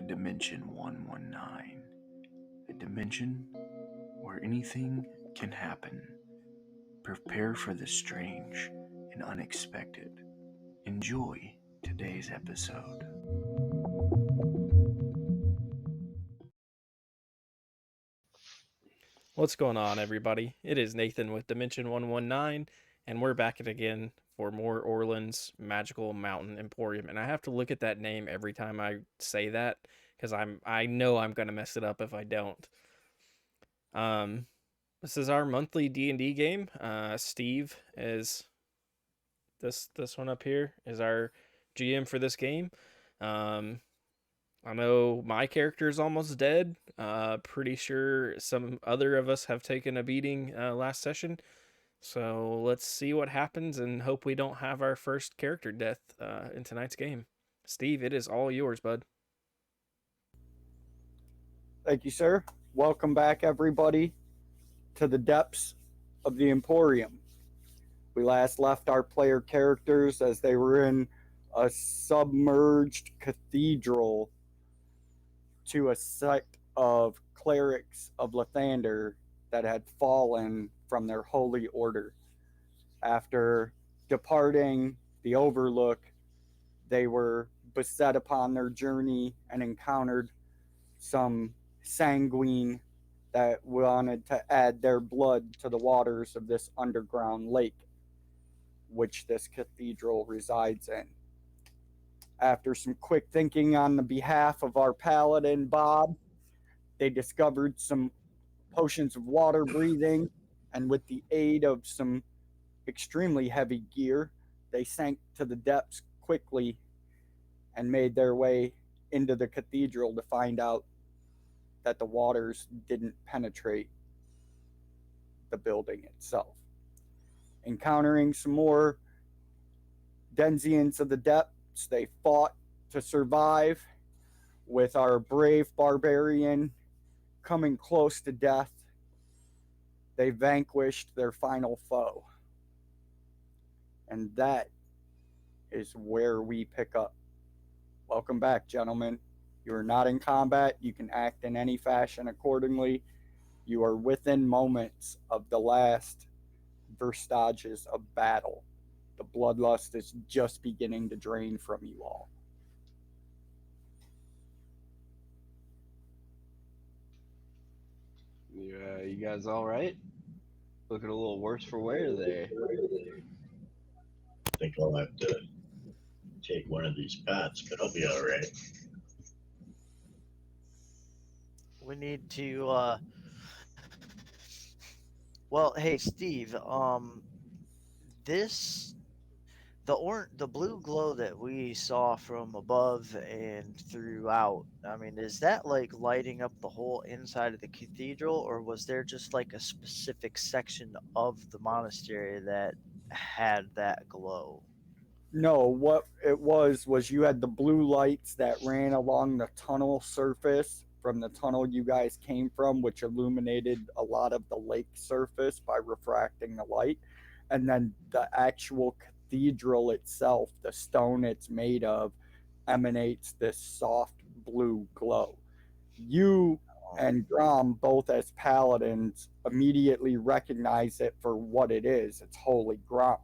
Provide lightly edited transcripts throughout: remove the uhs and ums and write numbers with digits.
Dimension 119, a dimension where anything can happen. Prepare for the strange and unexpected. Enjoy today's episode. What's going on, everybody? It is Nathan with Dimension 119, and we're back at again for more Orlunds Magical Mountain Emporium. And I have to look at that name every time I say that because I know I'm gonna mess it up if I don't. Um, this is our monthly D&D game. Steve is this one up here is our GM for this game. Um, I know my character is almost dead. Pretty sure some other of us have taken a beating last session. So let's see what happens and hope we don't have our first character death in tonight's game. Steve, it is all yours, bud. Thank you, sir. Welcome back, everybody, to the depths of the Emporium. We last left our player characters as they were in a submerged cathedral to a sect of clerics of Lathander that had fallen from their holy order. After departing the Overlook, they were beset upon their journey and encountered some sanguine that wanted to add their blood to the waters of this underground lake, which this cathedral resides in. After some quick thinking on the behalf of our paladin, Bob, they discovered some potions of water breathing, and with the aid of some extremely heavy gear, they sank to the depths quickly and made their way into the cathedral to find out that the waters didn't penetrate the building itself. Encountering some more Denzians of the depths, they fought to survive, with our brave barbarian coming close to death. They vanquished their final foe. And that is where we pick up. Welcome back, gentlemen. You are not in combat. You can act in any fashion accordingly. You are within moments of the last vestiges of battle. The bloodlust is just beginning to drain from you all. You guys all right? Looking a little worse for wear there. I think I'll have to take one of these paths, but I'll be all right. We need to well, hey Steve, this the blue glow that we saw from above and throughout, I mean, is that like lighting up the whole inside of the cathedral, or was there just like a specific section of the monastery that had that glow? No, what it was you had the blue lights that ran along the tunnel surface from the tunnel you guys came from, which illuminated a lot of the lake surface by refracting the light. And then the actual cathedral itself, the stone it's made of, emanates this soft blue glow. You and Grom, both as paladins, immediately recognize it for what it is. It's holy ground.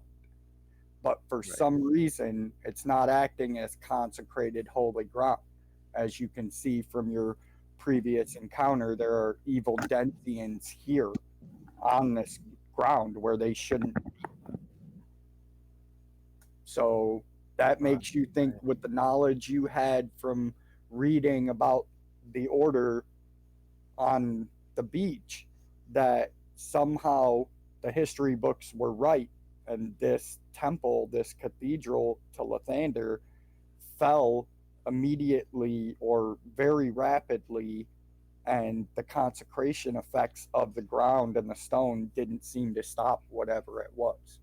But for some reason, it's not acting as consecrated holy ground. As you can see from your previous encounter, there are evil Dentians here on this ground where they shouldn't be. So that makes you think, with the knowledge you had from reading about the order on the beach, that somehow the history books were right, and this temple, this cathedral to Lathander, fell immediately or very rapidly, and the consecration effects of the ground and the stone didn't seem to stop whatever it was.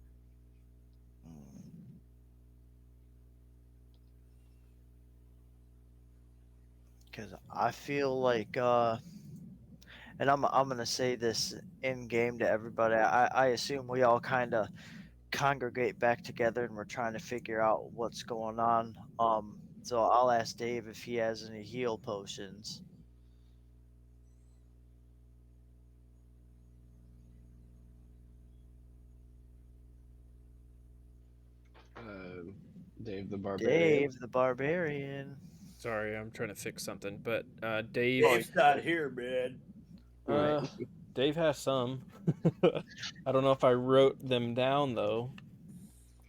Because I feel like and I'm gonna say this in game to everybody. I assume we all kind of congregate back together and we're trying to figure out what's going on. So I'll ask Dave if he has any heal potions. Dave the Barbarian. Dave the Barbarian. Sorry, I'm trying to fix something. But Dave, Dave's not here, man. uh, Dave has some. I don't know if I wrote them down though.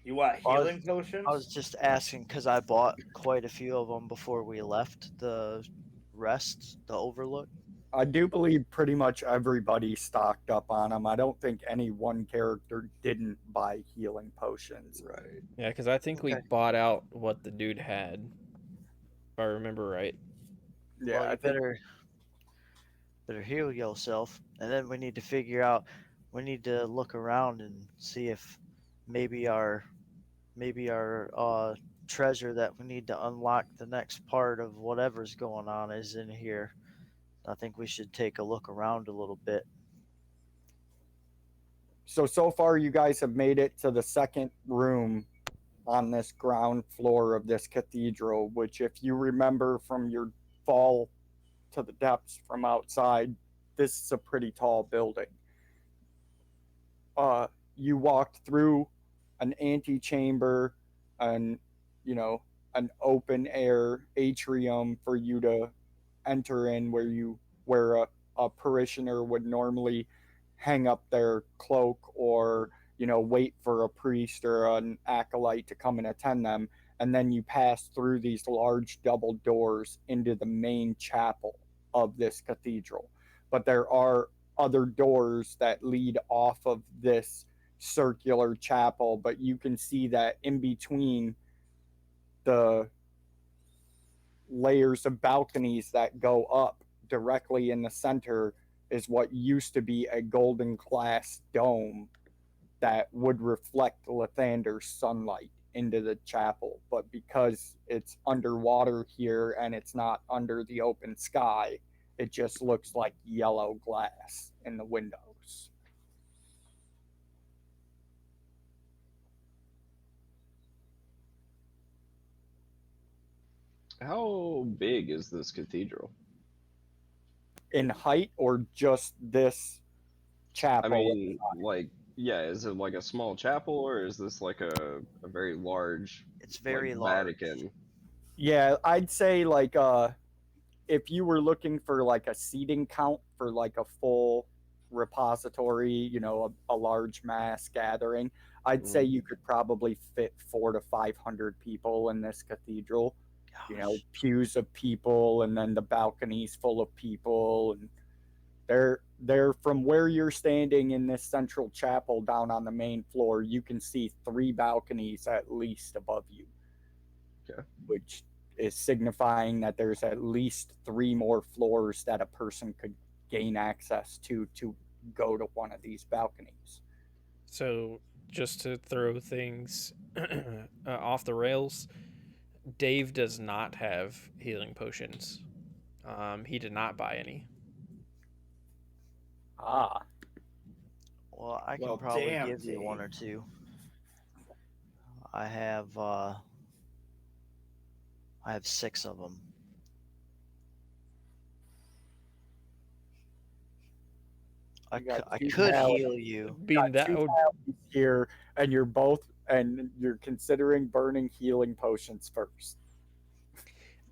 You want I was- healing potions? I was just asking because I bought quite a few of them before we left the rest, the Overlook. I do believe pretty much everybody stocked up on them. I don't think any one character didn't buy healing potions. Right. Yeah, because I think we Okay. bought out what the dude had, if I remember right. Yeah, Well, I you think better heal yourself, and then we need to figure out. We need to look around and see if maybe our treasure that we need to unlock the next part of whatever's going on is in here. I think we should take a look around a little bit. so far you guys have made it to the second room on this ground floor of this cathedral, which, if you remember from your fall to the depths from outside, this is a pretty tall building. You walked through an antechamber and, an open air atrium for you to enter in, where a parishioner would normally hang up their cloak, or wait for a priest or an acolyte to come and attend them. And then you pass through these large double doors into the main chapel of this cathedral. But there are other doors that lead off of this circular chapel, but you can see that in between the layers of balconies that go up directly in the center is what used to be a golden glass dome that would reflect Lathander's sunlight into the chapel. But because it's underwater here and it's not under the open sky, it just looks like yellow glass in the windows. How big is this cathedral? In height, or just this chapel? I mean, like, yeah, is it like a small chapel, or is this like a very large, It's very like, large. Vatican? Yeah, I'd say like if you were looking for like a seating count for like a full repository, a large mass gathering, I'd say you could probably fit 400 to 500 people in this cathedral. Gosh. Pews of people, and then the balconies full of people, and they're from where you're standing in this central chapel down on the main floor. You can see 3 balconies at least above you. Okay. Which is signifying that there's at least 3 more floors that a person could gain access to go to one of these balconies. So, just to throw things off the rails, Dave does not have healing potions. He did not buy any. Ah, Well, I can Well, probably damn, give you one Dave. or two. I have 6 of them. I two could pallets. heal you. Being that 2 would pallets here, and you're considering burning healing potions first.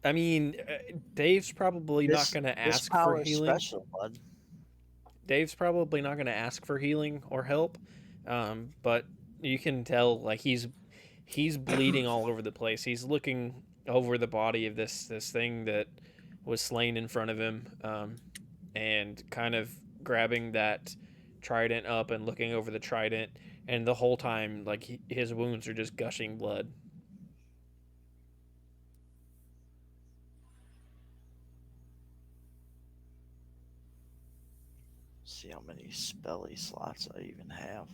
I mean, Dave's probably not going to This ask for power is healing. special, bud. Dave's probably not going to ask for healing or help, but you can tell like he's bleeding all over the place. He's looking over the body of this thing that was slain in front of him, and kind of grabbing that trident up and looking over the trident, and the whole time like his wounds are just gushing blood. See how many spelly slots I even have.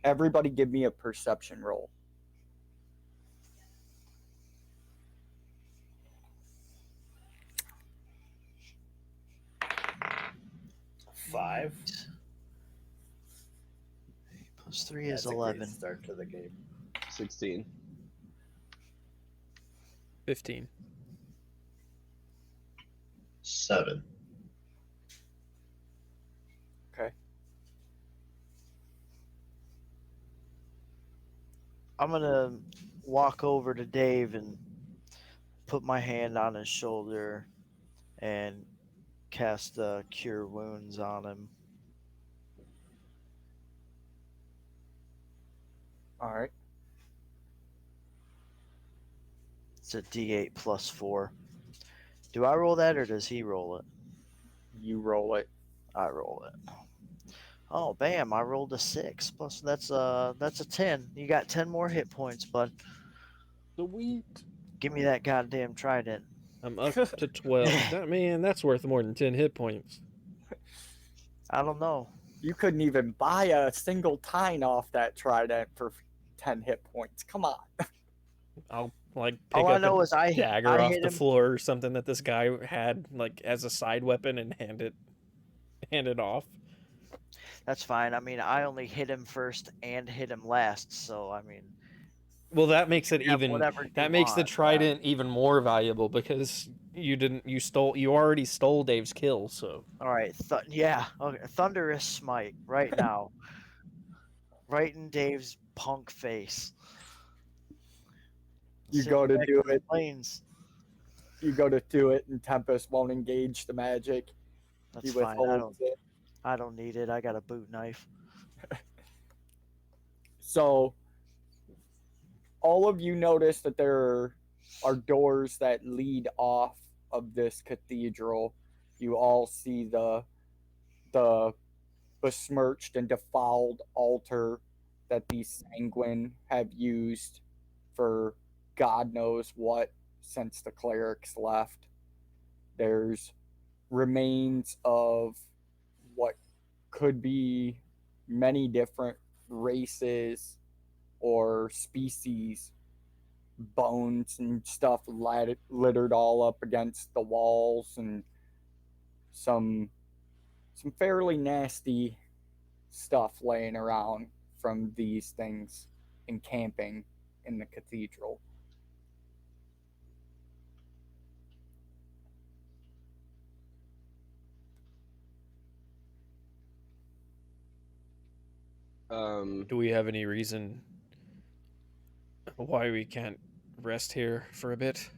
Everybody give me a perception roll. Five. Plus 3 That's is a great 11. start to the game. 16. 15. 7. Okay. I'm gonna walk over to Dave and put my hand on his shoulder and cast Cure Wounds on him. All right. It's a D8 plus 4. Do I roll that or does he roll it? You roll it. I roll it. Oh, bam! I rolled a 6. Plus that's a 10. You got 10 more hit points, bud. Sweet. Give me that goddamn trident. I'm up to 12. That's worth more than 10 hit points. I don't know. You couldn't even buy a single tine off that trident for 10 hit points. Come on. I'll pick All I up know a is I dagger off hit the him. floor or something that this guy had as a side weapon and hand it off. That's fine. I mean, I only hit him first and hit him last, so I mean. Well, that makes it have even. whatever That you makes the want, trident even more valuable because you already stole Dave's kill. So All right. Yeah. Okay. Thunderous smite right now. Right in Dave's punk face. You Send go to back do the it. planes. You go to do it, and Tempest won't engage the magic. That's He fine. withholds it. I don't need it. I got a boot knife. So, all of you notice that there are doors that lead off of this cathedral. You all see the besmirched and defiled altar that these sanguine have used for God knows what since the clerics left. There's remains of what could be many different races or species, bones and stuff littered all up against the walls, and some fairly nasty stuff laying around from these things encamping in the cathedral. do we have any reason why we can't rest here for a bit?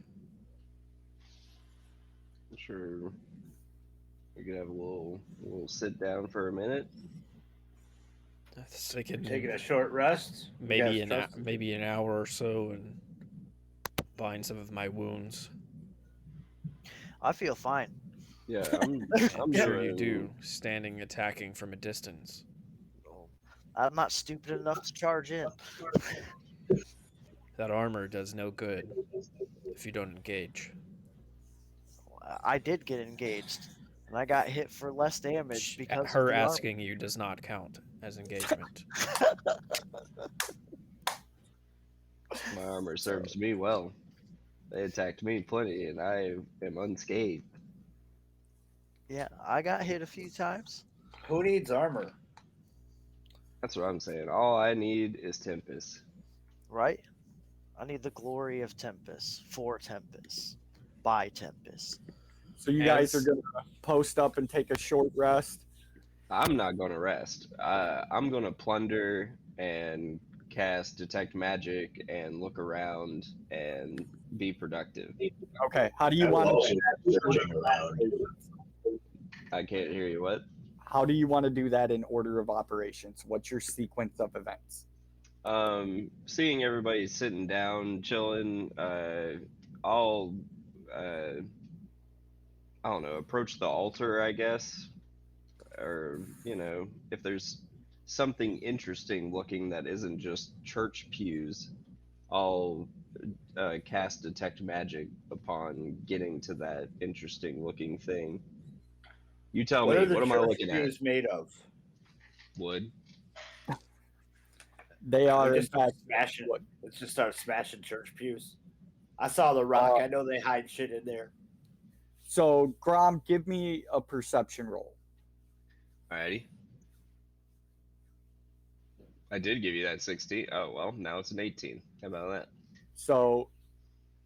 Sure. We could have a little sit down for a minute. I was thinking Taking a short rest. You maybe guys trust- maybe an hour or so and bind some of my wounds. I feel fine. Yeah, I'm Sure you doing- do. Standing attacking from a distance. I'm not stupid enough to charge in. That armor does no good if you don't engage. I did get engaged, and I got hit for less damage because of Her the asking you does not count as engagement. My armor serves me well. They attacked me plenty, and I am unscathed. Yeah, I got hit a few times. Who needs armor? That's what I'm saying. All I need is Tempest. Right? I need the glory of Tempest, for Tempest, by Tempest. So you guys are going to post up and take a short rest? I'm not going to rest. I'm going to plunder and cast Detect Magic and look around and be productive. Okay, how do you I'm want also to searching around. I can't hear you. What? how do you want to do that in order of operations? What's your sequence of events? Seeing everybody sitting down, chilling, I'll, I don't know, approach the altar, I guess, or if there's something interesting looking that isn't just church pews, I'll cast Detect Magic upon getting to that interesting looking thing. You tell What me, are the what am I church looking at? pews made of? Wood. They are, in Just start fact, smashing. Let's just start smashing church pews. I saw the rock. I know they hide shit in there. so Grom, give me a perception roll. Alrighty. I did give you that 16. Oh, well, now it's an 18. How about that? So,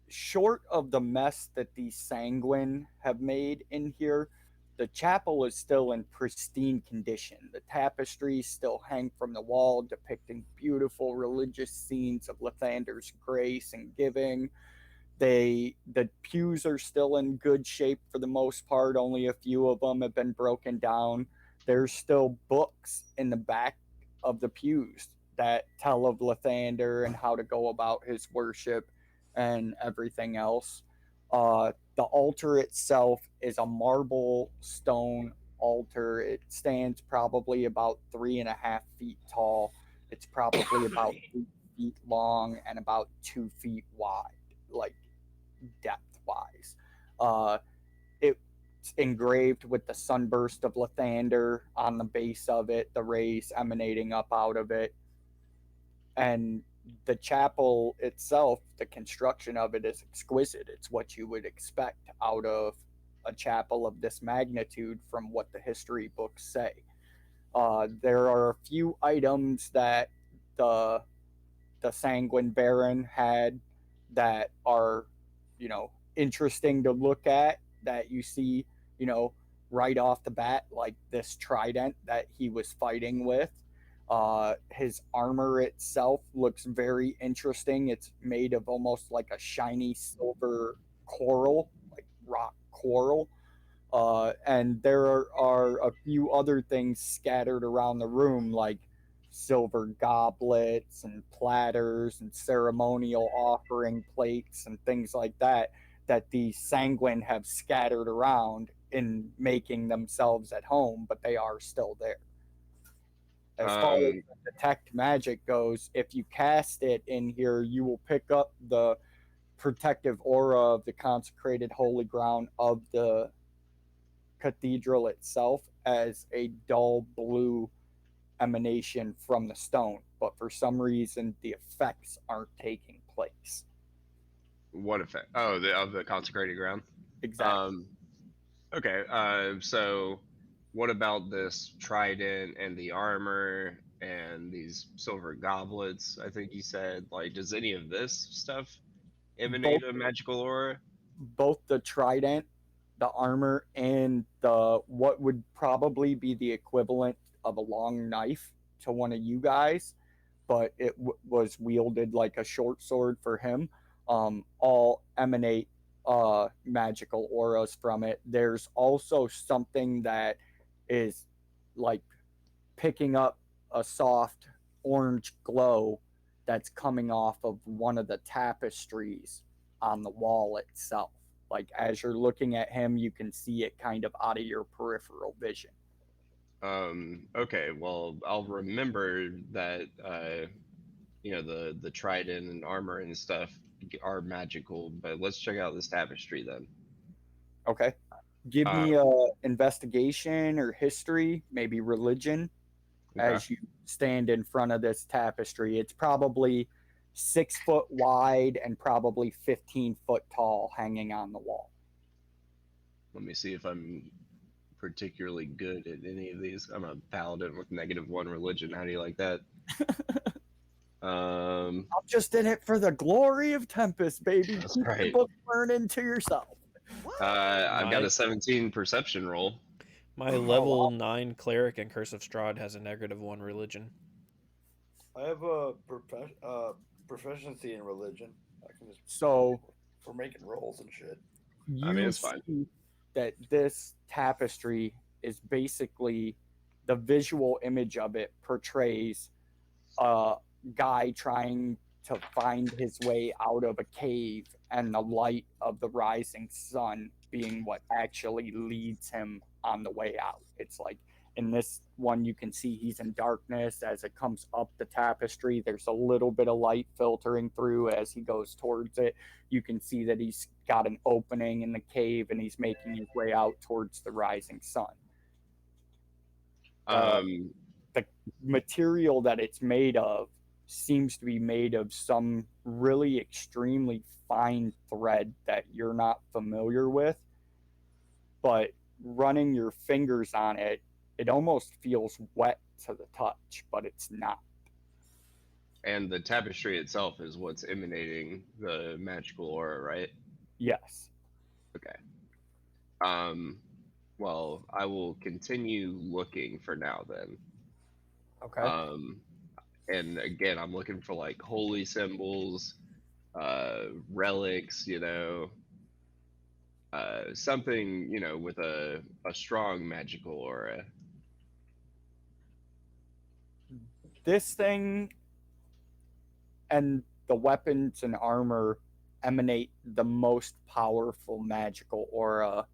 short of the mess that these sanguine have made in here, the chapel is still in pristine condition. The tapestries still hang from the wall, depicting beautiful religious scenes of Lathander's grace and giving. The pews are still in good shape for the most part. Only a few of them have been broken down. There's still books in the back of the pews that tell of Lathander and how to go about his worship and everything else. The altar itself is a marble stone altar. It stands probably about 3.5 feet tall. It's probably about 8 feet long and about 2 feet wide. Like depth wise. It's engraved with the sunburst of Lathander on the base of it, the rays emanating up out of it. And the chapel itself, the construction of it is exquisite. It's what you would expect out of a chapel of this magnitude from what the history books say. There are a few items that the Sanguine Baron had that are, interesting to look at, that you see, right off the bat, like this trident that he was fighting with. His armor itself looks very interesting. It's made of almost like a shiny silver coral, like rock coral. And there are a few other things scattered around the room, like silver goblets and platters and ceremonial offering plates and things like that, that the sanguine have scattered around in making themselves at home, but they are still there. As far as detect magic goes, if you cast it in here, you will pick up the protective aura of the consecrated holy ground of the cathedral itself as a dull blue emanation from the stone, but for some reason the effects aren't taking place. What effect? Oh, of the consecrated ground. Exactly. Okay. So what about this trident and the armor and these silver goblets? I think you said, like, does any of this stuff both emanate a magical aura? both the trident, the armor, and the what would probably be the equivalent of a long knife to one of you guys, but it was wielded like a short sword for him. All emanate magical auras from it. There's also something that is like picking up a soft orange glow that's coming off of one of the tapestries on the wall itself. Like as you're looking at him, you can see it kind of out of your peripheral vision. Okay, well, I'll remember that the trident and armor and stuff are magical, but let's check out this tapestry then. Okay. Give Uh, me a investigation or history, maybe religion, okay. as you stand in front of this tapestry. It's probably 6 foot wide and probably 15 foot tall, hanging on the wall. Let me see if I'm particularly good at any of these. I'm a paladin with -1 religion. How do you like that? I'm just in it for the glory of Tempest, baby. That's Keep the right. book burning to yourself. I've got My- a 17 perception roll. My level 9 cleric and Curse of Strahd has a -1 religion. I have a proficiency in religion. I can just So for making rolls and shit. I mean, you it's fine. see that this tapestry is basically the visual image of it portrays a guy trying to find his way out of a cave, and the light of the rising sun being what actually leads him on the way out. It's like in this one, you can see he's in darkness as it comes up the tapestry. There's a little bit of light filtering through as he goes towards it. You can see that he's got an opening in the cave and he's making his way out towards the rising sun. The material that it's made of seems to be made of some really extremely fine thread that you're not familiar with, but running your fingers on it, it almost feels wet to the touch, but it's not. And the tapestry itself is what's emanating the magical aura, right? Yes. Okay. Well, I will continue looking for now then. Okay. And again, I'm looking for like holy symbols, relics, something, with a strong magical aura. This thing and the weapons and armor emanate the most powerful magical aura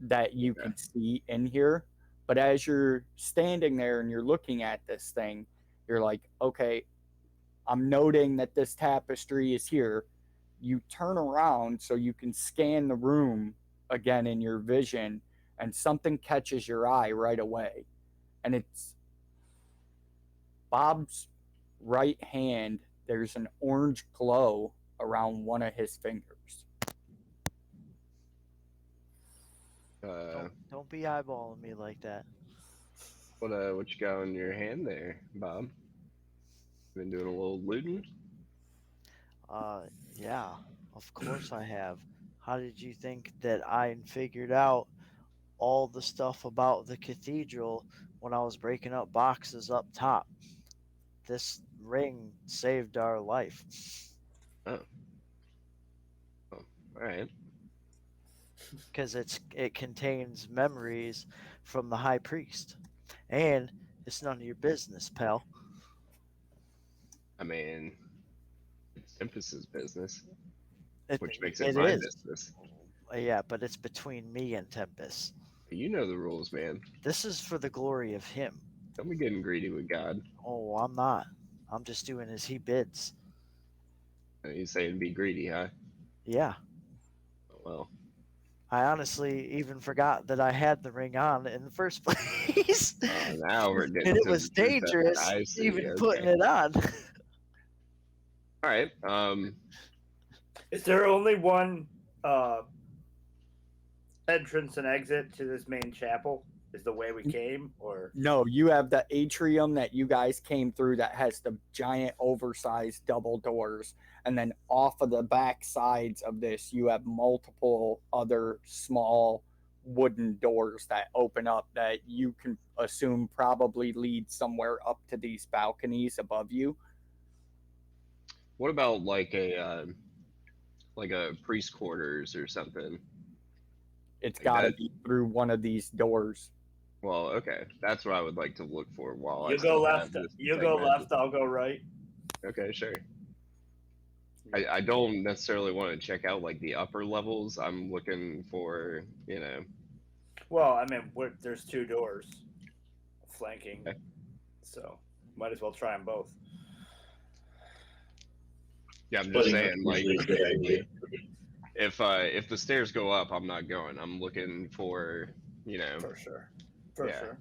that you Okay. can see in here. But as you're standing there and you're looking at this thing, you're like, okay, I'm noting that this tapestry is here. You turn around so you can scan the room again in your vision, and something catches your eye right away. And it's Bob's right hand. There's an orange glow around one of his fingers. Don't be eyeballing me like that. What you got on your hand there, Bob? Been doing a little looting? Yeah, of course I have. How did you think that I figured out all the stuff about the cathedral when I was breaking up boxes up top? This ring saved our life. Oh, all right. Because it contains memories from the high priest. And it's none of your business, pal. I mean, it's Tempest's business, It, which makes it it my is. business. Yeah, but it's between me and Tempest. You know the rules, man. This is for the glory of him. Don't be getting greedy with God. Oh, I'm not. I'm just doing as he bids. You saying be greedy, huh? Yeah. Oh, well, I honestly even forgot that I had the ring on in the first place. now we're getting And it to was the truth of it. dangerous I see. even Okay. putting it on. All right. Is there only one entrance and exit to this main chapel? Is the way we came, or No, you have the atrium that you guys came through that has the giant oversized double doors. And then off of the back sides of this, you have multiple other small wooden doors that open up that you can assume probably lead somewhere up to these balconies above you. What about like a priest quarters or something? It's Like got to that. be through one of these doors. Well, okay. That's what I would like to look for while I you go still have left, this you detect go magic. left, I'll go right. Okay, sure. I don't necessarily want to check out like the upper levels. I'm looking for, Well, I mean, there's two doors flanking, Okay. so might as well try them both. Yeah, I'm just Splitting up saying, like, usually a good idea. if the stairs go up, I'm not going. I'm looking for, For sure. For Yeah. sure.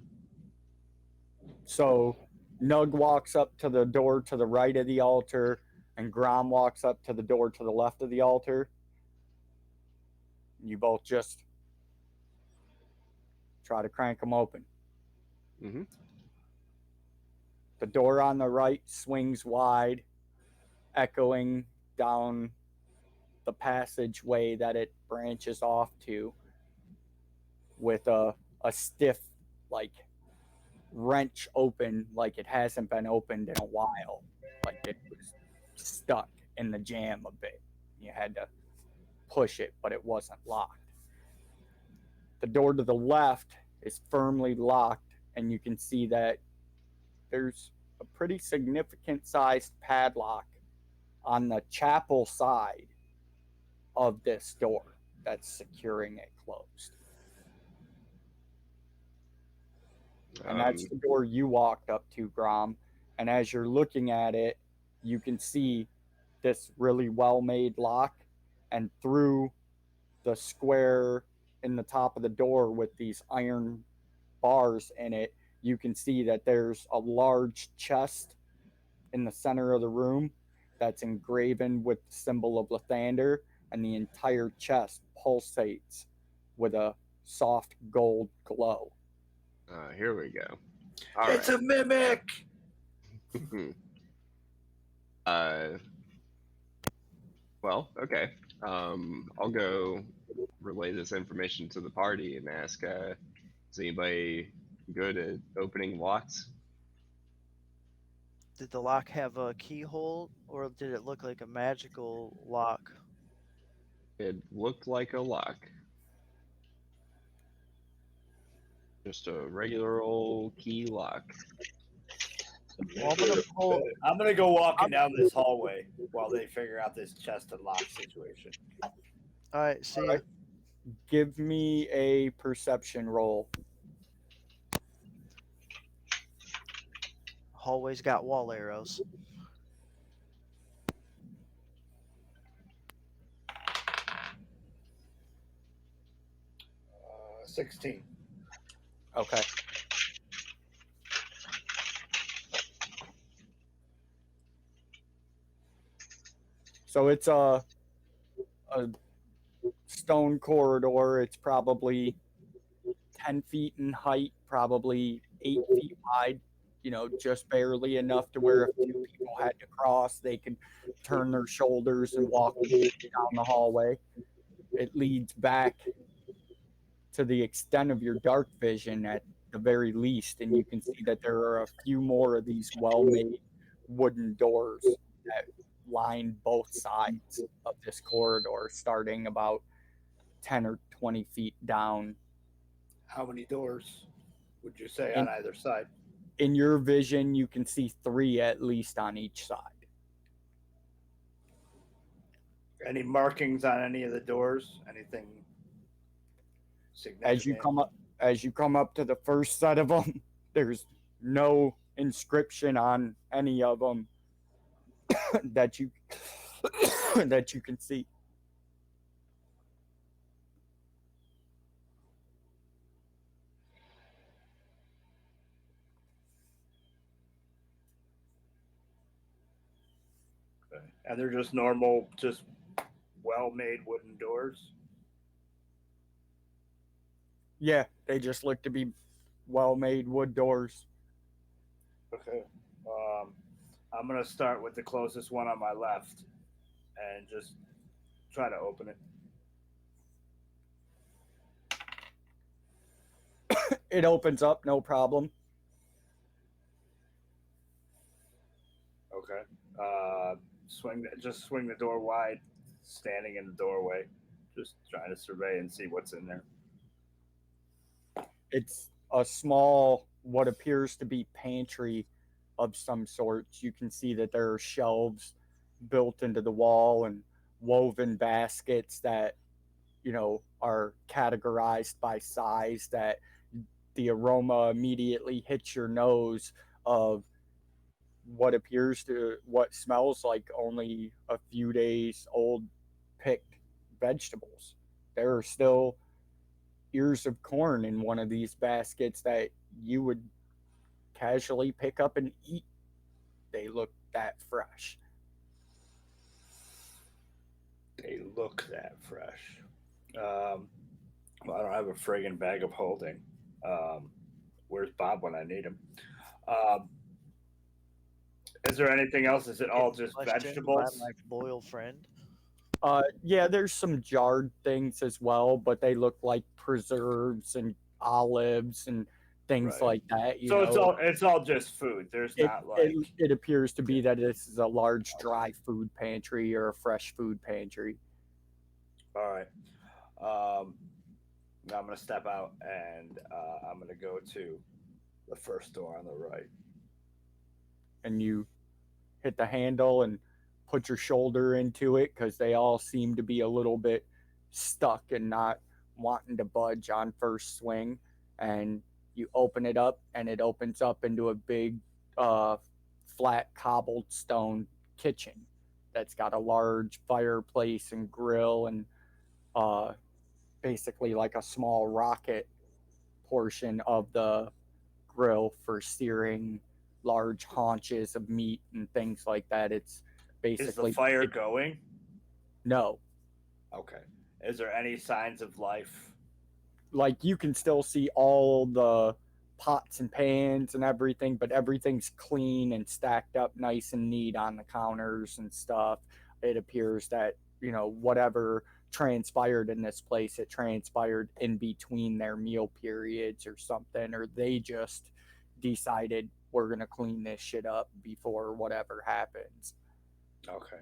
So Nug walks up to the door to the right of the altar, and Grom walks up to the door to the left of the altar. You both just try to crank them open. Mhm. The door on the right swings wide, echoing down the passageway that it branches off to with a stiff, like, wrench open, like it hasn't been opened in a while. Like it was stuck in the jam a bit. You had to push it, but it wasn't locked. The door to the left is firmly locked, and you can see that there's a pretty significant sized padlock on the chapel side of this door that's securing it closed. And that's the door you walked up to, Grom. And as you're looking at it, you can see this really well made lock. And through the square in the top of the door with these iron bars in it, you can see that there's a large chest in the center of the room that's engraven with the symbol of Lathander, and the entire chest pulsates with a soft gold glow. Here we go. All It's a mimic. right. Uh, well, okay. I'll go relay this information to the party and ask, is anybody good at opening locks? Did the lock have a keyhole, or did it look like a magical lock? It looked like a lock. Just a regular old key lock. Well, I'm gonna go walking down this hallway while they figure out this chest and lock situation. All right, see All ya. right. Give me a perception roll. Hallway's got wall arrows. Uh, 16. Okay. So it's a stone corridor. It's probably 10 feet in height, probably 8 feet wide, just barely enough to where if two people had to cross, they could turn their shoulders and walk down the hallway. It leads back to the extent of your dark vision at the very least, and you can see that there are a few more of these well made wooden doors that line both sides of this corridor, starting about 10 or 20 feet down. How many doors would you say In, on either side? in your vision, you can see 3 at least on each side. Any markings on any of the doors? Anything significant? As you come up to the first set of them, there's no inscription on any of them that you that you can see. Okay. And they're just normal, just well-made wooden doors. Yeah, they just look to be well-made wood doors. Okay. I'm gonna start with the closest one on my left, and just try to open it. It opens up, no problem. Okay. Just swing the door wide, standing in the doorway, just trying to survey and see what's in there. It's a small, what appears to be pantry of some sort. You can see that there are shelves built into the wall and woven baskets that, are categorized by size, that the aroma immediately hits your nose of what smells like only a few days old picked vegetables. There are still ears of corn in one of these baskets that you would casually pick up and eat. They look that fresh. They look that fresh. Well, I don't have a friggin' bag of holding. Where's Bob when I need him? Um, is there anything else? Is it all just vegetables? My loyal friend. Yeah, there's some jarred things as well, but they look like preserves and olives and things Right. like that. So it's all just food. There's not like it appears to be that this is a large dry food pantry or a fresh food pantry. all right. Now I'm gonna step out and I'm gonna go to the first door on the right. And you hit the handle and put your shoulder into it because they all seem to be a little bit stuck and not wanting to budge on first swing. And you open it up, and it opens up into a big, flat cobbled stone kitchen that's got a large fireplace and grill and basically like a small rocket portion of the grill for searing large haunches of meat and things like that. It's basically Is the fire going? No. Okay. Is there any signs of life? Like you can still see all the pots and pans and everything, but everything's clean and stacked up nice and neat on the counters and stuff. It appears that, whatever transpired in this place, it transpired in between their meal periods or something, or they just decided we're going to clean this shit up before whatever happens. Okay.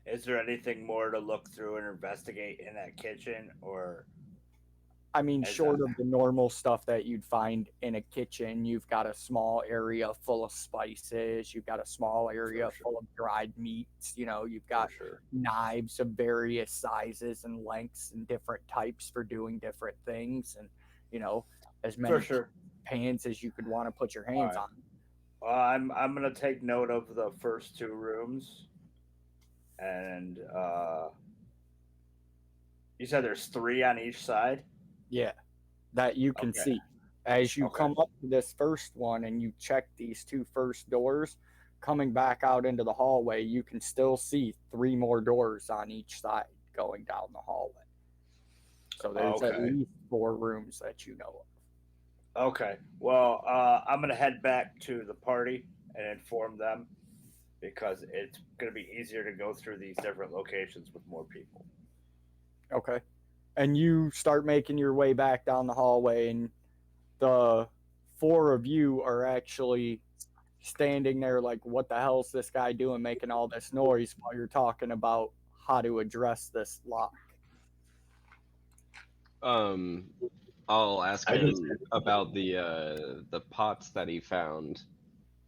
Is there anything more to look through and investigate in that kitchen, or? I mean, As short a- of the normal stuff that you'd find in a kitchen, you've got a small area full of spices. You've got a small area Sure. full of dried meats. You've For got sure. knives of various sizes and lengths and different types for doing different things. And, as many For sure. pans as you could want to put your All hands right. on. Well, I'm gonna take note of the first two rooms, and you said there's three on each side. Yeah, that you can Okay. see. As you Okay. come up to this first one and you check these two first doors, coming back out into the hallway, you can still see three more doors on each side going down the hallway. So there's at Okay. least 4 rooms that you know of. Okay. Well, I'm gonna head back to the party and inform them because it's gonna be easier to go through these different locations with more people. Okay. And you start making your way back down the hallway, and the 4 of you are actually standing there like, what the hell's this guy doing making all this noise while you're talking about how to address this lock? I'll ask I him just- about the pots that he found.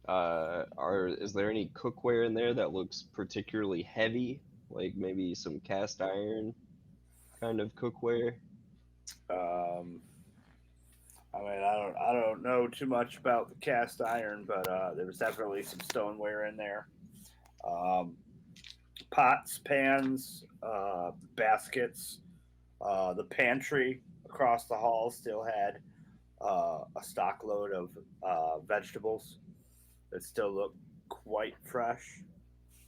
Is there any cookware in there that looks particularly heavy, like maybe some cast iron kind of cookware? I mean, I don't know too much about the cast iron, but there was definitely some stoneware in there. Pots, pans, baskets. The pantry across the hall still had a stock load of vegetables that still look quite fresh.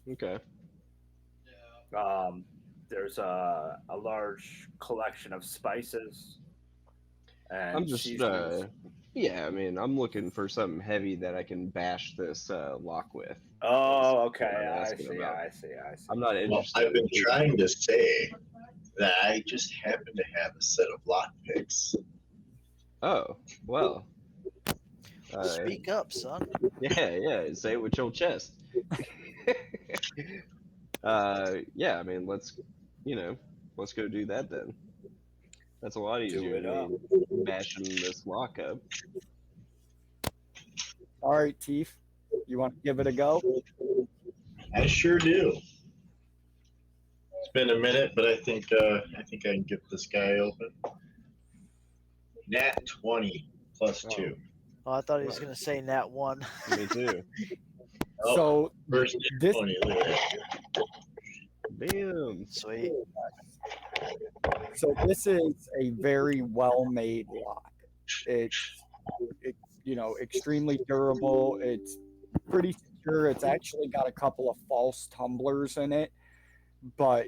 Okay. There's a large collection of spices and I'm just seasonings. yeah, I mean, I'm looking for something heavy that I can bash this lock with. Oh, That's okay. what I'm I asking see. about. I see. I see. I'm not Well, interested I've been in trying to say that I just happen to have a set of lockpicks. Oh, well. Speak up, son. Yeah, say it with your chest. Yeah, I mean, let's go do that then. That's a lot easier it than bashing this lock up. All right, Teef, you want to give it a go? I sure do. It's been a minute, but I think I can get this guy open. Nat 20 plus Oh. 2. Oh, I thought he was going to say Nat 1. Me too. Oh, So first Nat this 20. Look at that. Damn. Sweet. So this is a very well-made lock. It's extremely durable. It's pretty secure. It's actually got a couple of false tumblers in it, but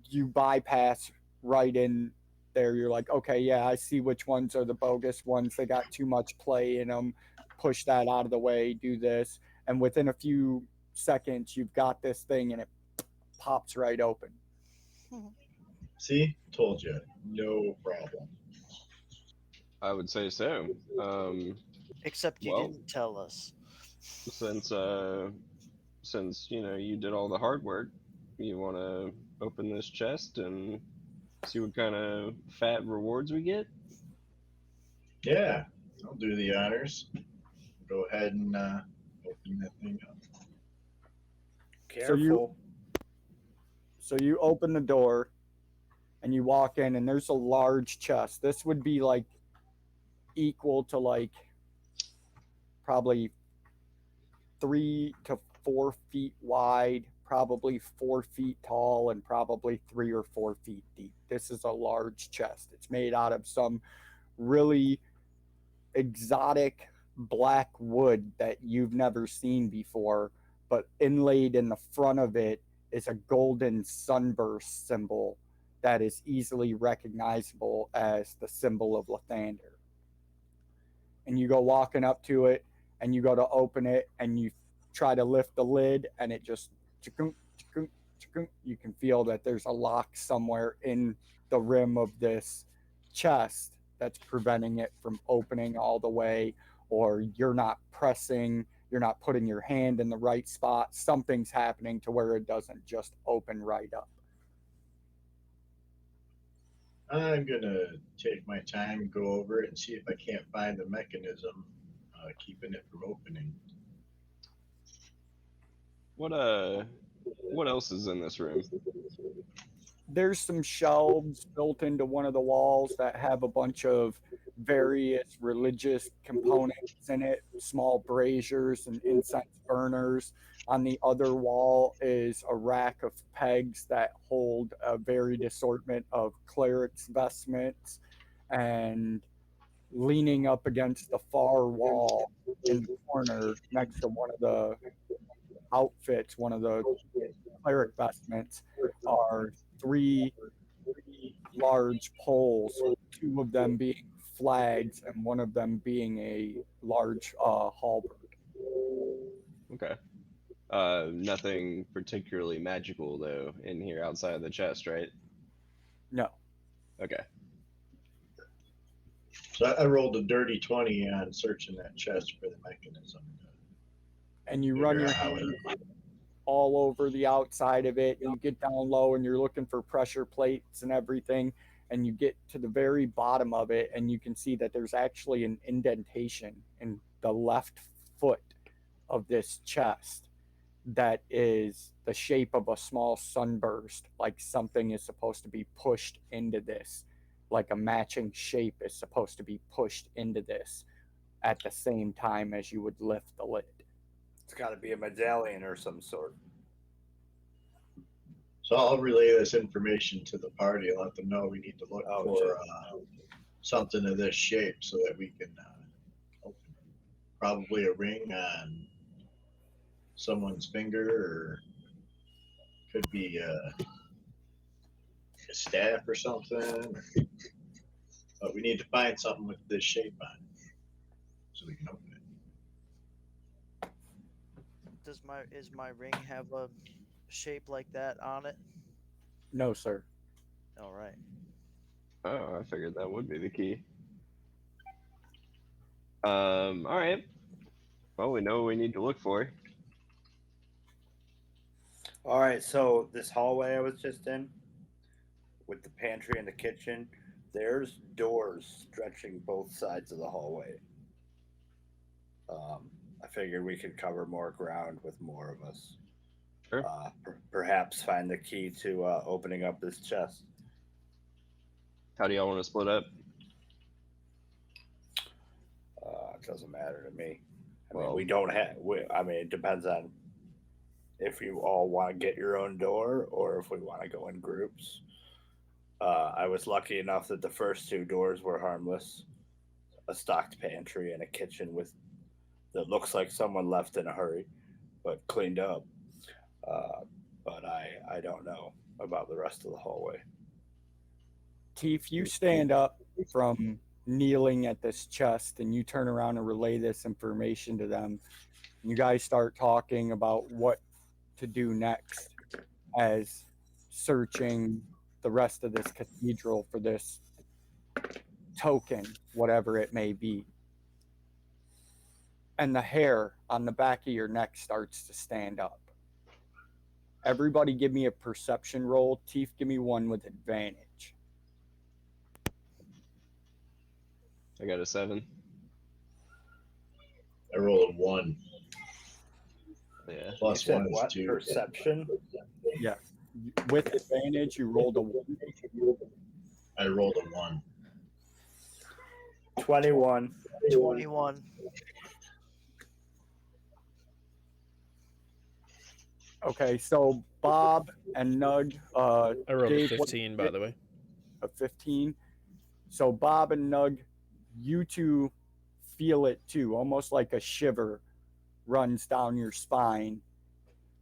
you bypass right in there. You're like, okay, yeah, I see which ones are the bogus ones. They got too much play in them. Push that out of the way. Do this, and within a few seconds, you've got this thing, and it pops right open. See? Told you. No problem. I would say so. Except you Well- didn't tell us. Since you did all the hard work, you want to open this chest and see what kind of fat rewards we get? Yeah, I'll do the honors. Go ahead and open that thing up. Careful. So you open the door and you walk in, and there's a large chest. This would be like equal to like probably 3 to 4 feet wide, probably 4 feet tall, and probably 3 or 4 feet deep. This is a large chest. It's made out of some really exotic black wood that you've never seen before, but inlaid in the front of it is a golden sunburst symbol that is easily recognizable as the symbol of Lathander. and you go walking up to it, and you go to open it, and you try to lift the lid, and it just chikunk, chikunk, chikunk. You can feel that there's a lock somewhere in the rim of this chest that's preventing it from opening all the way, or you're not pressing, you're not putting your hand in the right spot. Something's happening to where it doesn't just open right up. I'm gonna take my time and go over it and see if I can't find the mechanism keeping it from opening. What else is in this room? There's some shelves built into one of the walls that have a bunch of various religious components in it, small braziers and incense burners. On the other wall is a rack of pegs that hold a varied assortment of clerics' vestments, and leaning up against the far wall in the corner next to one of the outfits, one of the cleric vestments, are three large poles, two of them being flags and one of them being a large halberd. Okay. Nothing particularly magical though in here outside of the chest, right? No. Okay. So I rolled a dirty 20 on searching that chest for the mechanism. And you run your hand all over the outside of it, and you get down low and you're looking for pressure plates and everything, and you get to the very bottom of it, and you can see that there's actually an indentation in the left foot of this chest that is the shape of a small sunburst, like something is supposed to be pushed into this, like a matching shape is supposed to be pushed into this at the same time as you would lift the lid. It's got to be a medallion or some sort. So I'll relay this information to the party and let them know we need to look for something of this shape so that we can open it. Probably a ring on someone's finger, or could be a staff or something. But we need to find something with this shape on it so we can open it. Is my ring have a shape like that on it? No, sir. All right. Oh, I figured that would be the key. All right. Well, we know what we need to look for. All right, so this hallway I was just in, with the pantry and the kitchen, there's doors stretching both sides of the hallway. I figured we could cover more ground with more of us. Sure. Perhaps find the key to opening up this chest. How do y'all want to split up? It doesn't matter to me. I mean, Well- we don't have. I mean, it depends on if you all want to get your own door or if we want to go in groups. I was lucky enough that the first two doors were harmless. A stocked pantry and a kitchen with that looks like someone left in a hurry, but cleaned up. But I don't know about the rest of the hallway. Teef, you stand up from kneeling at this chest and you turn around and relay this information to them. You guys start talking about what to do next as searching the rest of this cathedral for this token, whatever it may be. And the hair on the back of your neck starts to stand up. Everybody give me a perception roll. Teef, give me one with advantage. I got a 7. I rolled a 1. Yeah. Plus You said 1 is what? 2. Perception? Yeah. With advantage, you rolled a 1. I rolled a 1. 21. 21. Okay, so Bob and Nug I rolled a Dave, what 15, did by you the way. get? A 15. So Bob and Nug, you two feel it too, almost like a shiver runs down your spine.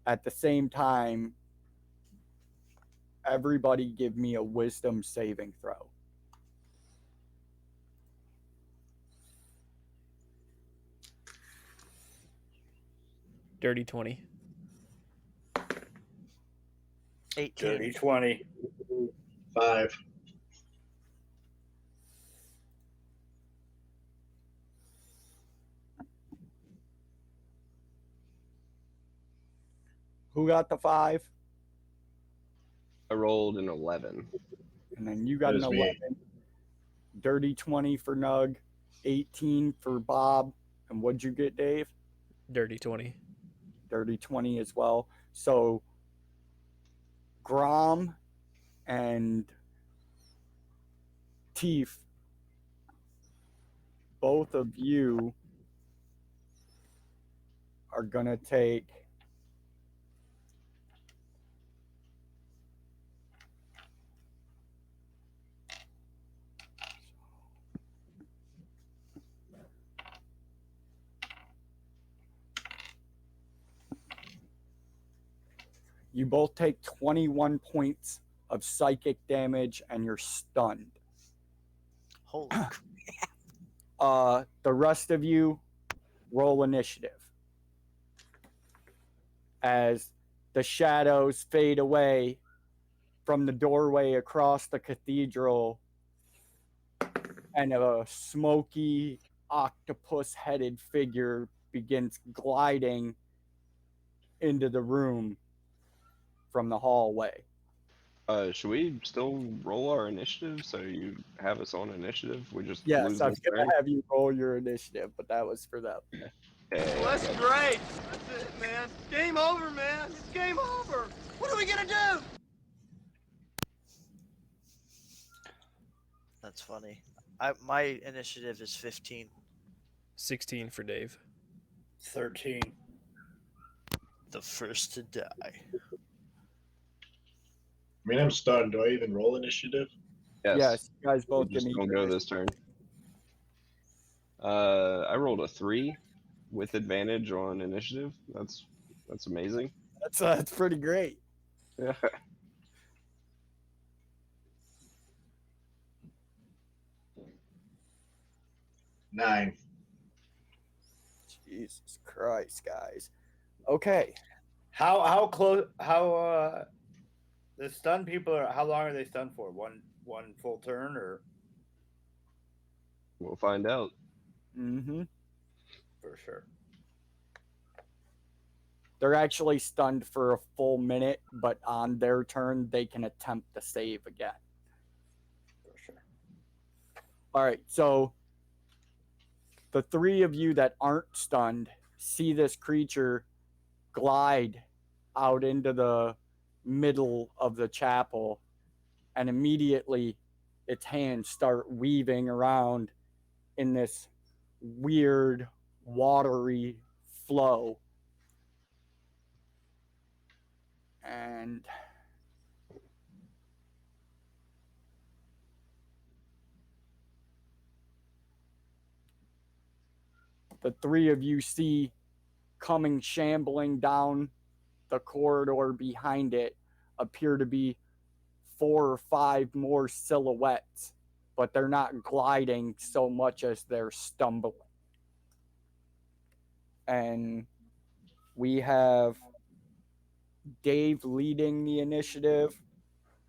At the same time, everybody give me a wisdom saving throw. Dirty 20. 18. Dirty 20. 5. Who got the 5? I rolled an 11. And then you got That an is 11. me. Dirty 20 for Nug. 18 for Bob. And what'd you get, Dave? Dirty 20. Dirty 20 as well. So Grom and Teef, both of you are going to take you both take 21 points of psychic damage and you're stunned. Holy The rest of you roll initiative as the shadows fade away from the doorway across the cathedral and a smoky octopus-headed figure begins gliding into the room from the hallway. Should we still roll our initiative so you have us on initiative? We just Yes, lose I was this going turn? to have you roll your initiative, but that was for them. Okay. Well, that's great. That's it, man. Game over, man. It's game over. What are we gonna do? That's funny. My initiative is 15. 16 for Dave. 13. The first to die. I mean, I'm stunned. Do I even roll initiative? Yes, you guys We'll both give just me don't your go this turn. I rolled a 3 with advantage on initiative. That's amazing. That's pretty great. Yeah. Nine. Jesus Christ, guys. Okay. How close? How the stun people are? How long are they stunned for? One full turn or? We'll find out. Mm-hmm. For sure. They're actually stunned for a full minute, but on their turn, they can attempt to save again. For sure. All right, so the three of you that aren't stunned see this creature glide out into the middle of the chapel, and immediately its hands start weaving around in this weird, watery flow. And the three of you see coming shambling down the corridor behind it appear to be 4 or 5 more silhouettes, but they're not gliding so much as they're stumbling. And we have Dave leading the initiative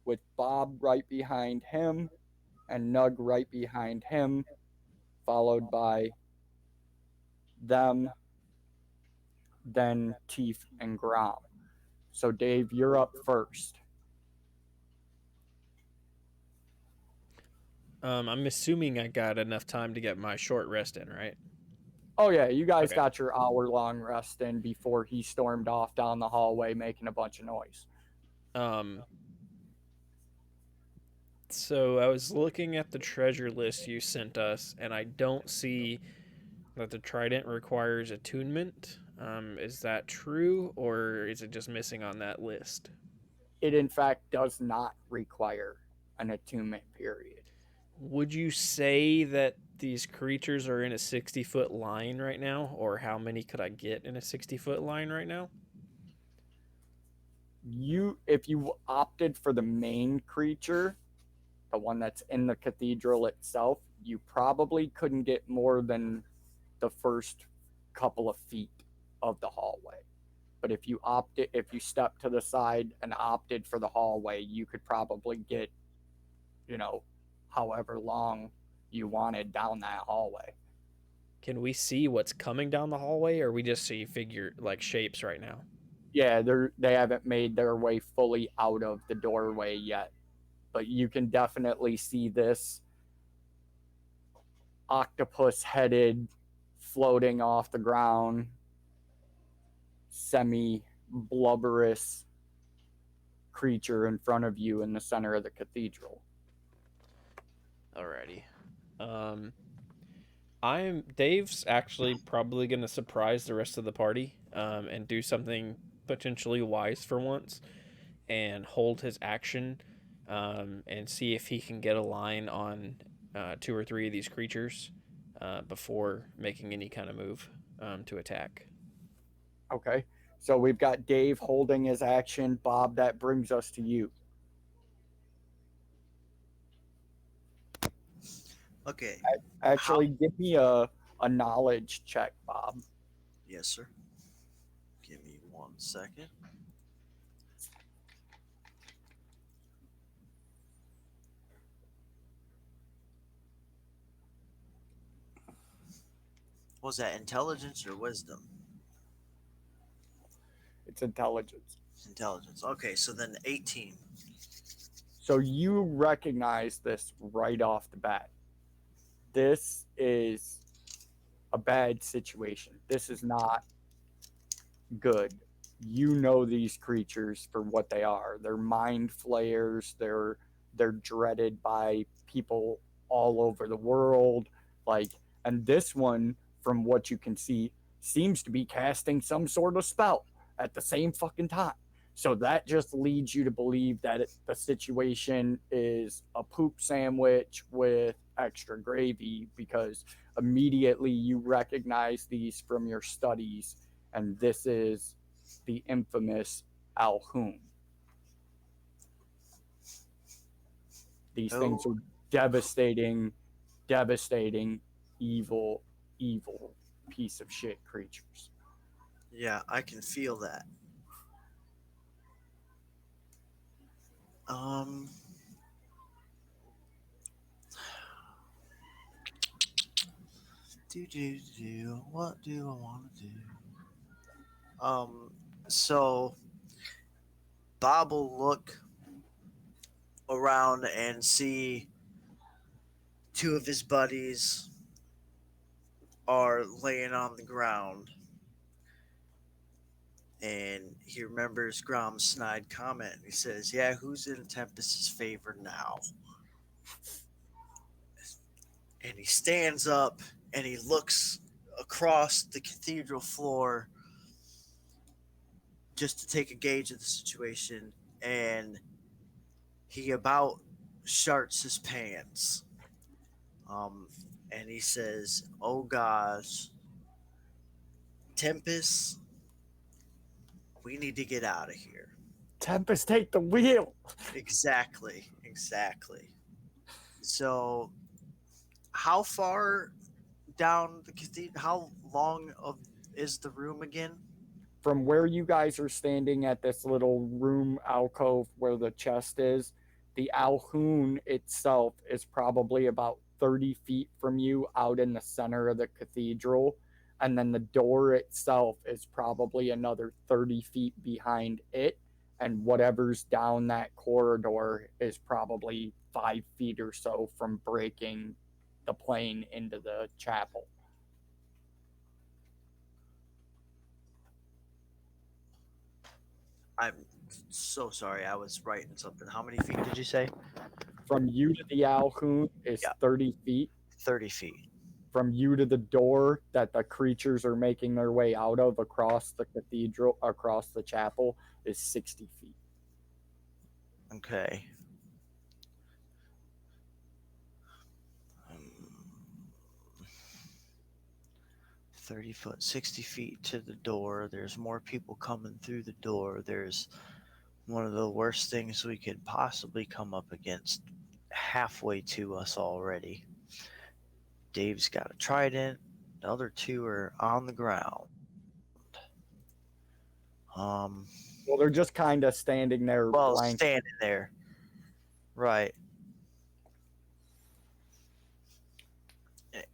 with Bob right behind him and Nug right behind him, followed by them, then Teef and Grom. So Dave, you're up first. I'm assuming I got enough time to get my short rest in, right? Oh yeah, you guys Okay. got your hour-long rest in before he stormed off down the hallway making a bunch of noise. So I was looking at the treasure list you sent us, and I don't see that the trident requires attunement. Is that true, or is it just missing on that list? It in fact does not require an attunement period. Would you say that these creatures are in a 60-foot line right now, or how many could I get in a 60-foot line right now? If you opted for the main creature, the one that's in the cathedral itself, you probably couldn't get more than the first couple of feet of the hallway. but if you step to the side and opted for the hallway, you could probably get, however long you wanted down that hallway. Can we see what's coming down the hallway, or we just see shapes right now? Yeah, they haven't made their way fully out of the doorway yet, but you can definitely see this octopus-headed, floating off the ground, semi-blubberous creature in front of you in the center of the cathedral. Alrighty. Dave's actually probably gonna surprise the rest of the party, and do something potentially wise for once, and hold his action, and see if he can get a line on 2 or 3 of these creatures before making any kind of move to attack. Okay, so we've got Dave holding his action. Bob, that brings us to you. Okay. Actually, give me a knowledge check, Bob. Yes, sir. Give me 1 second. Was that intelligence or wisdom? It's intelligence. Intelligence. Okay, so then 18. So you recognize this right off the bat. This is a bad situation. This is not good. You know these creatures for what they are. They're mind flayers. They're dreaded by people all over the world. And this one, from what you can see, seems to be casting some sort of spell at the same fucking time. So that just leads you to believe that the situation is a poop sandwich with extra gravy, because immediately you recognize these from your studies, and this is the infamous Alhoon. These things are devastating, evil piece of shit creatures. Yeah, I can feel that. What do I want to do? So Bob will look around and see 2 of his buddies are laying on the ground. And he remembers Grom's snide comment. He says, "Yeah, who's in Tempest's favor now?" And he stands up and he looks across the cathedral floor just to take a gauge of the situation. And he about sharts his pants. And he says, "Oh gosh, Tempest, we need to get out of here." Tempest, take the wheel. Exactly. So, how far down the cathedral? How long is the room again? From where you guys are standing at this little room alcove where the chest is, the Alhoon itself is probably about 30 feet from you out in the center of the cathedral. And then the door itself is probably another 30 feet behind it. And whatever's down that corridor is probably 5 feet or so from breaking the plane into the chapel. I'm so sorry. I was writing something. How many feet did you say? From you to the Alhoon is 30 feet. 30 feet. From you to the door that the creatures are making their way out of across the cathedral, across the chapel, is 60 feet. Okay. 30 foot, 60 feet to the door. There's more people coming through the door. There's one of the worst things we could possibly come up against halfway to us already. Dave's got a trident. The other 2 are on the ground. Well, they're just kind of standing there Well, blank. standing there. Right.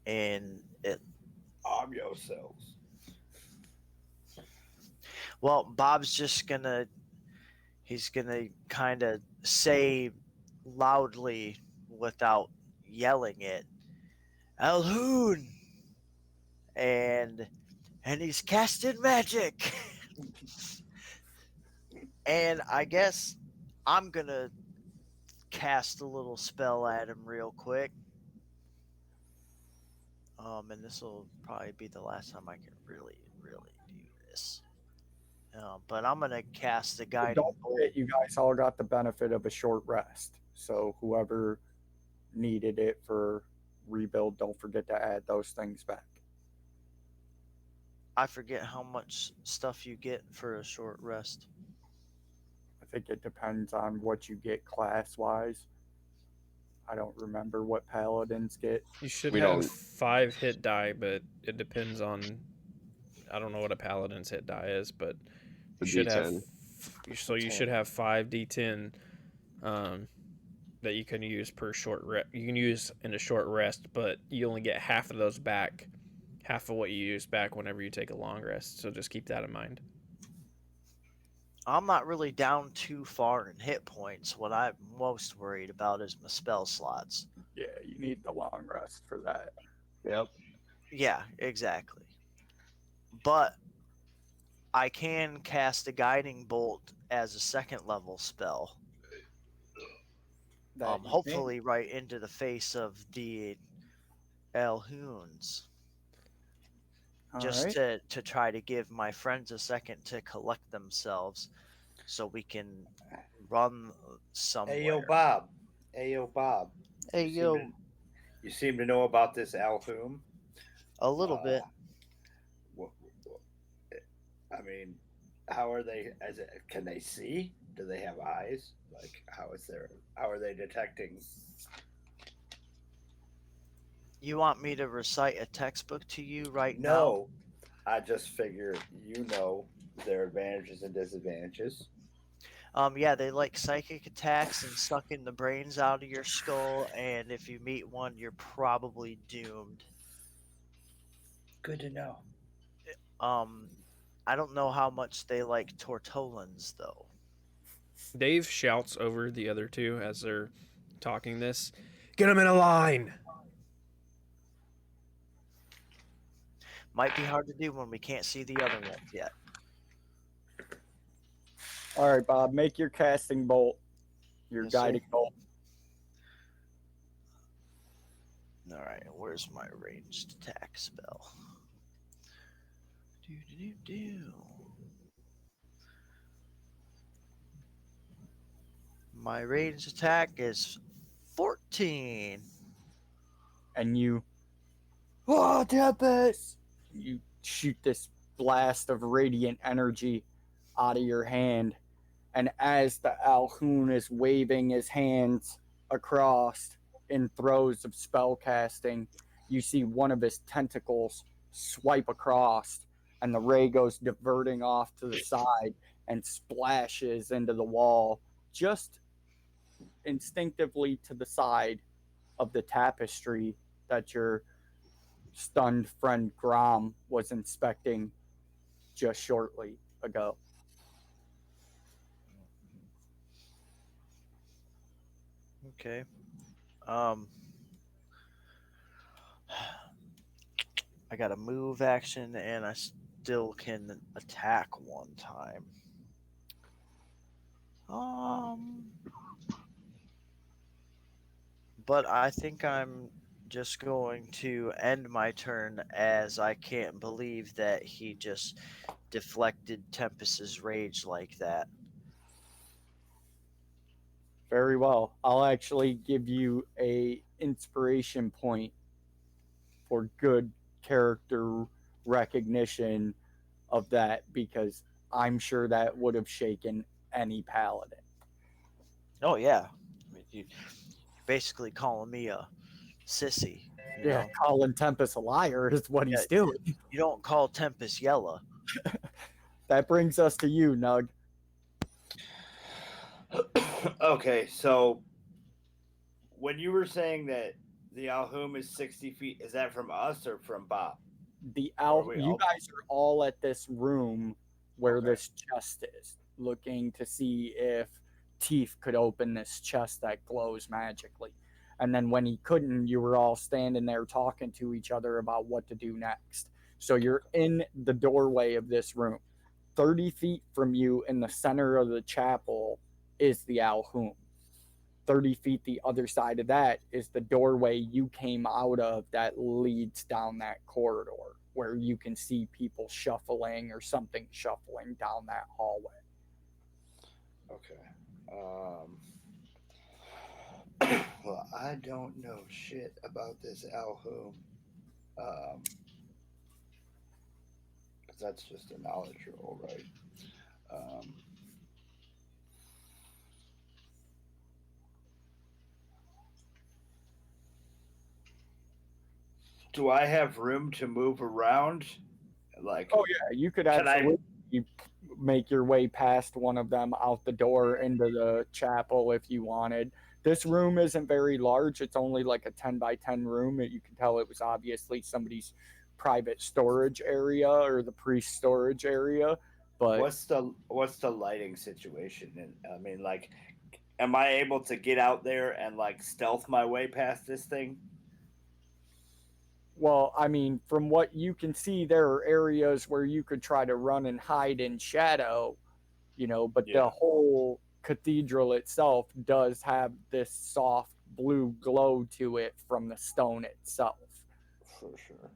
And it. Arm yourselves. Well, Bob's just gonna. He's gonna kind of say loudly without yelling it, Alhoon! And he's casting magic. And I guess I'm gonna cast a little spell at him real quick. And this will probably be the last time I can really do this. But I'm gonna cast the guiding Don't bolt. forget, you guys all got the benefit of a short rest. So whoever needed it for rebuild, don't forget to add those things back. I forget how much stuff you get for a short rest. I think it depends on what you get class-wise. I don't remember what paladins get. You should We have don't- 5 hit die, but it depends on. I don't know what a paladin's hit die is, but The you should D10. have. So you should have 5 d10 that you can use per short rest. You can use in a short rest, but you only get half of those back, half of what you use back whenever you take a long rest. So just keep that in mind. I'm not really down too far in hit points. What I'm most worried about is my spell slots. Yeah, you need the long rest for that. Yep. Yeah, exactly. But I can cast a guiding bolt as a second level spell. That you Hopefully right into the face of the Alhoons. can. Just Alright. to try to give my friends a second to collect themselves so we can run somewhere. Hey, yo, Bob. Hey, yo. You seem to know about this Alhoom. A little bit. I mean, how are they? Can they see? Do they have eyes? Like, how are they detecting? You want me to recite a textbook to you right now? No, I just figure you know their advantages and disadvantages. Yeah, they like psychic attacks and sucking the brains out of your skull, and if you meet one, you're probably doomed. Good to know. I don't know how much they like Tortolans though. Dave shouts over the other two as they're talking this. Get them in a line! Might be hard to do when we can't see the other ones yet. Alright, Bob, make your casting bolt. Your Yes, sir. guiding bolt. All right, where's my ranged attack spell? My ranged attack is 14. And you Tempest! You shoot this blast of radiant energy out of your hand. And as the Alhoon is waving his hands across in throes of spell casting, you see one of his tentacles swipe across, and the ray goes diverting off to the side and splashes into the wall just instinctively to the side of the tapestry that your stunned friend Grom was inspecting just shortly ago. Okay. I got a move action and I still can attack one time. But I think I'm just going to end my turn as I can't believe that he just deflected Tempest's rage like that. Very well. I'll actually give you a inspiration point for good character recognition of that, because I'm sure that would have shaken any paladin. Oh yeah, I mean, you're basically calling me a sissy. You Yeah, know? calling Tempest a liar is what he's doing. You don't call Tempest yellow. That brings us to you, Nug. Okay, so when you were saying that the Alhum is 60 feet, is that from us or from Bob? You guys are all at this room where Okay. this chest is, looking to see if Teeth could open this chest that glows magically. And then when he couldn't, you were all standing there talking to each other about what to do next. So you're in the doorway of this room. 30 feet from you in the center of the chapel is the Alhum. 30 feet the other side of that is the doorway you came out of that leads down that corridor where you can see people shuffling or something shuffling down that hallway. Okay. Well, I don't know shit about this Alhum. Because that's just a knowledge roll, right? Do I have room to move around? Like, oh yeah, you could absolutely make your way past one of them out the door into the chapel if you wanted. This room isn't very large. It's only like a 10 by 10 room. You can tell it was obviously somebody's private storage area or the priest storage area. But what's the lighting situation? And I mean, like, am I able to get out there and like stealth my way past this thing? well, I mean, from what you can see, there are areas where you could try to run and hide in shadow, but the whole cathedral itself does have this soft blue glow to it from the stone itself. For sure.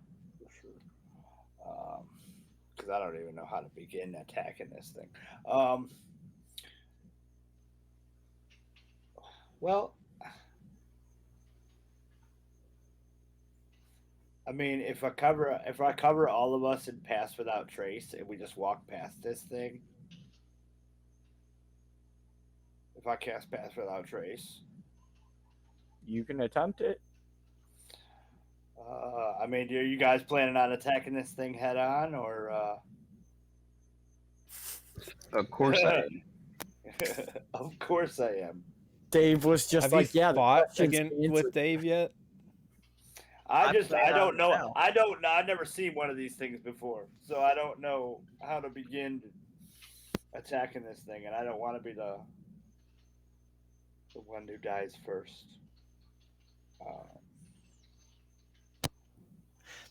Because I don't even know how to begin attacking this thing. Well, I mean, if I cover all of us and pass without trace, and we just walk past this thing, if I cast pass without trace, You can attempt it. I mean, are you guys planning on attacking this thing head on, or? Of course I am. Of course I am. Dave was just Have like, you yeah, the fought question's again answered. with Dave yet? I I'm playing don't on know. now. I don't know. I've never seen one of these things before, so I don't know how to begin attacking this thing, and I don't want to be the one who dies first.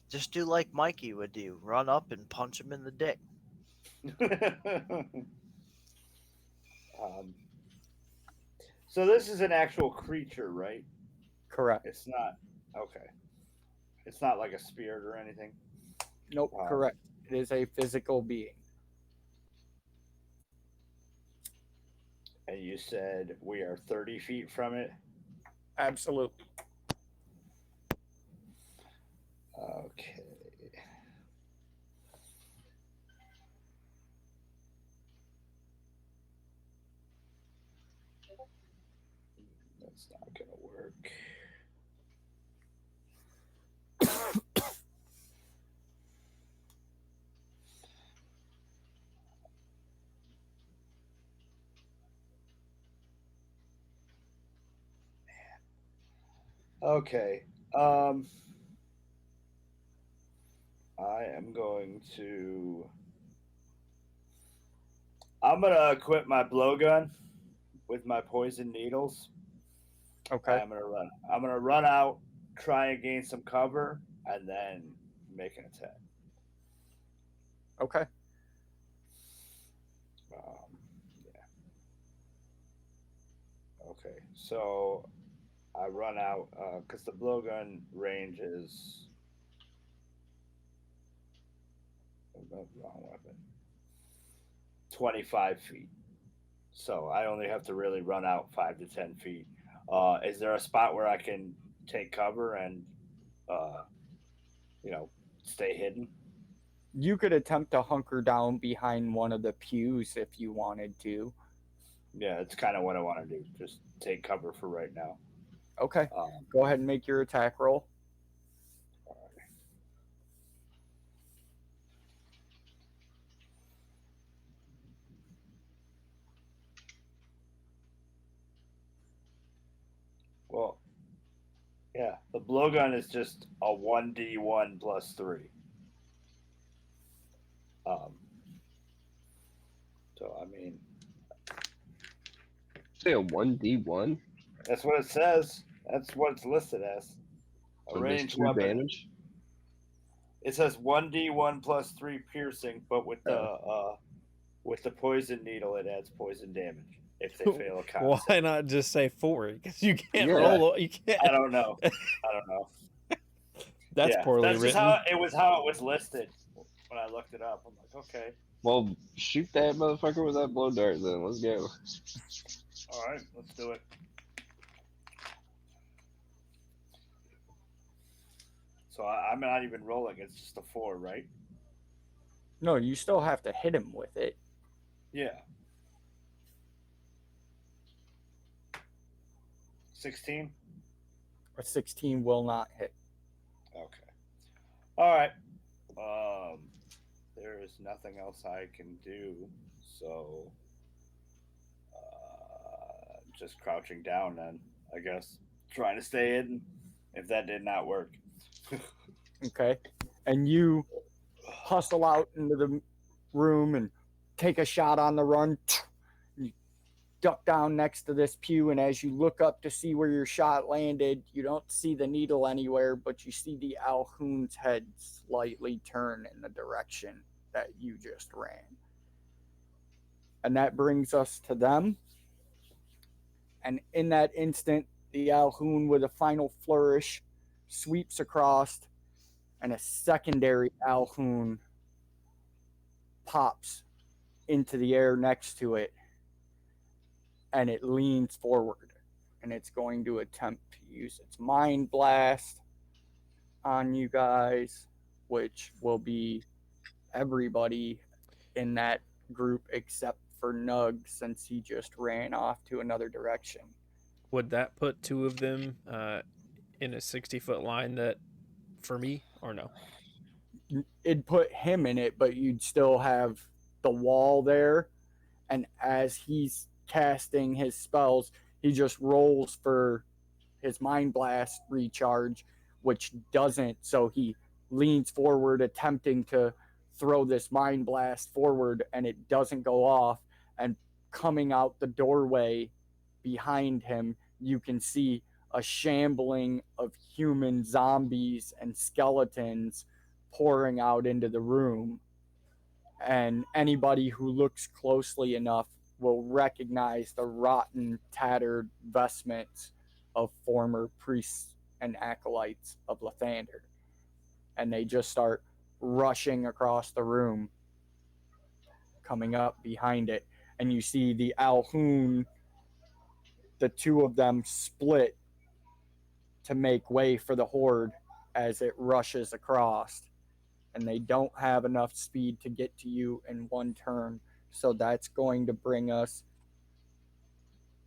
Just do like Mikey would do: run up and punch him in the dick. So this is an actual creature, right? Correct. It's not okay. It's not like a spirit or anything. Nope, correct. It is a physical being. And you said we are 30 feet from it? Absolutely. Okay. That's not going to work. Okay. I am going to. I'm gonna equip my blowgun with my poison needles. Okay. I'm gonna run out, try and gain some cover, and then make an attack. Okay. Yeah. Okay. So I run out because the blowgun range is. Wrong weapon. 25 feet. So I only have to really run out 5 to 10 feet. Is there a spot where I can take cover and, stay hidden? You could attempt to hunker down behind one of the pews if you wanted to. Yeah, it's kind of what I want to do. Just take cover for right now. Okay. Go ahead and make your attack roll. Yeah, the blowgun is just a 1d1 plus 3. So I mean, Say a 1d1 that's what it says. That's what it's listed as. A for this ranged 2 weapon. damage. It says 1d1 plus 3 piercing, but with the poison needle, it adds poison damage if they fail a con Why save. not just say 4? Because you can't Yeah. roll. You can't. I don't know. I don't know. That's Yeah, poorly that's just written. how it was listed when I looked it up. I'm like, okay, Well, shoot that motherfucker with that blow dart then. Let's go. all right, let's do it. So I'm not even rolling. It's just a 4, right? No, you still have to hit him with it. Yeah. 16? A 16 will not hit. Okay. All right. There is nothing else I can do, so just crouching down then, I guess. Trying to stay hidden if that did not work. Okay. And you hustle out into the room and take a shot on the run. You duck down next to this pew, and as you look up to see where your shot landed, you don't see the needle anywhere, but you see the Alhoon's head slightly turn in the direction that you just ran. And that brings us to them. And in that instant, the Alhoon, with a final flourish, sweeps across, and a secondary Alhoon pops into the air next to it, and it leans forward, and it's going to attempt to use its Mind Blast on you guys, which will be everybody in that group except for Nug, since he just ran off to another direction. Would that put 2 of them in a 60-foot line that for me, or no? It'd put him in it, but you'd still have the wall there, and as he's casting his spells, he just rolls for his Mind Blast recharge, which doesn't, so he leans forward attempting to throw this Mind Blast forward, and it doesn't go off, and coming out the doorway behind him, you can see a shambling of human zombies and skeletons pouring out into the room. And anybody who looks closely enough will recognize the rotten, tattered vestments of former priests and acolytes of Lathander. And they just start rushing across the room, coming up behind it. And you see the Alhoon, the 2 of them split to make way for the horde as it rushes across. And they don't have enough speed to get to you in one turn. So that's going to bring us.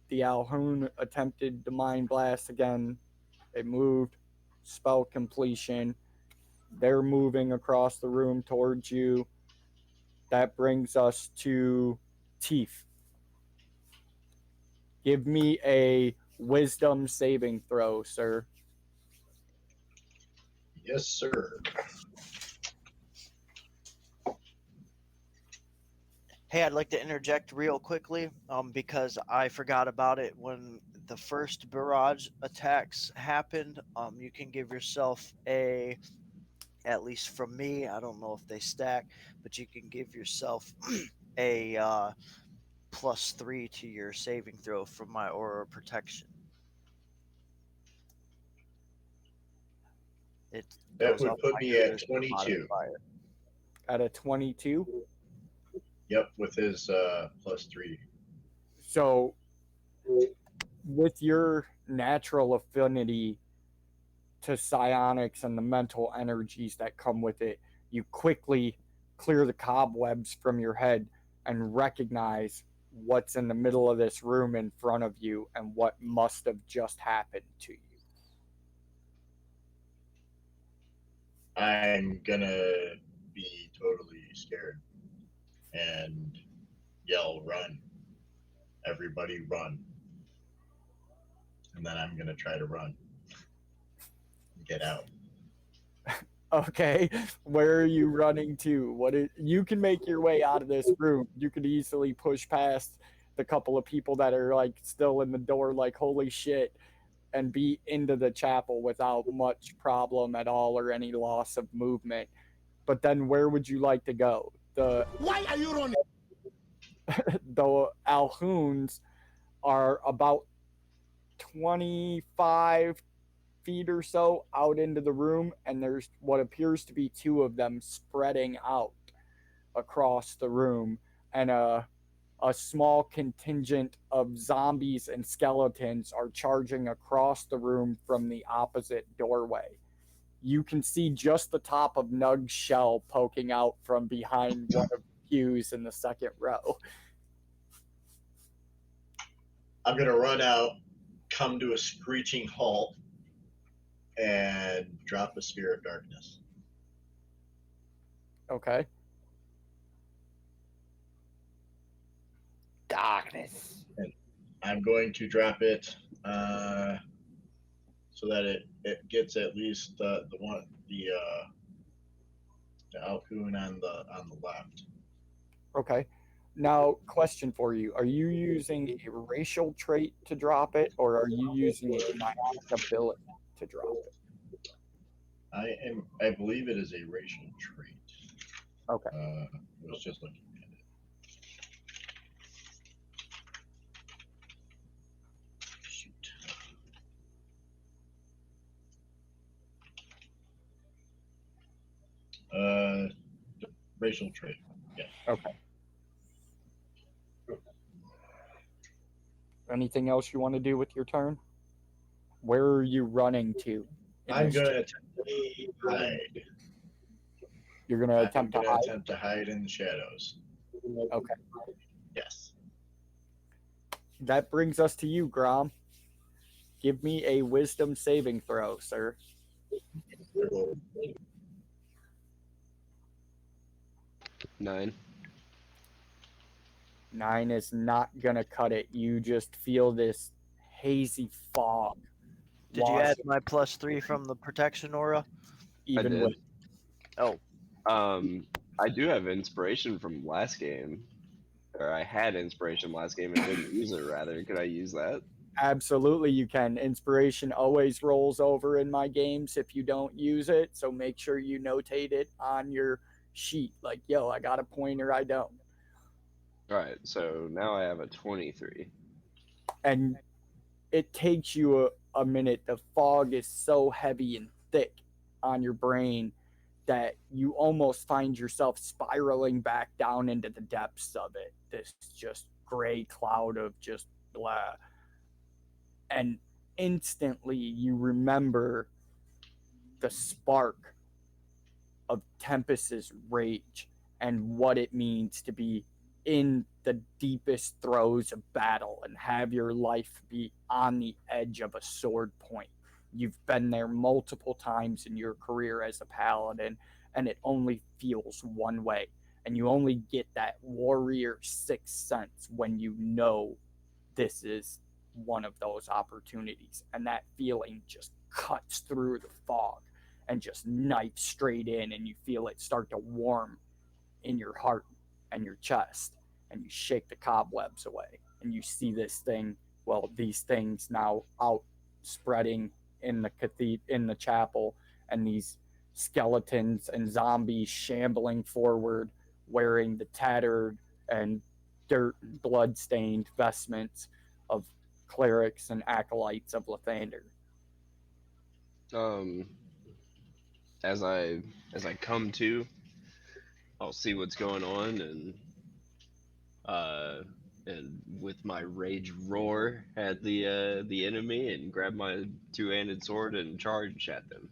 The Alhoon attempted to Mind Blast again. It moved. Spell completion. They're moving across the room towards you. That brings us to Teeth. Give me a wisdom saving throw, sir. Yes, sir. Hey, I'd like to interject real quickly because I forgot about it when the first barrage attacks happened. You can give yourself a, at least from me, I don't know if they stack, but you can give yourself a +3 to your saving throw from my aura protection. It That goes would up put by me your at wisdom 22. modifier. At a 22. Yep, with his +3. So, with your natural affinity to psionics and the mental energies that come with it, you quickly clear the cobwebs from your head and recognize what's in the middle of this room in front of you and what must have just happened to you. I'm gonna be totally scared and yell, "Run! Everybody run!" And then I'm gonna try to run. get out. Okay, where are you running to? You can make your way out of this room. You could easily push past the couple of people that are like still in the door, like holy shit, and be into the chapel without much problem at all or any loss of movement. But then where would you like to go? Why are you running? The Alhoons are about 25 feet or so out into the room, and there's what appears to be two of them spreading out across the room, and a small contingent of zombies and skeletons are charging across the room from the opposite doorway. You can see just the top of Nug's shell poking out from behind one of the pews in the second row. I'm gonna run out, come to a screeching halt, and drop a Spear of Darkness. Okay. Darkness. And I'm going to drop it so that it gets at least the Alcoon on the left. Okay. Now, question for you. Are you using a racial trait to drop it, or are you using a psionic ability to drop it? I believe it is a racial trait. Okay. I was just looking at it. Shoot. Racial trait. Yeah. Okay. Anything else you want to do with your turn? Where are you running to? I'm going to attempt to hide. You're going to attempt to hide? Attempt to hide in the shadows. Okay. Yes. That brings us to you, Grom. Give me a wisdom saving throw, sir. 9. 9 is not going to cut it. You just feel this hazy fog. Did you add my +3 from the protection aura? Even I did. with Oh, I do have inspiration from last game, or I had inspiration last game and didn't use it. Rather, could I use that? Absolutely, you can. Inspiration always rolls over in my games if you don't use it. So make sure you notate it on your sheet. Like, yo, I got a pointer, I don't. All right, so now I have a 23. And it takes you a minute. The fog is so heavy and thick on your brain that you almost find yourself spiraling back down into the depths of it. This just gray cloud of just blah. And instantly you remember the spark of Tempest's rage and what it means to be in the deepest throes of battle and have your life be on the edge of a sword point. You've been there multiple times in your career as a paladin, and it only feels one way. And you only get that warrior sixth sense when you know this is one of those opportunities. And that feeling just cuts through the fog and just knifes straight in, and you feel it start to warm in your heart and your chest, and you shake the cobwebs away, and you see this thing, well, these things now out spreading in the chapel, and these skeletons and zombies shambling forward, wearing the tattered and dirt blood-stained vestments of clerics and acolytes of Lathander. As I come to, I'll see what's going on, and with my rage roar at the enemy and grab my two-handed sword and charge at them.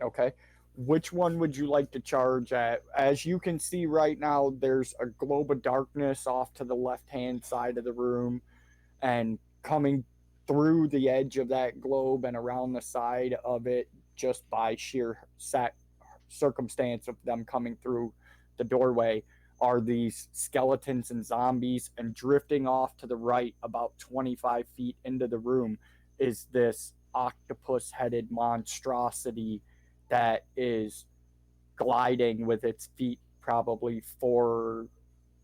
Okay. Which one would you like to charge at? As you can see right now, there's a globe of darkness off to the left-hand side of the room, and coming through the edge of that globe and around the side of it, just by sheer circumstance of them coming through the doorway, are these skeletons and zombies, and drifting off to the right about 25 feet into the room is this octopus-headed monstrosity that is gliding with its feet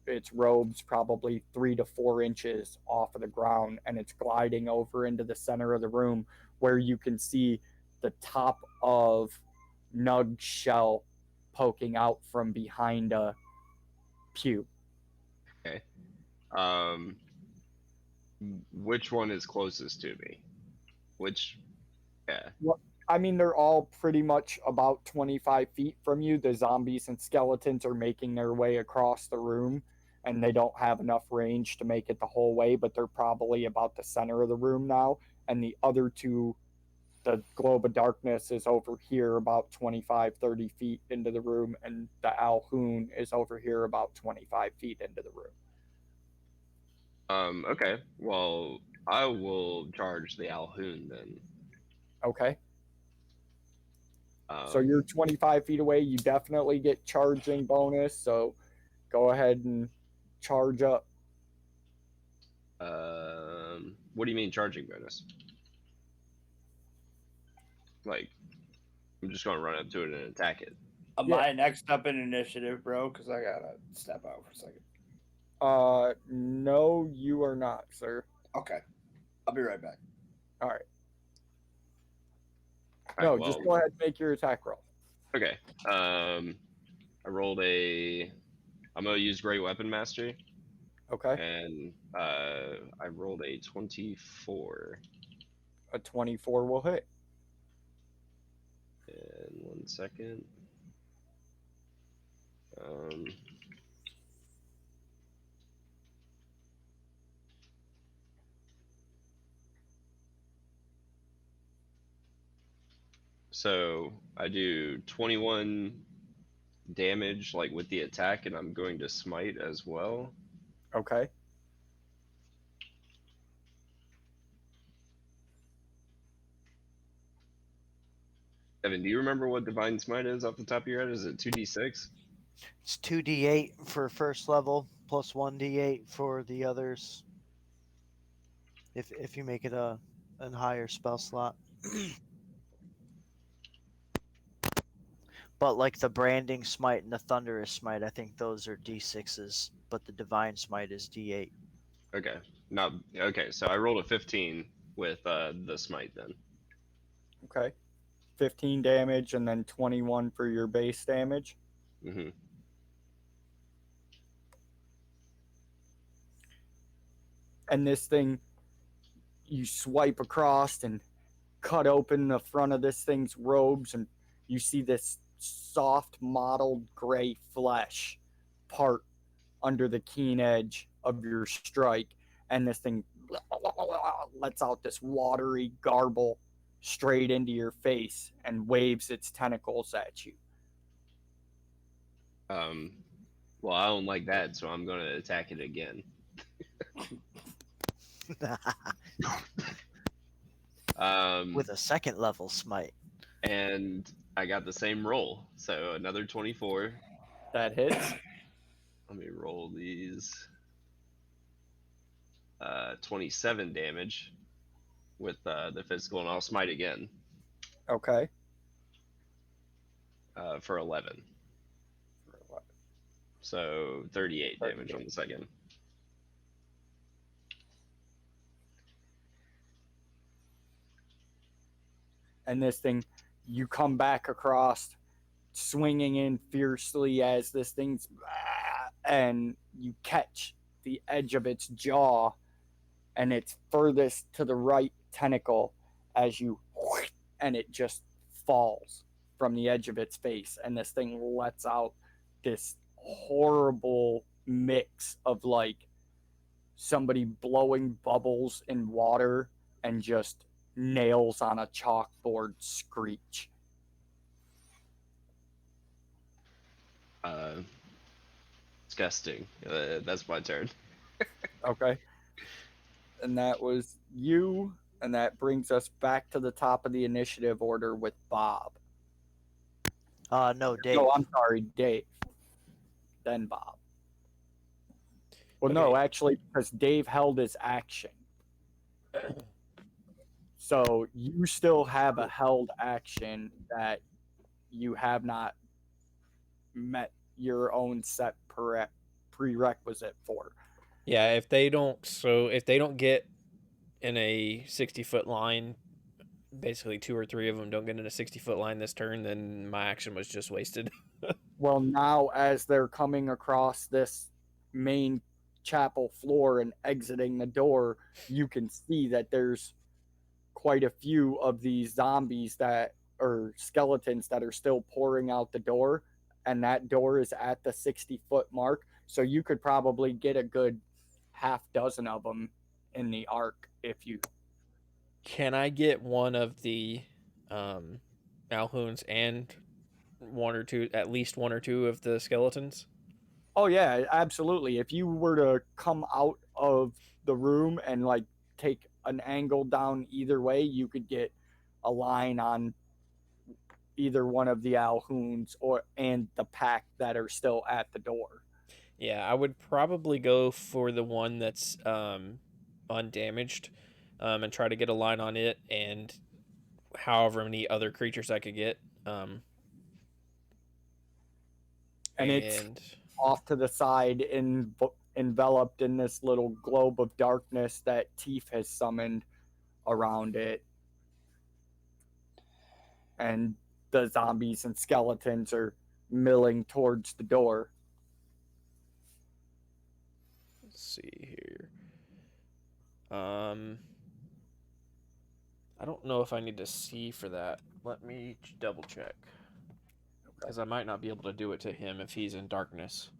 its robes probably 3 to 4 inches off of the ground, and it's gliding over into the center of the room where you can see the top of Nug's shell poking out from behind a pew. Okay. Which one is closest to me? Yeah. Well, I mean, they're all pretty much about 25 feet from you. The zombies and skeletons are making their way across the room, and they don't have enough range to make it the whole way, but they're probably about the center of the room now. And the other two, the globe of darkness is over here about 25, 30 feet into the room, and the Alhoon is over here about 25 feet into the room. Okay. Well, I will charge the Alhoon then. Okay. So you're 25 feet away. You definitely get charging bonus. So go ahead and charge up. What do you mean charging bonus? Like, I'm just gonna run up to it and attack it. Am I next up in initiative, bro? Because I gotta step out for a second. No, you are not, sir. Okay, I'll be right back. All right. All right, No, just go ahead and make your attack roll. Okay. I rolled I'm gonna use Great Weapon Mastery. Okay. And I rolled a 24. A 24 will hit. And 1 second. So I do 21 damage, like with the attack, and I'm going to smite as well. Okay. Evan, do you remember what Divine Smite is off the top of your head? Is it 2d6? It's 2d8 for first level, plus 1d8 for the others. If you make it a higher spell slot. But like the Branding Smite and the Thunderous Smite, I think those are d6s, but the Divine Smite is d8. Okay. Okay, so I rolled a 15 with the smite then. Okay. 15 damage and then 21 for your base damage. Mm-hmm. And this thing, you swipe across and cut open the front of this thing's robes, and you see this soft mottled gray flesh part under the keen edge of your strike, and this thing lets out this watery garble straight into your face and waves its tentacles at you. Well, I don't like that, so I'm going to attack it again. With a second level smite. And I got the same roll, so another 24. That hits. Let me roll these. 27 damage with the physical, and I'll smite again. Okay. For 11. So 38 damage on the second. And this thing, you come back across, swinging in fiercely as this thing's, and you catch the edge of its jaw and its furthest to the right tentacle as you, and it just falls from the edge of its face, and this thing lets out this horrible mix of like somebody blowing bubbles in water and just nails on a chalkboard screech. Disgusting. That's my turn. Okay. And that was you, and that brings us back to the top of the initiative order with Bob. No, Dave. No, I'm sorry, Dave. Then Bob. Well, Okay. no, actually, because Dave held his action. So you still have a held action that you have not met your own set prerequisite for. Yeah, if they don't get in a 60-foot line, basically 2 or 3 of them don't get in a 60-foot line this turn, then my action was just wasted. Well, now as they're coming across this main chapel floor and exiting the door, you can see that there's quite a few of these zombies that or skeletons that are still pouring out the door, and that door is at the 60-foot mark. So you could probably get a good half dozen of them in the arc if you. Can I get one of the Alhoons and at least one or two of the skeletons? Oh yeah, absolutely. If you were to come out of the room and like take an angle down either way, you could get a line on either one of the Alhoons and the pack that are still at the door. Yeah, I would probably go for the one that's undamaged, and try to get a line on it and however many other creatures I could get. And it's And off to the side enveloped in this little globe of darkness that Teef has summoned around it. And the zombies and skeletons are milling towards the door. let's see here. I don't know if I need to see for that. Let me double check. Because I might not be able to do it to him if he's in darkness.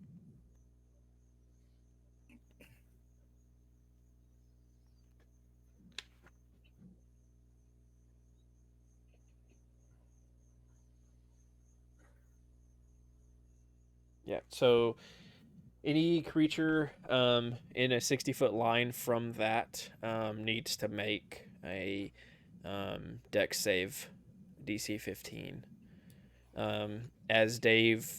Yeah, so any creature in a 60-foot line from that needs to make a dex save, DC 15. As Dave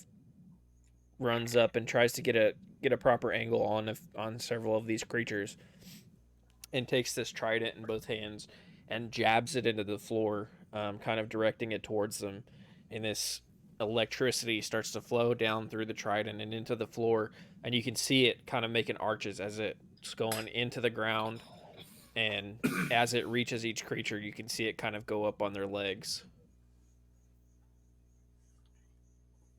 runs up and tries to get a proper angle on several of these creatures, and takes this trident in both hands and jabs it into the floor, kind of directing it towards them, and this electricity starts to flow down through the trident and into the floor, and you can see it kind of making arches as it's going into the ground, and as it reaches each creature you can see it kind of go up on their legs.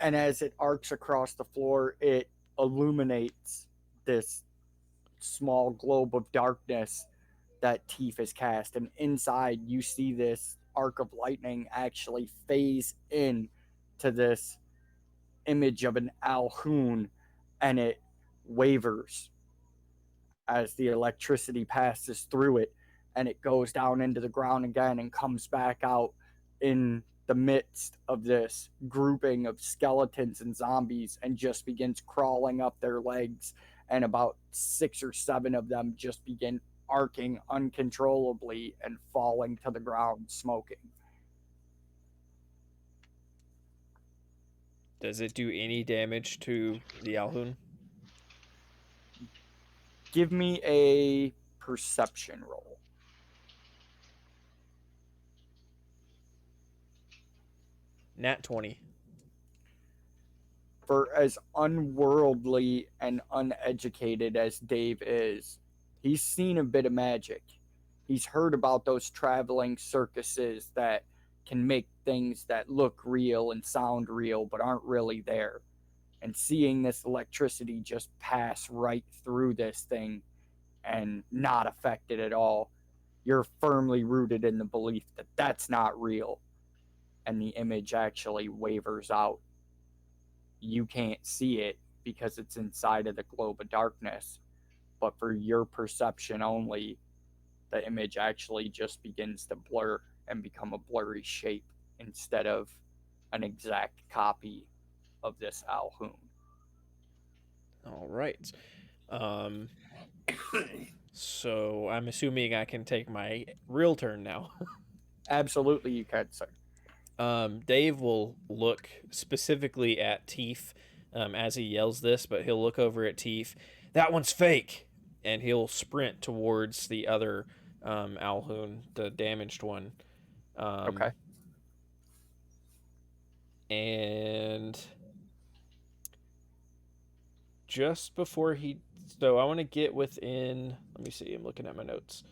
And as it arcs across the floor, it illuminates this small globe of darkness that Teef has cast. And inside, you see this arc of lightning actually phase in to this image of an Alhoon, and it wavers as the electricity passes through it, and it goes down into the ground again and comes back out in the midst of this grouping of skeletons and zombies and just begins crawling up their legs, and about 6 or 7 of them just begin arcing uncontrollably and falling to the ground smoking. Does it do any damage to the Alhoon? Give me a perception roll. Nat 20. For as unworldly and uneducated as Dave is, he's seen a bit of magic. He's heard about those traveling circuses that can make things that look real and sound real but aren't really there. And seeing this electricity just pass right through this thing and not affect it at all, you're firmly rooted in the belief that that's not real. And the image actually wavers out. You can't see it because it's inside of the globe of darkness, but for your perception only, the image actually just begins to blur and become a blurry shape instead of an exact copy of this Alhoon. All right. So I'm assuming I can take my real turn now. Absolutely, you can, sir. Dave will look specifically at Teef as he yells this, but he'll look over at Teef. That one's fake, and he'll sprint towards the other Alhoon, the damaged one. Okay. And just before he, so I want to get within. Let me see. I'm looking at my notes.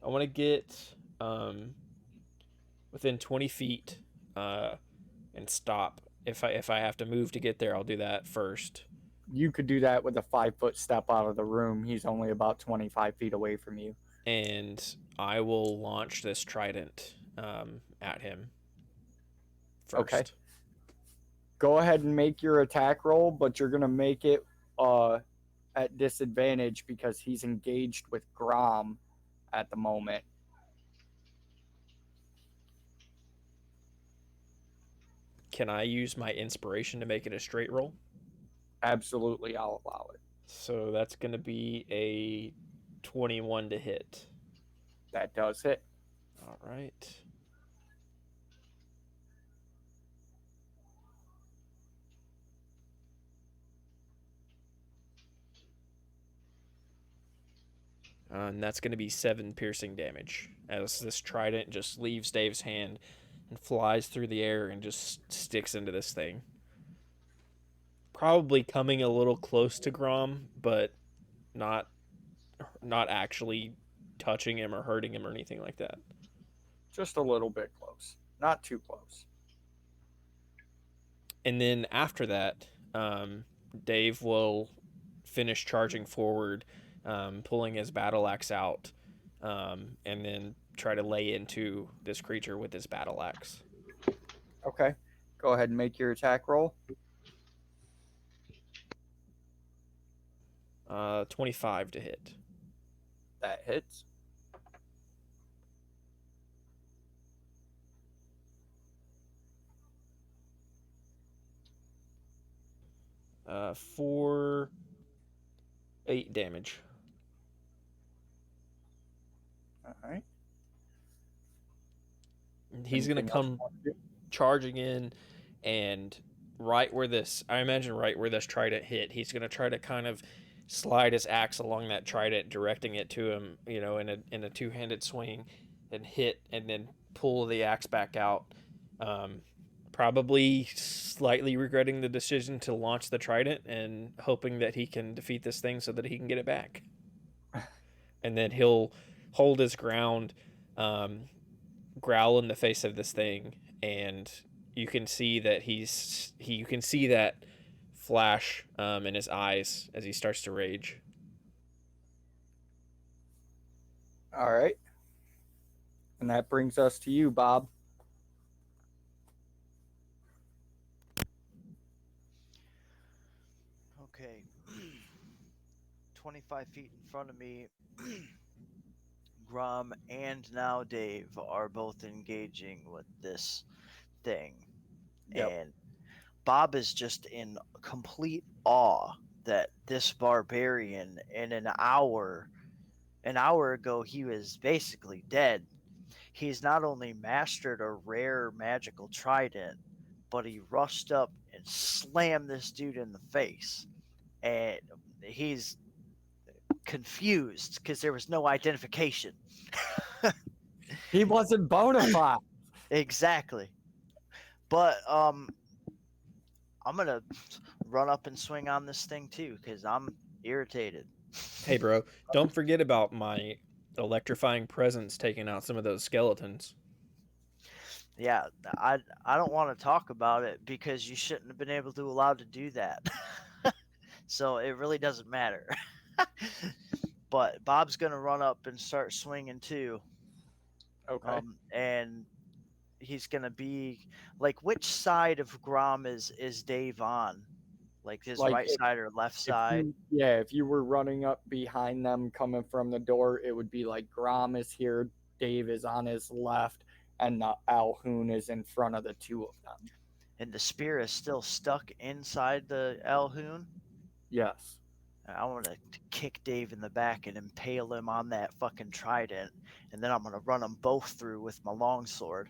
I want to get within 20 feet, and stop. If I have to move to get there, I'll do that first. You could do that with a 5-foot step out of the room. He's only about 25 feet away from you. And I will launch this trident at him first. Okay. Go ahead and make your attack roll, but you're going to make it at disadvantage because he's engaged with Grom at the moment. Can I use my inspiration to make it a straight roll? Absolutely, I'll allow it. So that's going to be a 21 to hit. That does hit. All right. And that's going to be 7 piercing damage as this trident just leaves Dave's hand and flies through the air and just sticks into this thing. Probably coming a little close to Grom, but not actually touching him or hurting him or anything like that. Just a little bit close. Not too close. And then after that, Dave will finish charging forward, pulling his battle axe out, and then try to lay into this creature with his battle axe. Okay. Go ahead and make your attack roll. 25 to hit. That hits. For 8 damage. All right. He's going to come charging in, and right where this trident hit, he's going to try to kind of slide his axe along that trident, directing it to him, in a two-handed swing, and hit, and then pull the axe back out. Probably slightly regretting the decision to launch the trident and hoping that he can defeat this thing so that he can get it back. And then he'll hold his ground, growl in the face of this thing, and you can see that you can see that flash in his eyes as he starts to rage. All right. And that brings us to you, Bob. Okay. 25 feet in front of me, Grom and now Dave are both engaging with this thing. Yep. And Bob is just in complete awe that this barbarian in an hour ago he was basically dead. He's not only mastered a rare magical trident, but he rushed up and slammed this dude in the face. And he's confused because there was no identification. He wasn't bona fide. Exactly. But I'm gonna run up and swing on this thing too because I'm irritated. Hey, bro, don't forget about my electrifying presence taking out some of those skeletons. Yeah, I don't want to talk about it because you shouldn't have been allowed to do that. So it really doesn't matter. But Bob's gonna run up and start swinging too. Okay. And he's gonna be like, which side of Grom is Dave on? Like his Like right side or left side? If you were running up behind them coming from the door, it would be like Grom is here, Dave is on his left, and the Alhoon is in front of the two of them. And the spear is still stuck inside the Alhoon? Yes. I want to kick Dave in the back and impale him on that fucking trident, and then I'm going to run them both through with my longsword.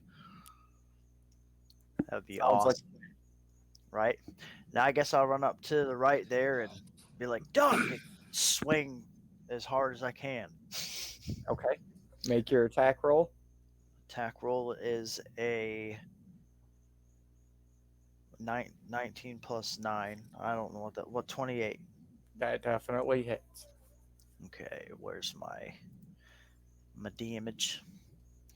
That would be awesome. Right? Now I guess I'll run up to the right there and be like, duck, and swing as hard as I can. Okay. Make your attack roll. Attack roll is a 19 plus 9. I don't know what 28. That definitely hits. Okay, where's my damage?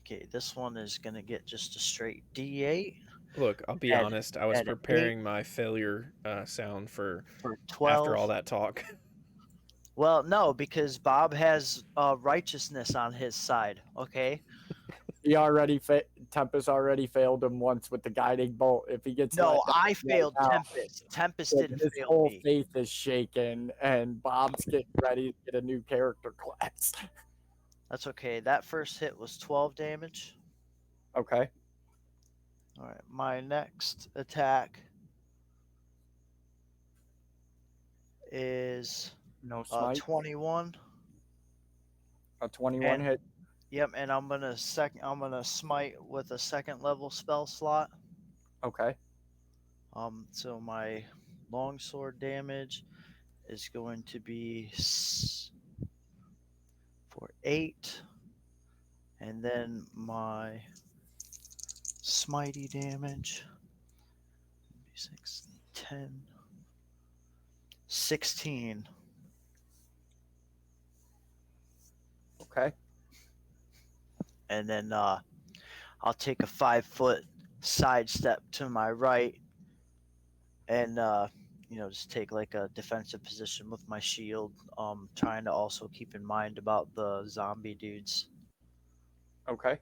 Okay, this one is gonna get just a straight D8. Look, I'll be At- honest. I was at 8 preparing my failure sound for for after all 12. that talk. Well, no, because Bob has righteousness on his side. Okay. Tempest already failed him once with the guiding bolt. If he gets No, let down I right failed now, Tempest. Tempest then didn't his fail whole me. faith is shaken, and Bob's getting ready to get a new character class. That's okay. That first hit was 12 damage. Okay. All right, my next attack is No smite. 21. A 21 hit. Yep, and I'm gonna smite with a second level spell slot. Okay. So my longsword damage is going to be for 8, and then my smitey damage 6, 10, 16. Okay. And then I'll take a 5-foot sidestep to my right, and just take like a defensive position with my shield. Trying to also keep in mind about the zombie dudes. Okay.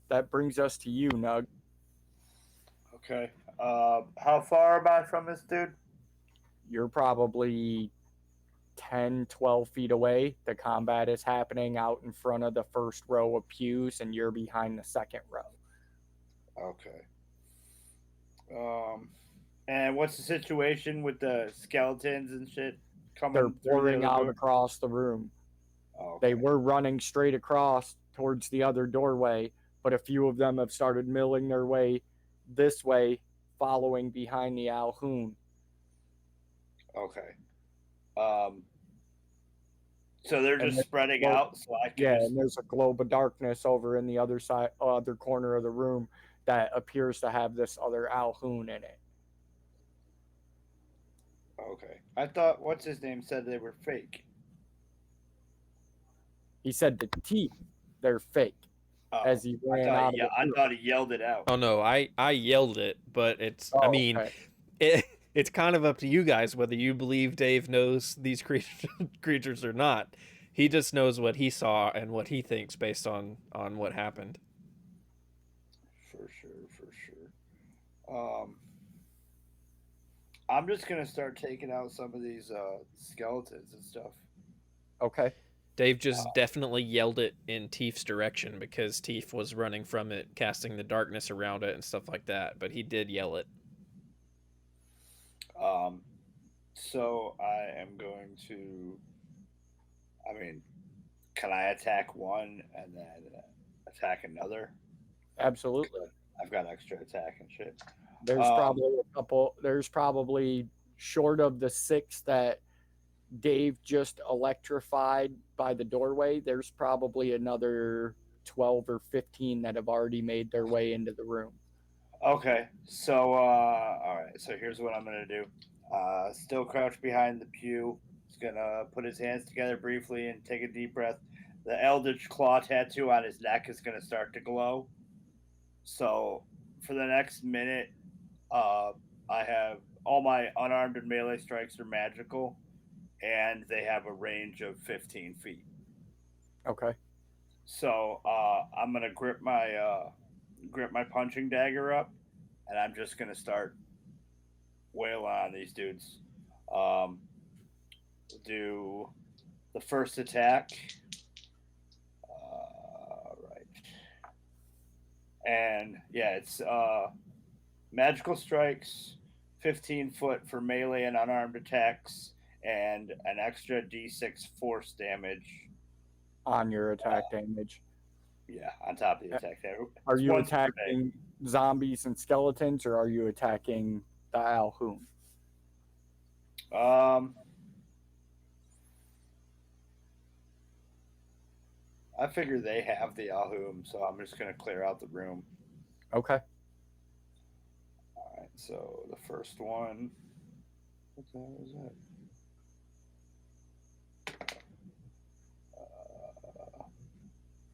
That brings us to you, Nug. Okay. How far am I from this dude? You're probably 10, 12 feet away. The combat is happening out in front of the first row of pews, and you're behind the second row. Okay. And what's the situation with the skeletons and shit coming? They're through pouring the other out door? across the room. Oh, They okay. were running straight across towards the other doorway, but a few of them have started milling their way this way, following behind the Alhoun. Okay. So they're And just there's spreading a globe- out, so I can Yeah, just. and there's a globe of darkness over in the other corner of the room that appears to have this other Alhoun in it. Okay. I thought what's his name said they were fake. He said the teeth, they're fake. Oh, As he ran out of the I room. thought he yelled it out. Oh no, I yelled it, but it's I Oh, mean, okay. it's kind of up to you guys whether you believe Dave knows these creatures or not. He just knows what he saw and what he thinks based on what happened. For sure. I'm just gonna start taking out some of these skeletons and stuff. Okay. Dave just definitely yelled it in Teef's direction because Teef was running from it, casting the darkness around it and stuff like that. But he did yell it. So I am going to. I mean, can I attack one and then attack another? Absolutely. I've got extra attack and shit. There's probably a couple. There's probably, short of the 6 that Dave just electrified by the doorway, there's probably another 12 or 15 that have already made their way into the room. Okay, so all right. So here's what I'm gonna do. Still crouched behind the pew. He's gonna put his hands together briefly and take a deep breath. The Eldritch Claw tattoo on his neck is gonna start to glow. So for the next minute, I have all my unarmed and melee strikes are magical, and they have a range of 15 feet. Okay. So I'm gonna grip my punching dagger up, and I'm just gonna start wailing on these dudes. Do the first attack. Right. And yeah, it's magical strikes, 15 foot for melee and unarmed attacks, and an extra d6 force damage On your attack damage. Yeah, on top of the attack damage. Are It's you once per day. attacking zombies and skeletons, or are you attacking the Alhoun? I figure they have the Alhum, so I'm just gonna clear out the room. Okay. All right. So the first one. What the hell was that?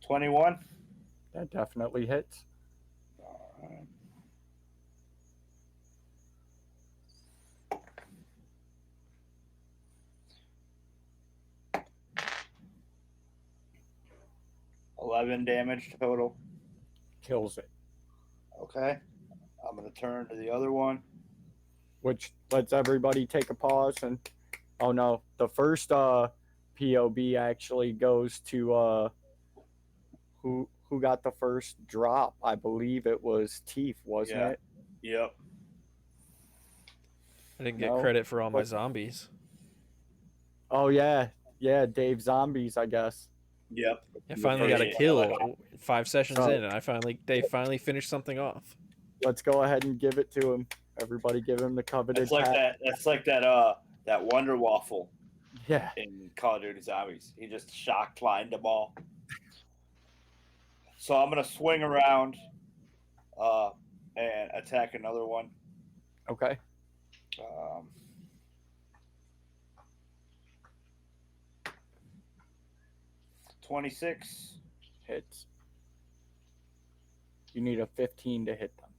21. That definitely hits. All right. $11 damage total. Kills it. Okay. I'm gonna turn to the other one. Which lets everybody take a pause and oh no, the first POB actually goes to who got the first drop? I believe it was Teef, wasn't Yeah. it? Yep. I didn't get No. credit for all my zombies. Oh yeah. Yeah, Dave Zombies, I guess. Yep. I finally got a Yeah. kill 5 sessions So- in, and they finally finished something off. Let's go ahead and give it to him. Everybody give him the coveted It's like hat. that. That's like that. That Wonder Waffle Yeah. in Call of Duty Zombies. He just shock lined them all. So I'm gonna swing around, and attack another one. Okay. 26. Hits. You need a 15 to hit them.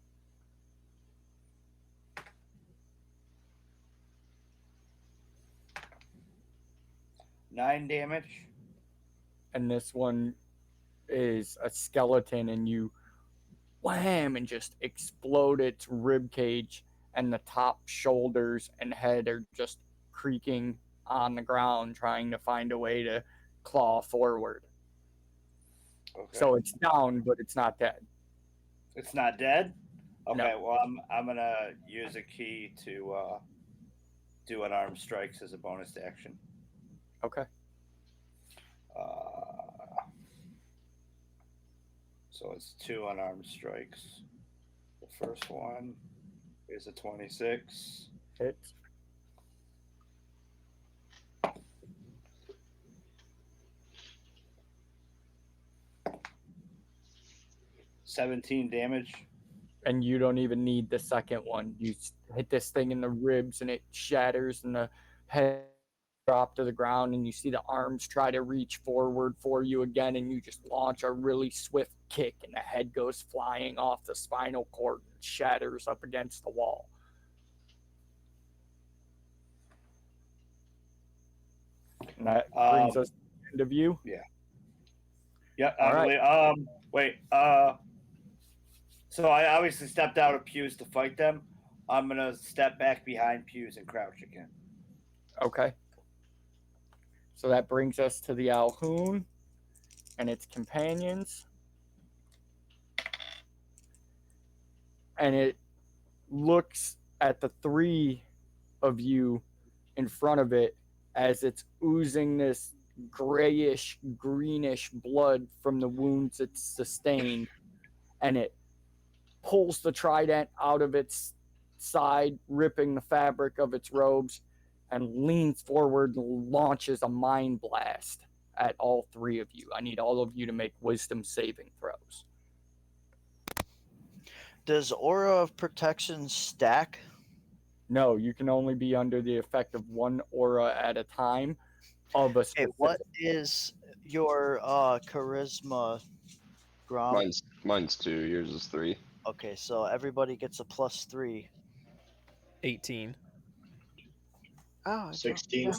9 damage. And this one is a skeleton, and you wham and just explode its rib cage, and the top shoulders and head are just creaking on the ground, trying to find a way to claw forward. Okay. So it's down, but it's not dead. It's not dead. Okay. No. Well, I'm gonna use a key to do unarmed strikes as a bonus action. Okay. So it's 2 unarmed strikes. The first one is a 26. Hits. $17 damage. And you don't even need the second one. You hit this thing in the ribs, and it shatters, and the head drop to the ground, and you see the arms try to reach forward for you again, and you just launch a really swift kick, and the head goes flying off the spinal cord and shatters up against the wall. And that brings us to the end of you. Yeah. Yeah. All right. Wait. So I obviously stepped out of pews to fight them. I'm gonna step back behind pews and crouch again. Okay. So that brings us to the Alhoon and its companions. And it looks at the 3 of you in front of it as it's oozing this grayish, greenish blood from the wounds it's sustained. And it pulls the trident out of its side, ripping the fabric of its robes, and leans forward and launches a mind blast at all 3 of you. I need all of you to make wisdom saving throws. Does Aura of Protection stack? No, you can only be under the effect of 1 aura at a time of a Okay, specific. what is your charisma, Grom? Mine's 2. Yours is 3. Okay, so everybody gets a +3. 18. Oh, 16.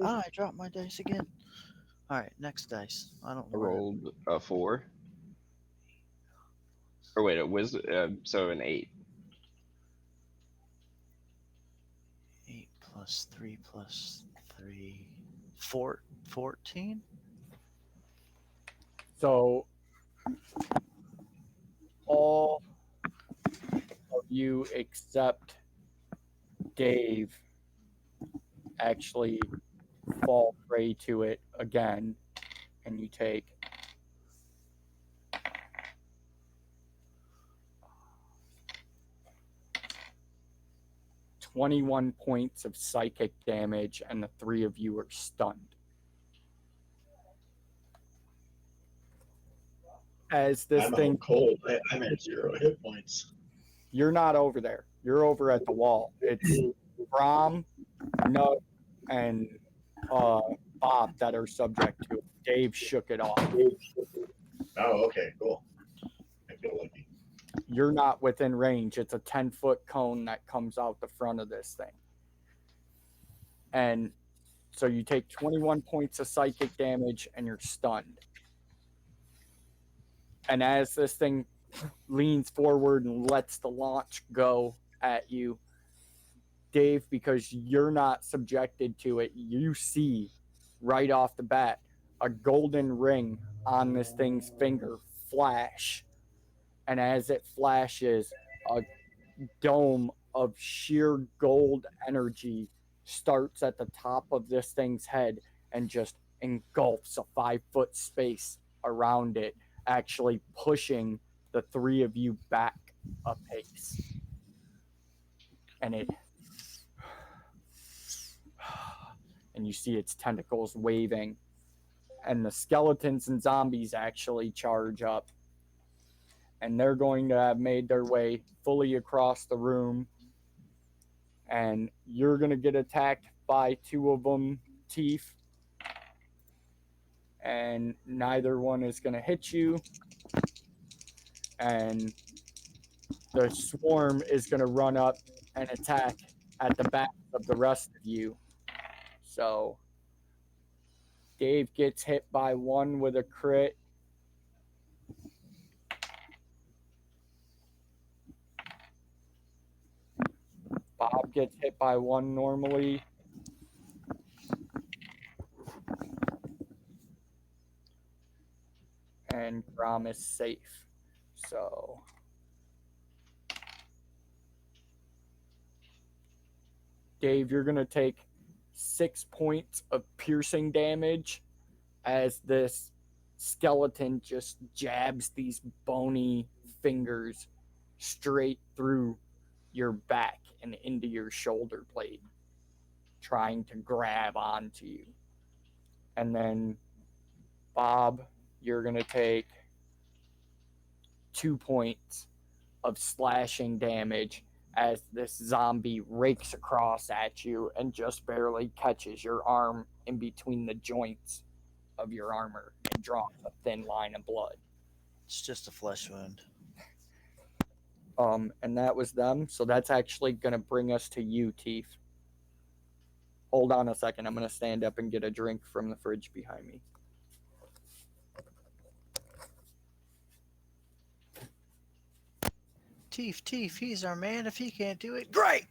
I dropped my dice again. All right, next dice. I don't I know. rolled a 4. Or wait, it was so an 8. 8 plus 3 plus 3. 14? So all of you except Dave actually fall prey to it again, and you take 21 points of psychic damage, and the 3 of you are stunned. as this I'm thing, out cold. I'm at 0 hit points. you're not over there. You're over at the wall. It's Brom, Nug, and Bob that are subject to it. Dave shook it off. Oh, okay, cool. I feel lucky. You're not within range. It's a 10-foot cone that comes out the front of this thing. And so you take 21 points of psychic damage and you're stunned. And as this thing leans forward and lets the launch go at you, Dave, because you're not subjected to it, you see right off the bat a golden ring on this thing's finger flash. And as it flashes, a dome of sheer gold energy starts at the top of this thing's head and just engulfs a 5-foot space around it, actually pushing the three of you back a pace. And you see its tentacles waving, and the skeletons and zombies actually charge up, and they're going to have made their way fully across the room, and you're going to get attacked by two of them, Teef, and neither one is going to hit you, and the swarm is going to run up and attack at the back of the rest of you. So Dave gets hit by one with a crit. Bob gets hit by one normally. And Grom is safe. So Dave, you're going to take 6 points of piercing damage as this skeleton just jabs these bony fingers straight through your back and into your shoulder blade, trying to grab onto you. And then, Bob, you're going to take 2 points of slashing damage as this zombie rakes across at you and just barely catches your arm in between the joints of your armor and draws a thin line of blood. It's just a flesh wound. And that was them. So that's actually going to bring us to you, Teef. Hold on a second. I'm going to stand up and get a drink from the fridge behind me. Teef, he's our man. If he can't do it, great.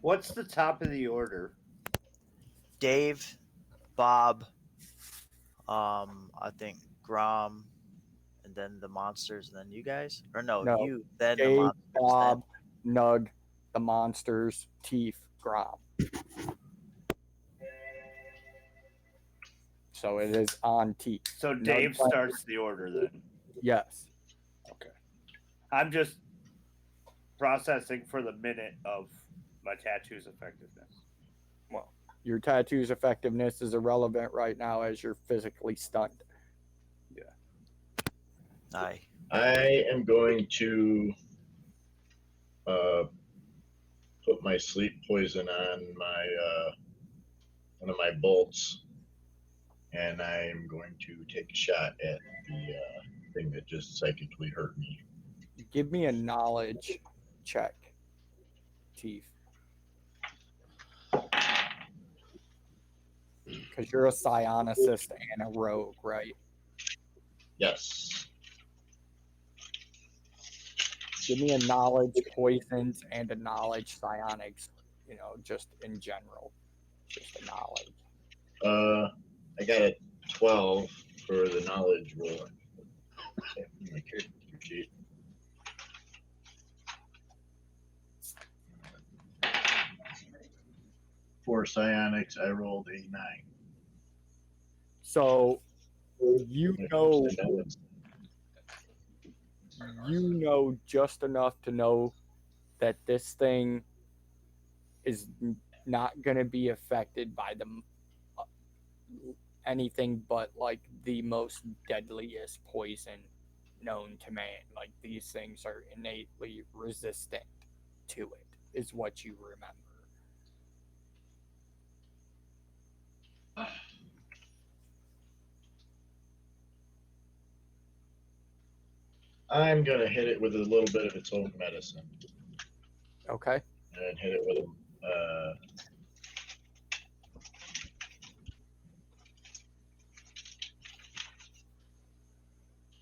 What's the top of the order? Dave, Bob, I think Grom, and then the monsters, and then you guys? Or no, you, then Dave, the monsters. Bob, Nug, the monsters, Teef, Grom. So it is on Teef. So Dave starts the order then? Yes. Okay. I'm just processing for the minute of my tattoo's effectiveness. Well, your tattoo's effectiveness is irrelevant right now as you're physically stunned. Yeah. Aye. I am going to put my sleep poison on my one of my bolts, and I'm going to take a shot at the thing that just psychically hurt me. Give me a knowledge check, Teef. Because you're a psionicist and a rogue, right? Yes. Give me a knowledge poisons and a knowledge psionics, just in general. Just a knowledge. I got a 12 for the knowledge roll. My character sheet. For psionics, I rolled a 9. So you know just enough to know that this thing is not going to be affected by anything but like the most deadliest poison known to man. Like these things are innately resistant to it, is what you remember. I'm gonna hit it with a little bit of its own medicine, Okay. and hit it with a.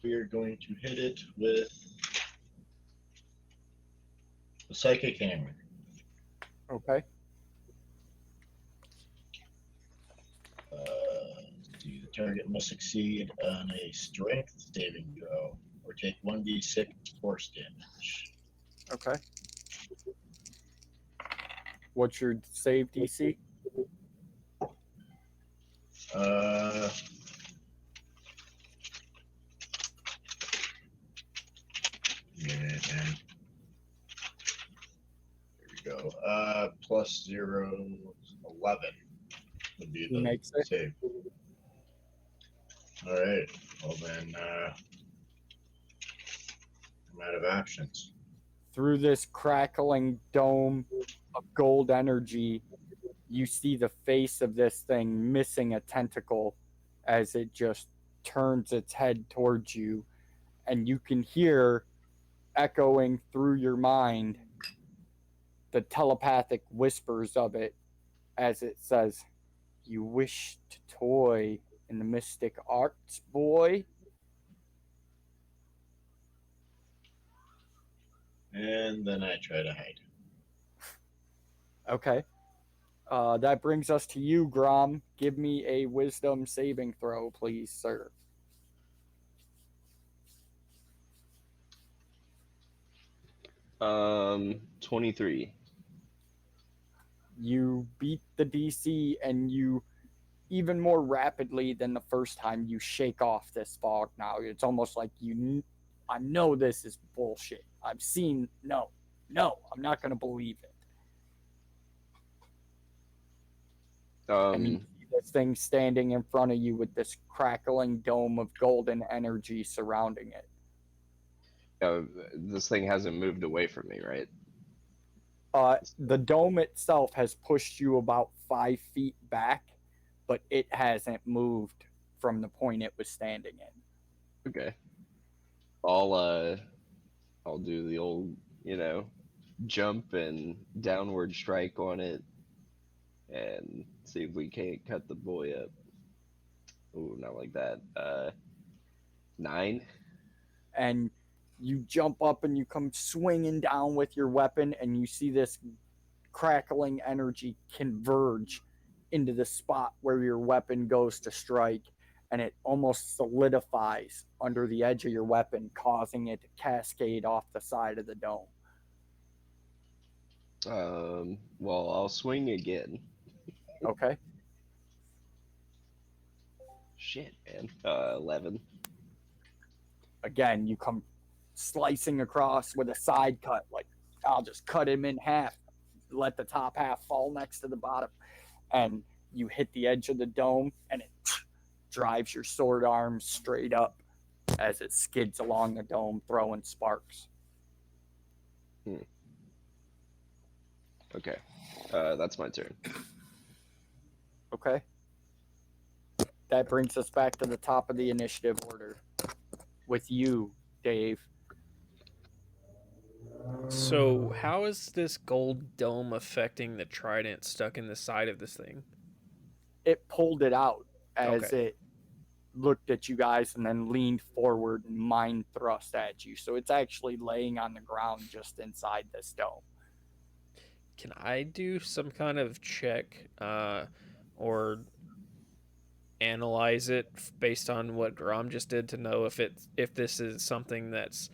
We are going to hit it with a psychic hammer. Okay. The target must succeed on a strength saving throw or take 1d6 force damage. Okay. What's your save DC? Yeah, man. There we go. Plus 0, 11 would be He the makes it. save. All right. Well then, I'm out of options. Through this crackling dome of gold energy, you see the face of this thing missing a tentacle as it just turns its head towards you, and you can hear echoing through your mind the telepathic whispers of it as it says, "You wish to toy in the mystic arts, boy?" And then I try to hide. Okay. That brings us to you, Grom. Give me a wisdom saving throw, please, sir. 23. You beat the DC, and you, even more rapidly than the first time, you shake off this fog now. It's almost like I know this is bullshit. I've seen, no, I'm not going to believe it. And you see this thing standing in front of you with this crackling dome of golden energy surrounding it. This thing hasn't moved away from me, right? The dome itself has pushed you about 5 feet back, but it hasn't moved from the point it was standing in. Okay. I'll do the old, jump and downward strike on it and see if we can't cut the boy up. Ooh, not like that. 9. And you jump up and you come swinging down with your weapon, and you see this crackling energy converge into the spot where your weapon goes to strike, and it almost solidifies under the edge of your weapon, causing it to cascade off the side of the dome. Well, I'll swing again. Okay. Shit, man. 11. Again, you come slicing across with a side cut, like I'll just cut him in half, let the top half fall next to the bottom, and you hit the edge of the dome, and it drives your sword arm straight up as it skids along the dome, throwing sparks. Okay. That's my turn. Okay. That brings us back to the top of the initiative order with you, Dave. So, how is this gold dome affecting the trident stuck in the side of this thing? It pulled it out as Okay. it looked at you guys and then leaned forward and mind thrust at you. So it's actually laying on the ground just inside this dome. Can I do some kind of check or analyze it based on what Grom just did to know if this is something that's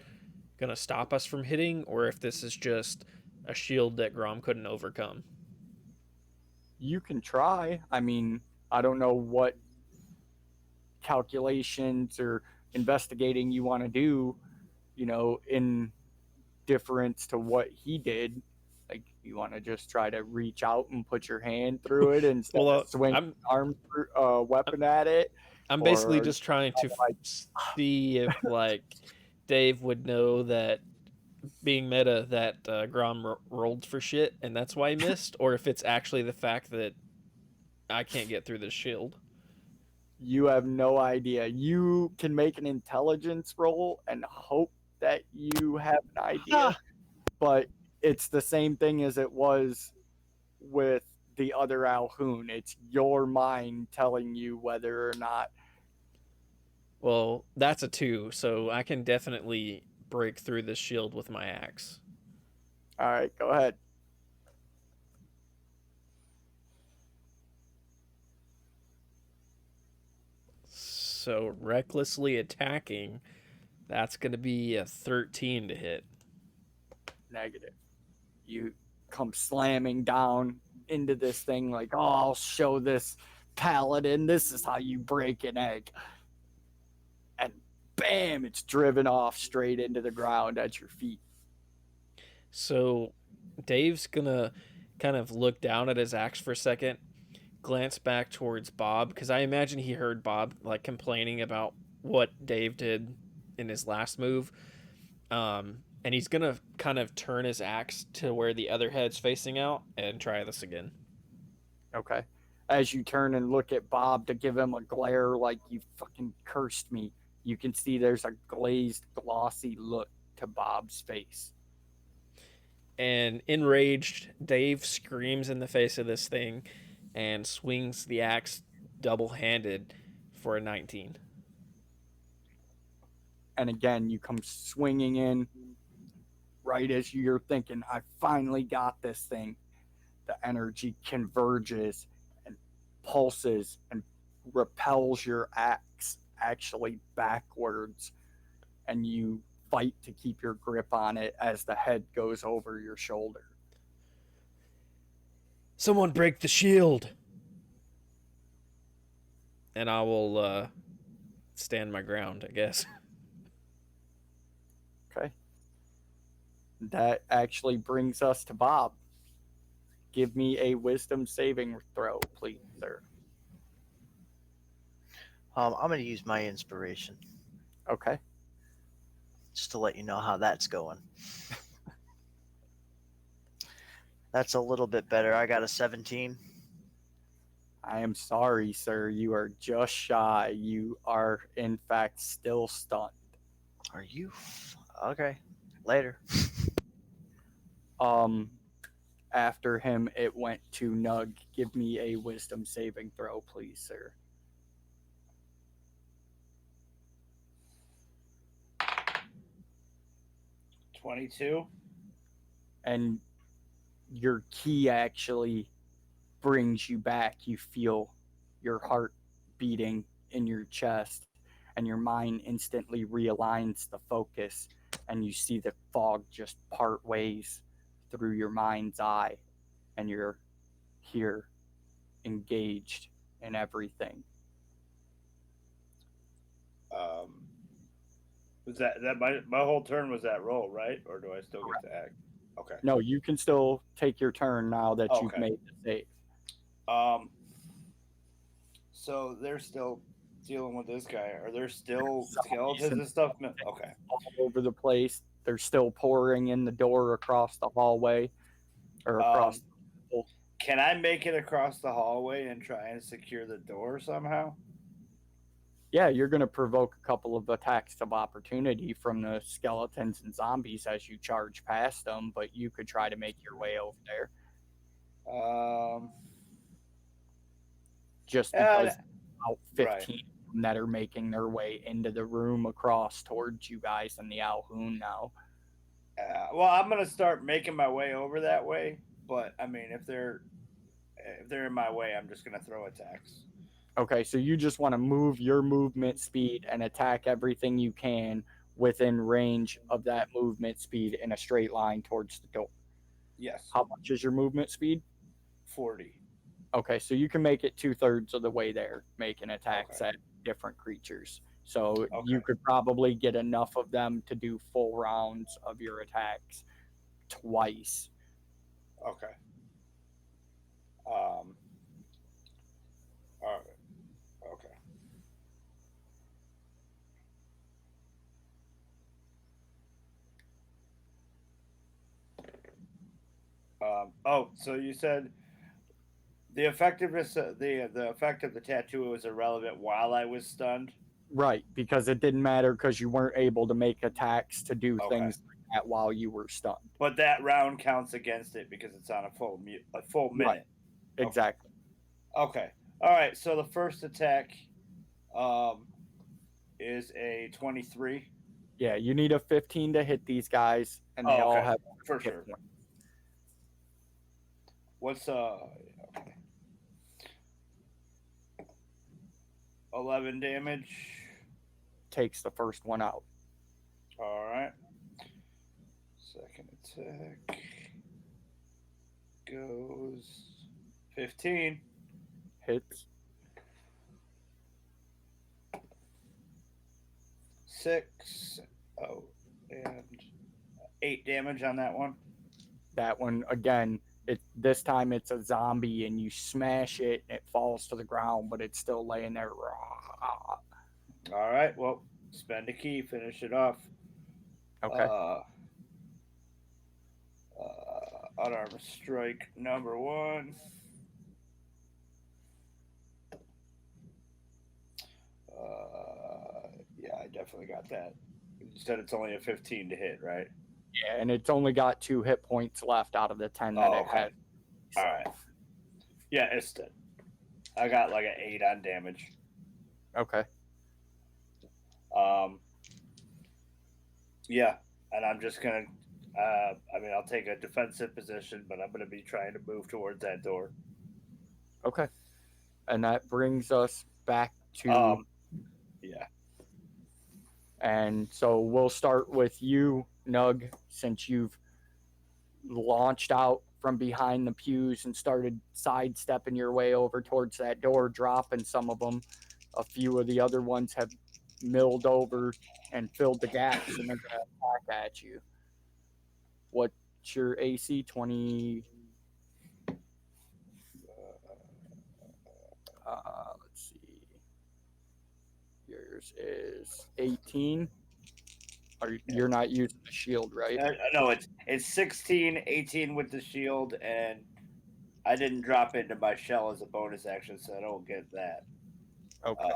gonna stop us from hitting, or if this is just a shield that Grom couldn't overcome? You can try. I mean, I don't know what calculations or investigating you want to do, in difference to what he did. Like, You want to just try to reach out and put your hand through it instead Well, of swing I'm arm weapon at it? I'm Or basically are just trying to like- see if like Dave would know that being meta that Grom rolled for shit and that's why he missed, or if it's actually the fact that I can't get through the shield. You have no idea. You can make an intelligence roll and hope that you have an idea, but it's the same thing as it was with the other Alhoun. It's your mind telling you whether or not. Well, that's a 2, so I can definitely break through the shield with my axe. All right, go ahead. So recklessly attacking, that's going to be a 13 to hit. Negative. You come slamming down into this thing like, oh, I'll show this paladin. This is how you break an egg. And bam, it's driven off straight into the ground at your feet. So Dave's going to kind of look down at his axe for a second, glance back towards Bob, because I imagine he heard Bob like complaining about what Dave did in his last move. And he's gonna kind of turn his axe to where the other head's facing out and try this again. Okay. As you turn and look at Bob to give him a glare like you fucking cursed me, you can see there's a glazed, glossy look to Bob's face. And enraged, Dave screams in the face of this thing and swings the axe double-handed for a 19. And again, you come swinging in right as you're thinking, I finally got this thing. The energy converges and pulses and repels your axe actually backwards. And you fight to keep your grip on it as the head goes over your shoulder. Someone break the shield! And I will stand my ground, I guess. Okay. That actually brings us to Bob. Give me a wisdom saving throw, please, sir. I'm going to use my inspiration Okay. just to let you know how that's going. That's a little bit better. I got a 17. I am sorry, sir. You are just shy. You are, in fact, still stunned. Are you? Okay. Later. After him, it went to Nug. Give me a wisdom saving throw, please, sir. 22. And your key actually brings you back. You feel your heart beating in your chest, and your mind instantly realigns the focus, and you see the fog just part ways through your mind's eye, and you're here engaged in everything. Was that my whole turn was that roll, right? Or do I still get to act? Okay. No, you can still take your turn now that you've Okay. made the save. So they're still dealing with this guy. Are there still Zombies skeletons and stuff? Okay. All over the place. They're still pouring in the door across the hallway, or across. Can I make it across the hallway and try and secure the door somehow? Yeah, you're going to provoke a couple of attacks of opportunity from the skeletons and zombies as you charge past them, but you could try to make your way over there. Just because about 15 that are making their way into the room across towards you guys and the Alhoun now. Well, I'm going to start making my way over that way, but I mean, if they're in my way, I'm just going to throw attacks. Okay, so you just want to move your movement speed and attack everything you can within range of that movement speed in a straight line towards the door. Yes. How much is your movement speed? 40. Okay, so you can make it 2/3 of the way there, making attacks at different creatures. So you could probably get enough of them to do full rounds of your attacks twice. Okay. All right. Okay. So you said the effectiveness, the effect of the tattoo was irrelevant while I was stunned. Right, because it didn't matter because you weren't able to make attacks to do Okay. things like that while you were stunned. But that round counts against it because it's on a full minute. Right. Exactly. Okay. All right. So the first attack is a 23. Yeah, you need a 15 to hit these guys, and they all have for hit sure. points. What's okay. 11 damage. Takes the first one out. All right. Second attack goes 15. Hits. 6. Oh, and 8 damage on that one. That one again. This time it's a zombie, and you smash it, and it falls to the ground, but it's still laying there. All right. Well, spend a key, finish it off. Okay. Unarmed strike number 1. Yeah, I definitely got that. You said it's only a 15 to hit, right? Yeah, and it's only got 2 hit points left out of the 10 that it had. So. All right. Yeah, it's dead. I got like an 8 on damage. Okay. Yeah, and I'm just gonna. I'll take a defensive position, but I'm gonna be trying to move towards that door. Okay. And that brings us back to. Yeah. And so we'll start with you, Nug, since you've launched out from behind the pews and started sidestepping your way over towards that door, dropping some of them. A few of the other ones have milled over and filled the gaps, and they're going to attack at you. What's your AC? 20. Let's see. Yours is 18. You're not using the shield, right? No, it's 16, 18 with the shield, and I didn't drop into my shell as a bonus action, so I don't get that. Okay.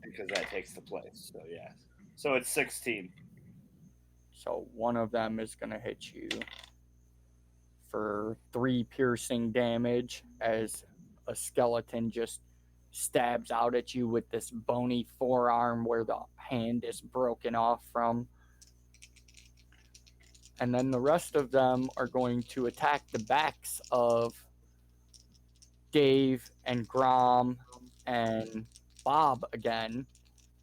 Because that takes the place. So yeah. So it's 16. So one of them is going to hit you for 3 piercing damage as a skeleton just stabs out at you with this bony forearm where the hand is broken off from. And then the rest of them are going to attack the backs of Dave and Grom and Bob again,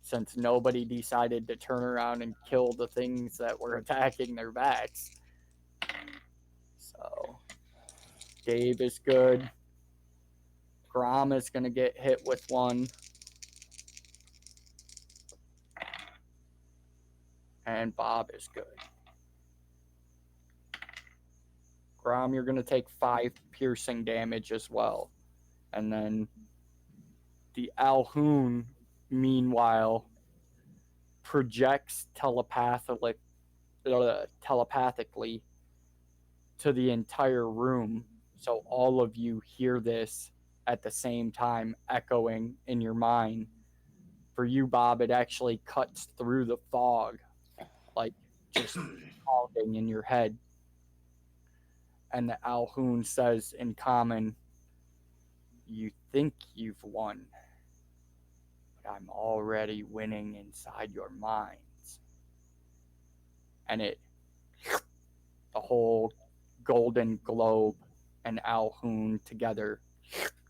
since nobody decided to turn around and kill the things that were attacking their backs. So Dave is good. Grom is going to get hit with one. And Bob is good. Grom, you're going to take 5 piercing damage as well. And then the Alhoon, meanwhile, projects telepathically to the entire room. So all of you hear this at the same time, echoing in your mind. For you, Bob, it actually cuts through the fog, like just pounding in your head. And the Alhoon says in common, "You think you've won, but I'm already winning inside your minds." And the whole golden globe and Alhoon together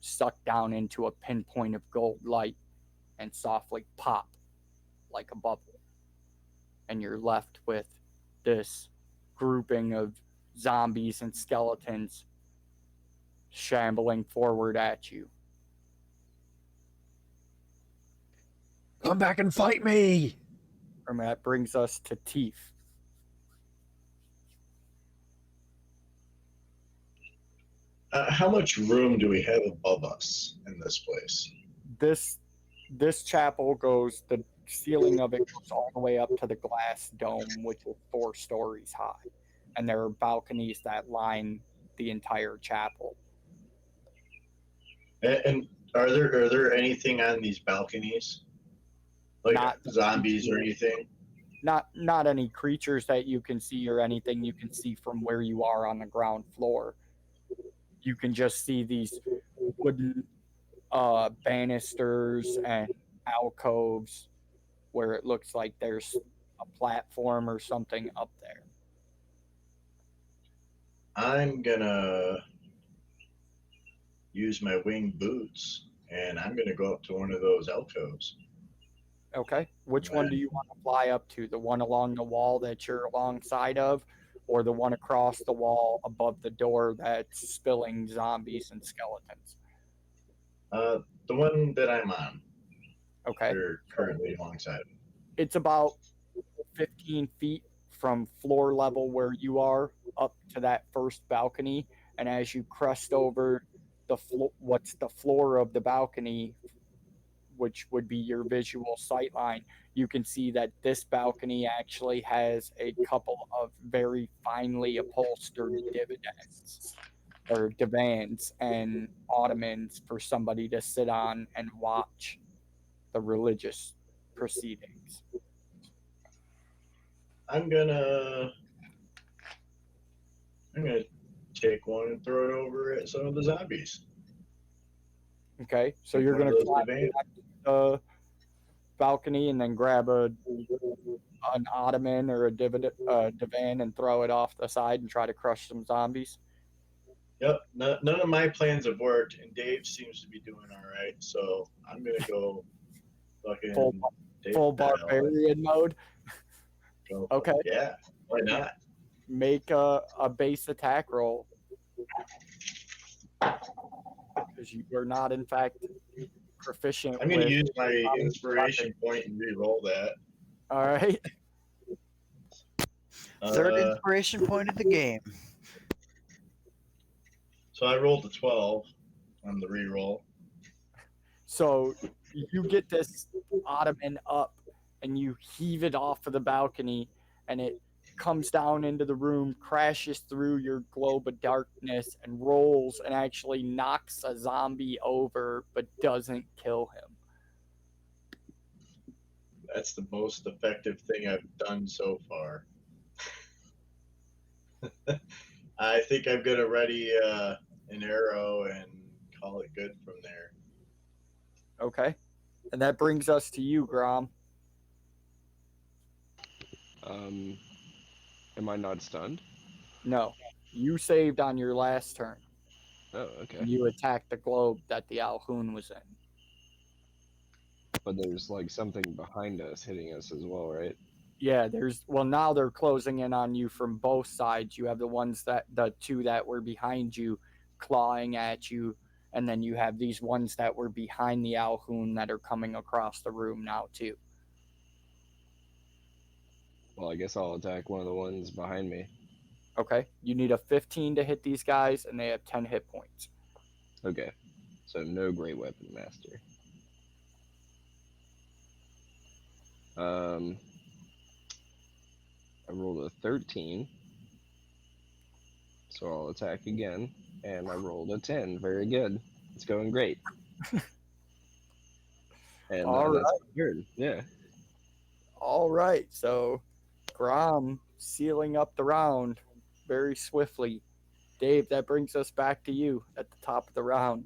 suck down into a pinpoint of gold light and softly pop like a bubble. And you're left with this grouping of zombies and skeletons shambling forward at you. Come back and fight me! And that brings us to Teef. How much room do we have above us in this place? This chapel goes, the ceiling of it goes all the way up to the glass dome, which is 4 stories high, and there are balconies that line the entire chapel. And are there anything on these balconies, like Not zombies or anything? Not any creatures that you can see or anything you can see from where you are on the ground floor. You can just see these wooden banisters and alcoves where it looks like there's a platform or something up there. I'm gonna use my winged boots and I'm gonna go up to one of those alcoves. Okay. Which one do you want to fly up to? The one along the wall that you're alongside of, or the one across the wall above the door that's spilling zombies and skeletons? The one that I'm on. Okay. They're currently alongside. It's about 15 feet from floor level where you are up to that first balcony. And as you crest over what's the floor of the balcony, which would be your visual sight line, you can see that this balcony actually has a couple of very finely upholstered divans and ottomans for somebody to sit on and watch the religious proceedings. I'm gonna take one and throw it over at some of the zombies. Okay, so Take you're one going of to those climb divans. the balcony and then grab an ottoman or a divan and throw it off the side and try to crush some zombies. Yep, none of my plans have worked, and Dave seems to be doing all right. So I'm gonna go fucking Full barbarian mode. Go, Okay. yeah, why not? Make a base attack roll. Because you are not, in fact, proficient. I'm gonna with use my inspiration point and re-roll that. All right. Third inspiration point of the game. So I rolled a 12 on the re-roll. So you get this ottoman up and you heave it off of the balcony and it comes down into the room, crashes through your globe of darkness and rolls and actually knocks a zombie over but doesn't kill him. That's the most effective thing I've done so far. I think I'm gonna ready an arrow and call it good from there. Okay. And that brings us to you, Grom. Am I not stunned? No. You saved on your last turn. Oh, okay. And you attacked the globe that the Alhoun was in. But there's like something behind us hitting us as well, right? Yeah, now they're closing in on you from both sides. You have the two that were behind you clawing at you, and then you have these ones that were behind the Alhoun that are coming across the room now too. Well, I guess I'll attack one of the ones behind me. Okay, you need a 15 to hit these guys, and they have 10 hit points. Okay, so no Great Weapon Master. I rolled a 13, so I'll attack again, and I rolled a 10. Very good. It's going great. And that's my turn. Yeah. All right, so Grom sealing up the round very swiftly. Dave, that brings us back to you at the top of the round.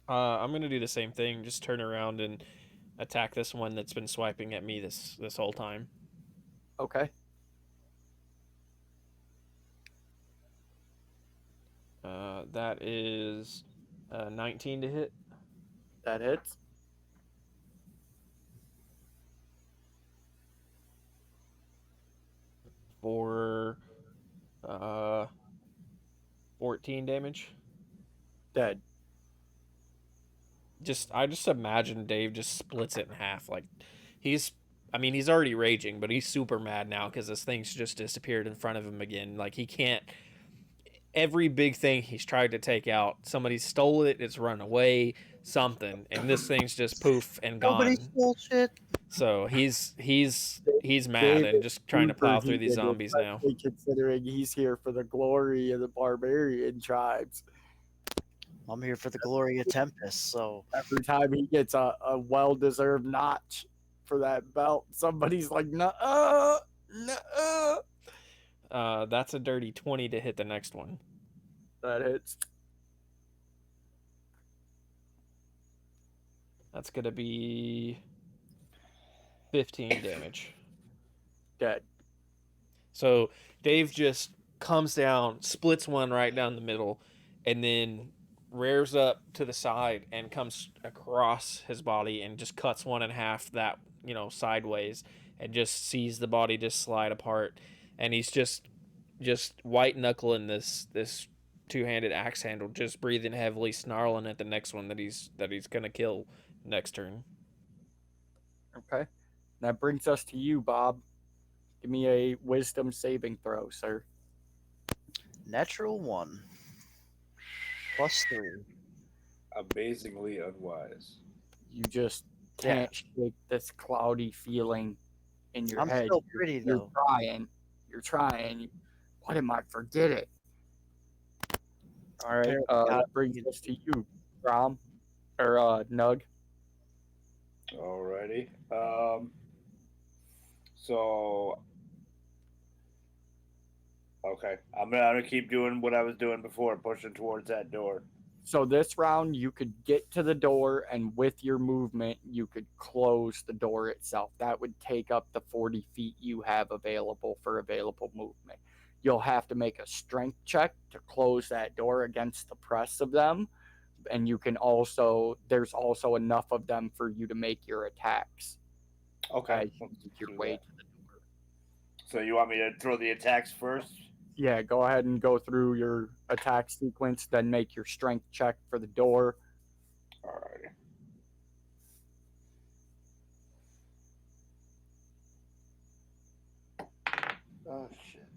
I'm going to do the same thing. Just turn around and attack this one that's been swiping at me this whole time. Okay. That is 19 to hit. That hits. For 14 damage. Dead. I just imagine Dave just splits it in half. Like he's I mean, he's already raging, but he's super mad now because this thing's just disappeared in front of him again. Like, he can't. Every big thing he's tried to take out, somebody stole it, it's run away, something, and this thing's just poof and Nobody gone. stole shit. So he's mad Dave and is just trying to plow super through these heated, zombies now. especially considering he's here for the glory of the barbarian tribes. I'm here for the glory of Tempest, so Every time he gets a well-deserved notch for that belt, somebody's like, "Nuh-uh, nuh-uh." That's a dirty 20 to hit the next one. That hits. That's gonna be 15 damage. Dead. So Dave just comes down, splits one right down the middle, and then rears up to the side and comes across his body and just cuts one in half that, sideways, and just sees the body just slide apart. And he's just white knuckling this two-handed axe handle, just breathing heavily, snarling at the next one that he's gonna kill next turn. Okay. That brings us to you, Bob. Give me a wisdom saving throw, sir. natural 1. +3. Amazingly unwise. You just can't shake this cloudy feeling in your I'm head. still pretty, You're though. trying. You're trying. What am I forgetting? All right. Apparently That brings us to you, Rom. Or Nug. Alrighty. So okay, I'm gonna keep doing what I was doing before, pushing towards that door. So this round, you could get to the door, and with your movement, you could close the door itself. That would take up the 40 feet you have available for available movement. You'll have to make a strength check to close that door against the press of them. And you can also, there's also enough of them for you to make your attacks. Okay. As you make your way to the door. So you want me to throw the attacks first? Yeah, go ahead and go through your attack sequence, then make your strength check for the door. Alrighty. Oh shit.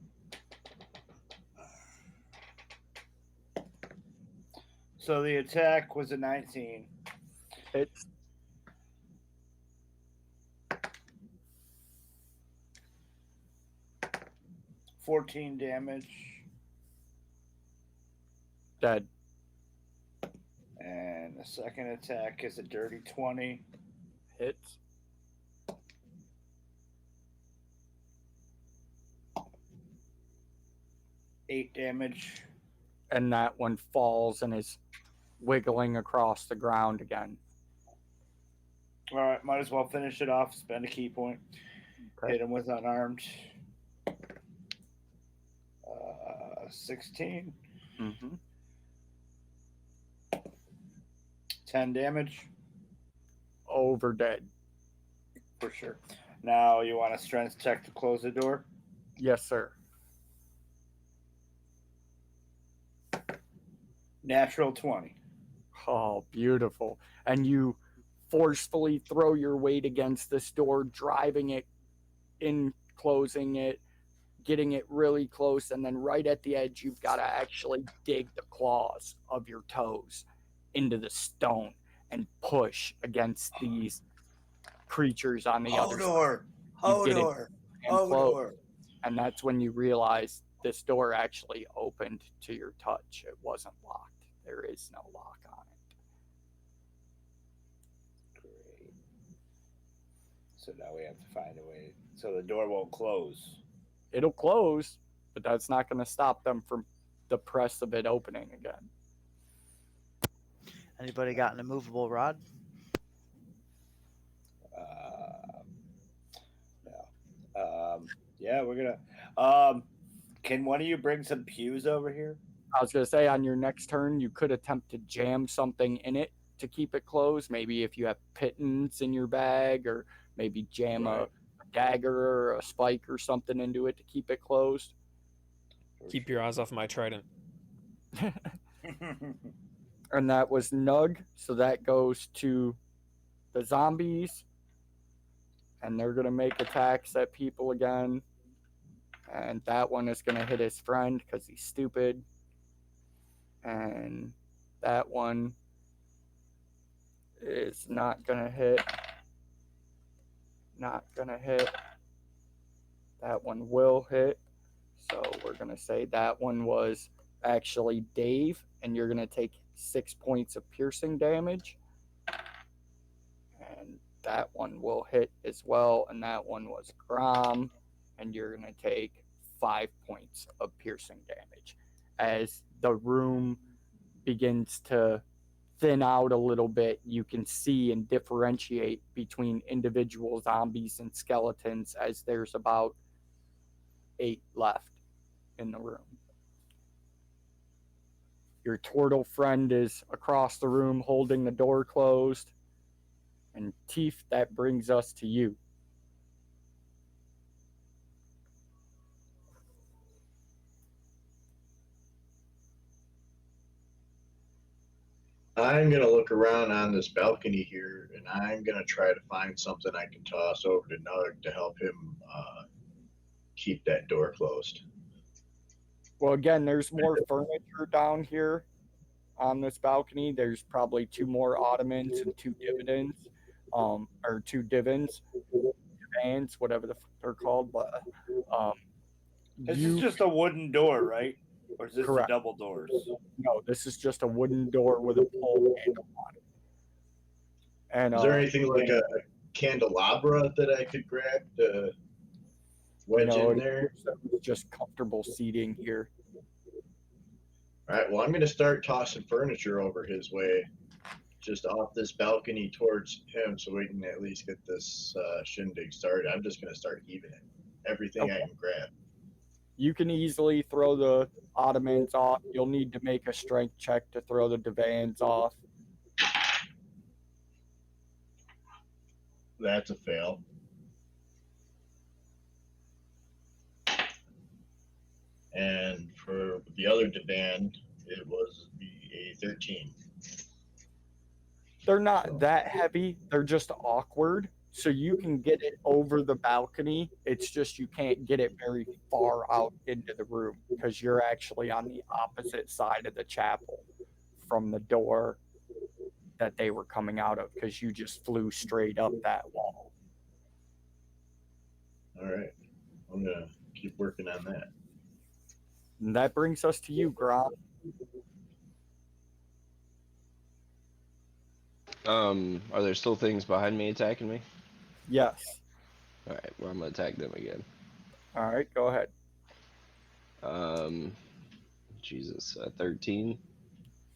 So the attack was a 19. It's 14 damage. dead. And the second attack is a dirty 20. Hits. Eight damage. And that one falls and is wiggling across the ground again. All right, might as well finish it off. Spend a key point. Okay. Hit him with unarmed. 16. Mm-hmm. 10 damage. Over dead. For sure. Now you want a strength check to close the door? Yes, sir. Natural 20. Oh, beautiful. And you forcefully throw your weight against this door, driving it in, closing it, getting it really close. And then right at the edge, you've got to actually dig the claws of your toes into the stone and push against these creatures on the other side. You get it and close. And that's when you realize this door actually opened to your touch. It wasn't locked. There is no lock on it. Great. So now we have to find a way. So the door won't close. It'll close, but that's not going to stop them from the press of it opening again. Anybody got an immovable rod? No. Yeah, we're gonna. Can one of you bring some pews over here? I was going to say, on your next turn, you could attempt to jam something in it to keep it closed. Maybe if you have pittance in your bag, or maybe jam a dagger or a spike or something into it to keep it closed. Keep your eyes off my trident. And that was Nug. So that goes to the zombies. and they're going to make attacks at people again. And that one is going to hit his friend because he's stupid. And that one is not going to hit. Not going to hit. That one will hit. So we're going to say that one was actually Dave, and you're going to take 6 points of piercing damage. And that one will hit as well, and that one was Grom, and you're going to take 5 points of piercing damage. As the room begins to thin out a little bit, you can see and differentiate between individual zombies and skeletons, as there's about 8 left in the room. Your turtle friend is across the room holding the door closed. And Teef, that brings us to you. I'm gonna look around on this balcony here, and I'm gonna try to find something I can toss over to Nug to help him keep that door closed. Well, again, there's more furniture down here on this balcony. There's probably 2 more ottomans and 2 dividends, or 2 divans, whatever they're called. But this is just a wooden door, right? Or is this correct. the double doors? No, this is just a wooden door with a pole handle on it. And is there anything like a candelabra that I could grab to wedge in there? Just comfortable seating here. All right, well, I'm going to start tossing furniture over his way, just off this balcony towards him, so we can at least get this shindig started. I'm just going to start heaving it. Everything I can grab. You can easily throw the ottomans off. You'll need to make a strength check to throw the divans off. That's a fail. And for the other divan, it was a 13. They're not that heavy. They're just awkward. So you can get it over the balcony. It's just you can't get it very far out into the room because you're actually on the opposite side of the chapel from the door that they were coming out of, because you just flew straight up that wall. All right. I'm going to keep working on that. And that brings us to you, Grom. Are there still things behind me attacking me? Yes. All right, well, I'm gonna attack them again. All right, go ahead. Jesus, 13.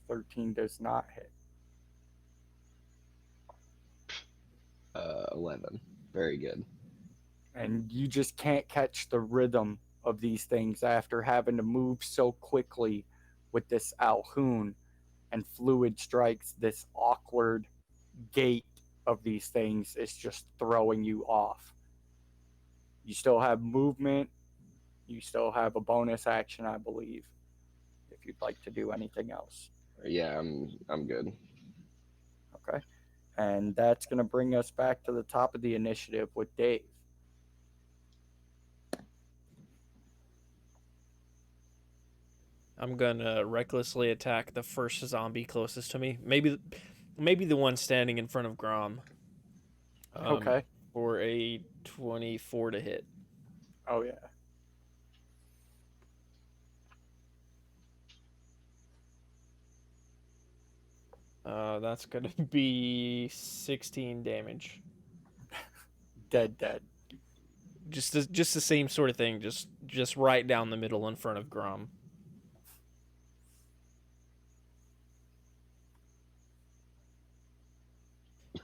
13 does not hit. 11. Very good. And you just can't catch the rhythm of these things after having to move so quickly with this Alhoon, and fluid strikes, this awkward gait of these things is just throwing you off. You still have movement. You still have a bonus action, I believe, if you'd like to do anything else. Yeah, I'm good. Okay. And that's going to bring us back to the top of the initiative with Dave. I'm gonna recklessly attack the first zombie closest to me. Maybe the one standing in front of Grom. Okay. For a 24 to hit. Oh, yeah. That's gonna be 16 damage. Dead. Just the same sort of thing. Just right down the middle in front of Grom.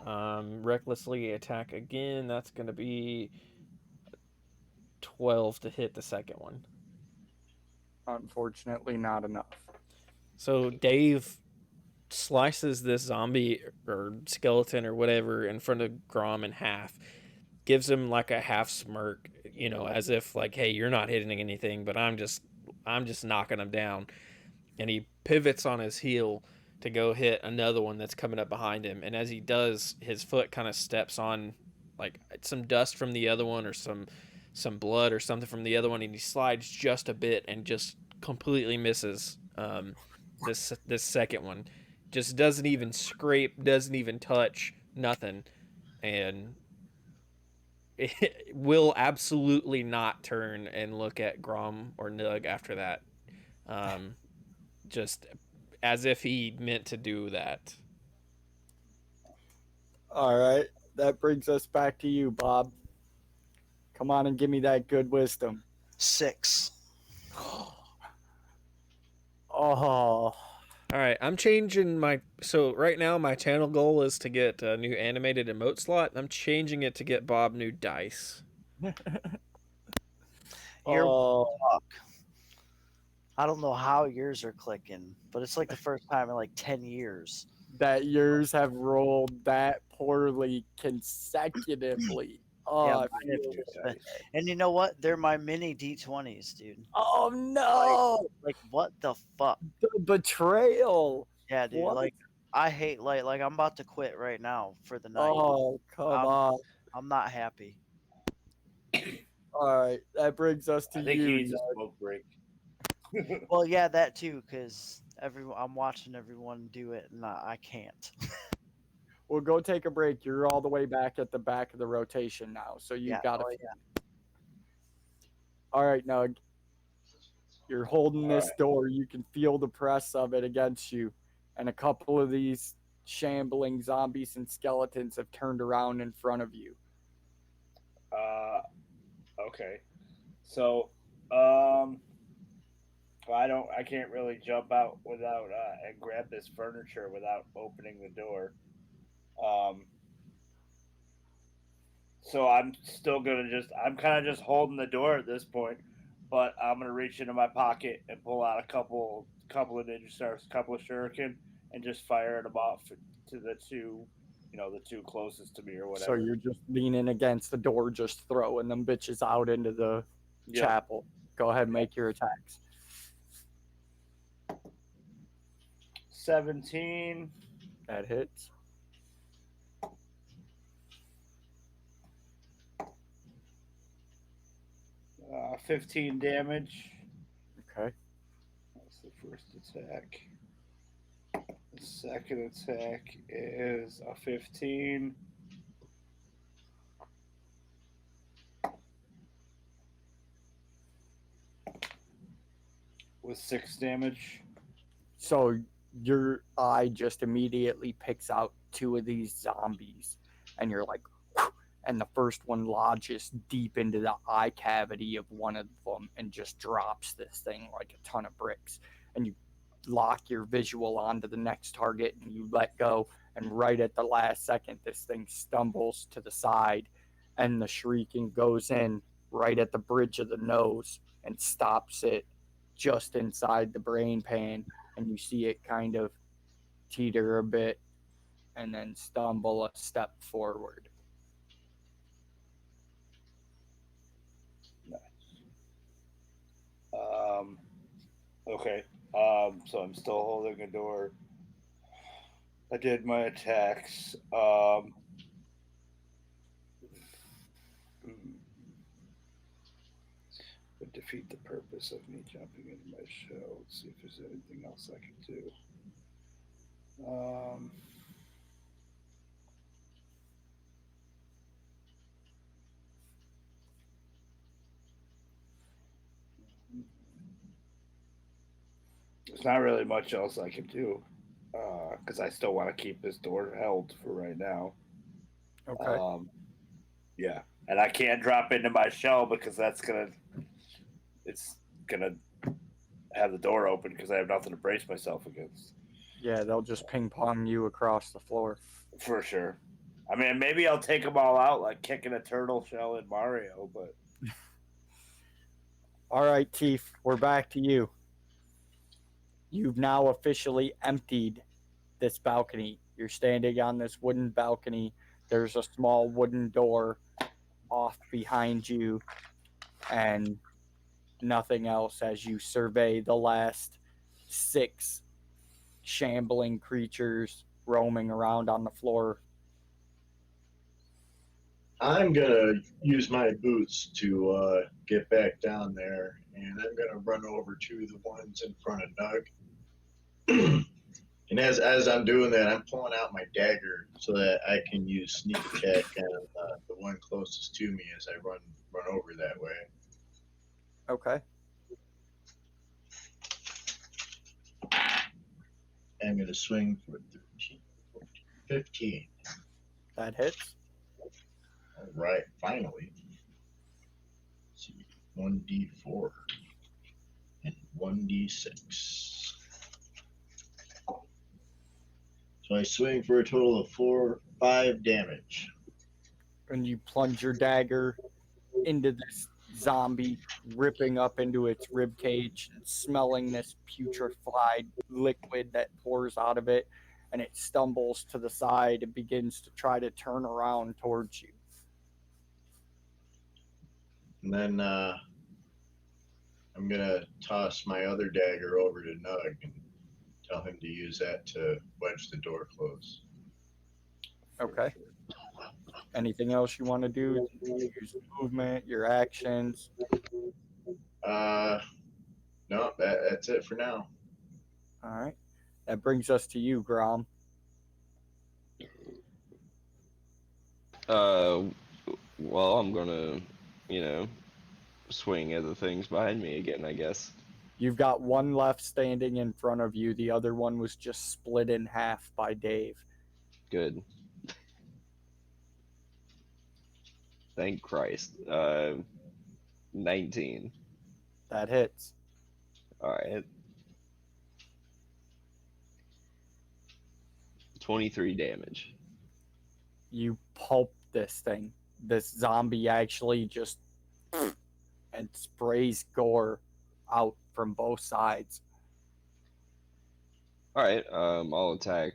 Recklessly attack again. That's gonna be 12 to hit the second one. Unfortunately, not enough. So Dave slices this zombie or skeleton or whatever in front of Grom in half, gives him like a half smirk, as if like, hey, you're not hitting anything, but I'm just knocking him down. And he pivots on his heel to go hit another one that's coming up behind him. And as he does, his foot kind of steps on like some dust from the other one or some blood or something from the other one, and he slides just a bit and just completely misses this second one. Just doesn't even scrape, doesn't even touch, nothing, and it will absolutely not turn and look at Grom or Nug after that. Um, just as if he meant to do that. All right. That brings us back to you, Bob. Come on and give me that good wisdom. 6. Oh, All right, I'm changing my. So right now, my channel goal is to get a new animated emote slot. I'm changing it to get Bob new dice. You're oh, fuck. I don't know how yours are clicking, but it's like the first time in like 10 years. that yours have rolled that poorly consecutively. Oh, Yeah, I mine have feel just it. been. And you know what? They're my mini D20s, dude. Oh no! Like what the fuck? The betrayal. Yeah, dude. What? Like I hate like I'm about to quit right now for the night. Oh, come I'm on. I'm not happy. All right, that brings us to I think he you. needs a Nug. smoke break. Well, yeah, that too, because I'm watching everyone do it, and I can't. We'll go take a break. You're all the way back at the back of the rotation now, so you've Yeah, got to. oh, yeah. All right, Nug. You're holding All this right. door. You can feel the press of it against you, and a couple of these shambling zombies and skeletons have turned around in front of you. Okay. So, I can't really jump out without and grab this furniture without opening the door. Um, so I'm still gonna I'm kind of just holding the door at this point, but I'm gonna reach into my pocket and pull out a couple of ninja stars, a couple of shuriken, and just fire them off to the two, the two closest to me or So whatever. you're just leaning against the door, just throwing them bitches out into the Yep. chapel. Go ahead and make your attacks. 17. That hits. Uh, 15 damage. Okay. That's the first attack. The second attack is a 15. With 6 damage. So your eye just immediately picks out two of these zombies, and you're like, "Whew," and the first one lodges deep into the eye cavity of one of them and just drops this thing like a ton of bricks. And you lock your visual onto the next target and you let go. And right at the last second, this thing stumbles to the side, and the shrieking goes in right at the bridge of the nose and stops it just inside the brain pan, and you see it kind of teeter a bit and then stumble a step forward. Okay. So I'm still holding a door. I did my attacks. Would defeat the purpose of me jumping into my shell. Let's see if there's anything else I can do. There's not really much else I can do because I still want to keep this door held for right now. Okay. Yeah, and I can't drop into my shell because it's gonna have the door open because I have nothing to brace myself against. Yeah, they'll just ping pong you across the floor. For sure. I mean, maybe I'll take them all out like kicking a turtle shell in Mario, but All right, Teef, we're back to you. You've now officially emptied this balcony. You're standing on this wooden balcony. There's a small wooden door off behind you, and nothing else as you survey the last 6 shambling creatures roaming around on the floor. I'm gonna use my boots to get back down there, and I'm gonna run over to the ones in front of Nug. And as I'm doing that, I'm pulling out my dagger so that I can use sneak attack on the one closest to me as I run over that way. Okay. I'm gonna swing for 13, 14, 15. That hits. All right, finally. Let's see, 1d4 and 1d6. So I swing for a total of 5 damage. And you plunge your dagger into this zombie, ripping up into its rib cage, smelling this putrefied liquid that pours out of it, and it stumbles to the side and begins to try to turn around towards you. And then I'm gonna toss my other dagger over to Nug and tell him to use that to wedge the door closed. Okay. Anything else you want to do? Use movement, your actions. No, that's it for now. All right. That brings us to you, Grom. Well, I'm gonna, swing at the things behind me again, I guess. You've got one left standing in front of you. The other one was just split in half by Dave. Good. Thank Christ. 19. That hits. All right. 23 damage. You pulp this thing. This zombie actually just and sprays gore out from both sides. All right. I'll attack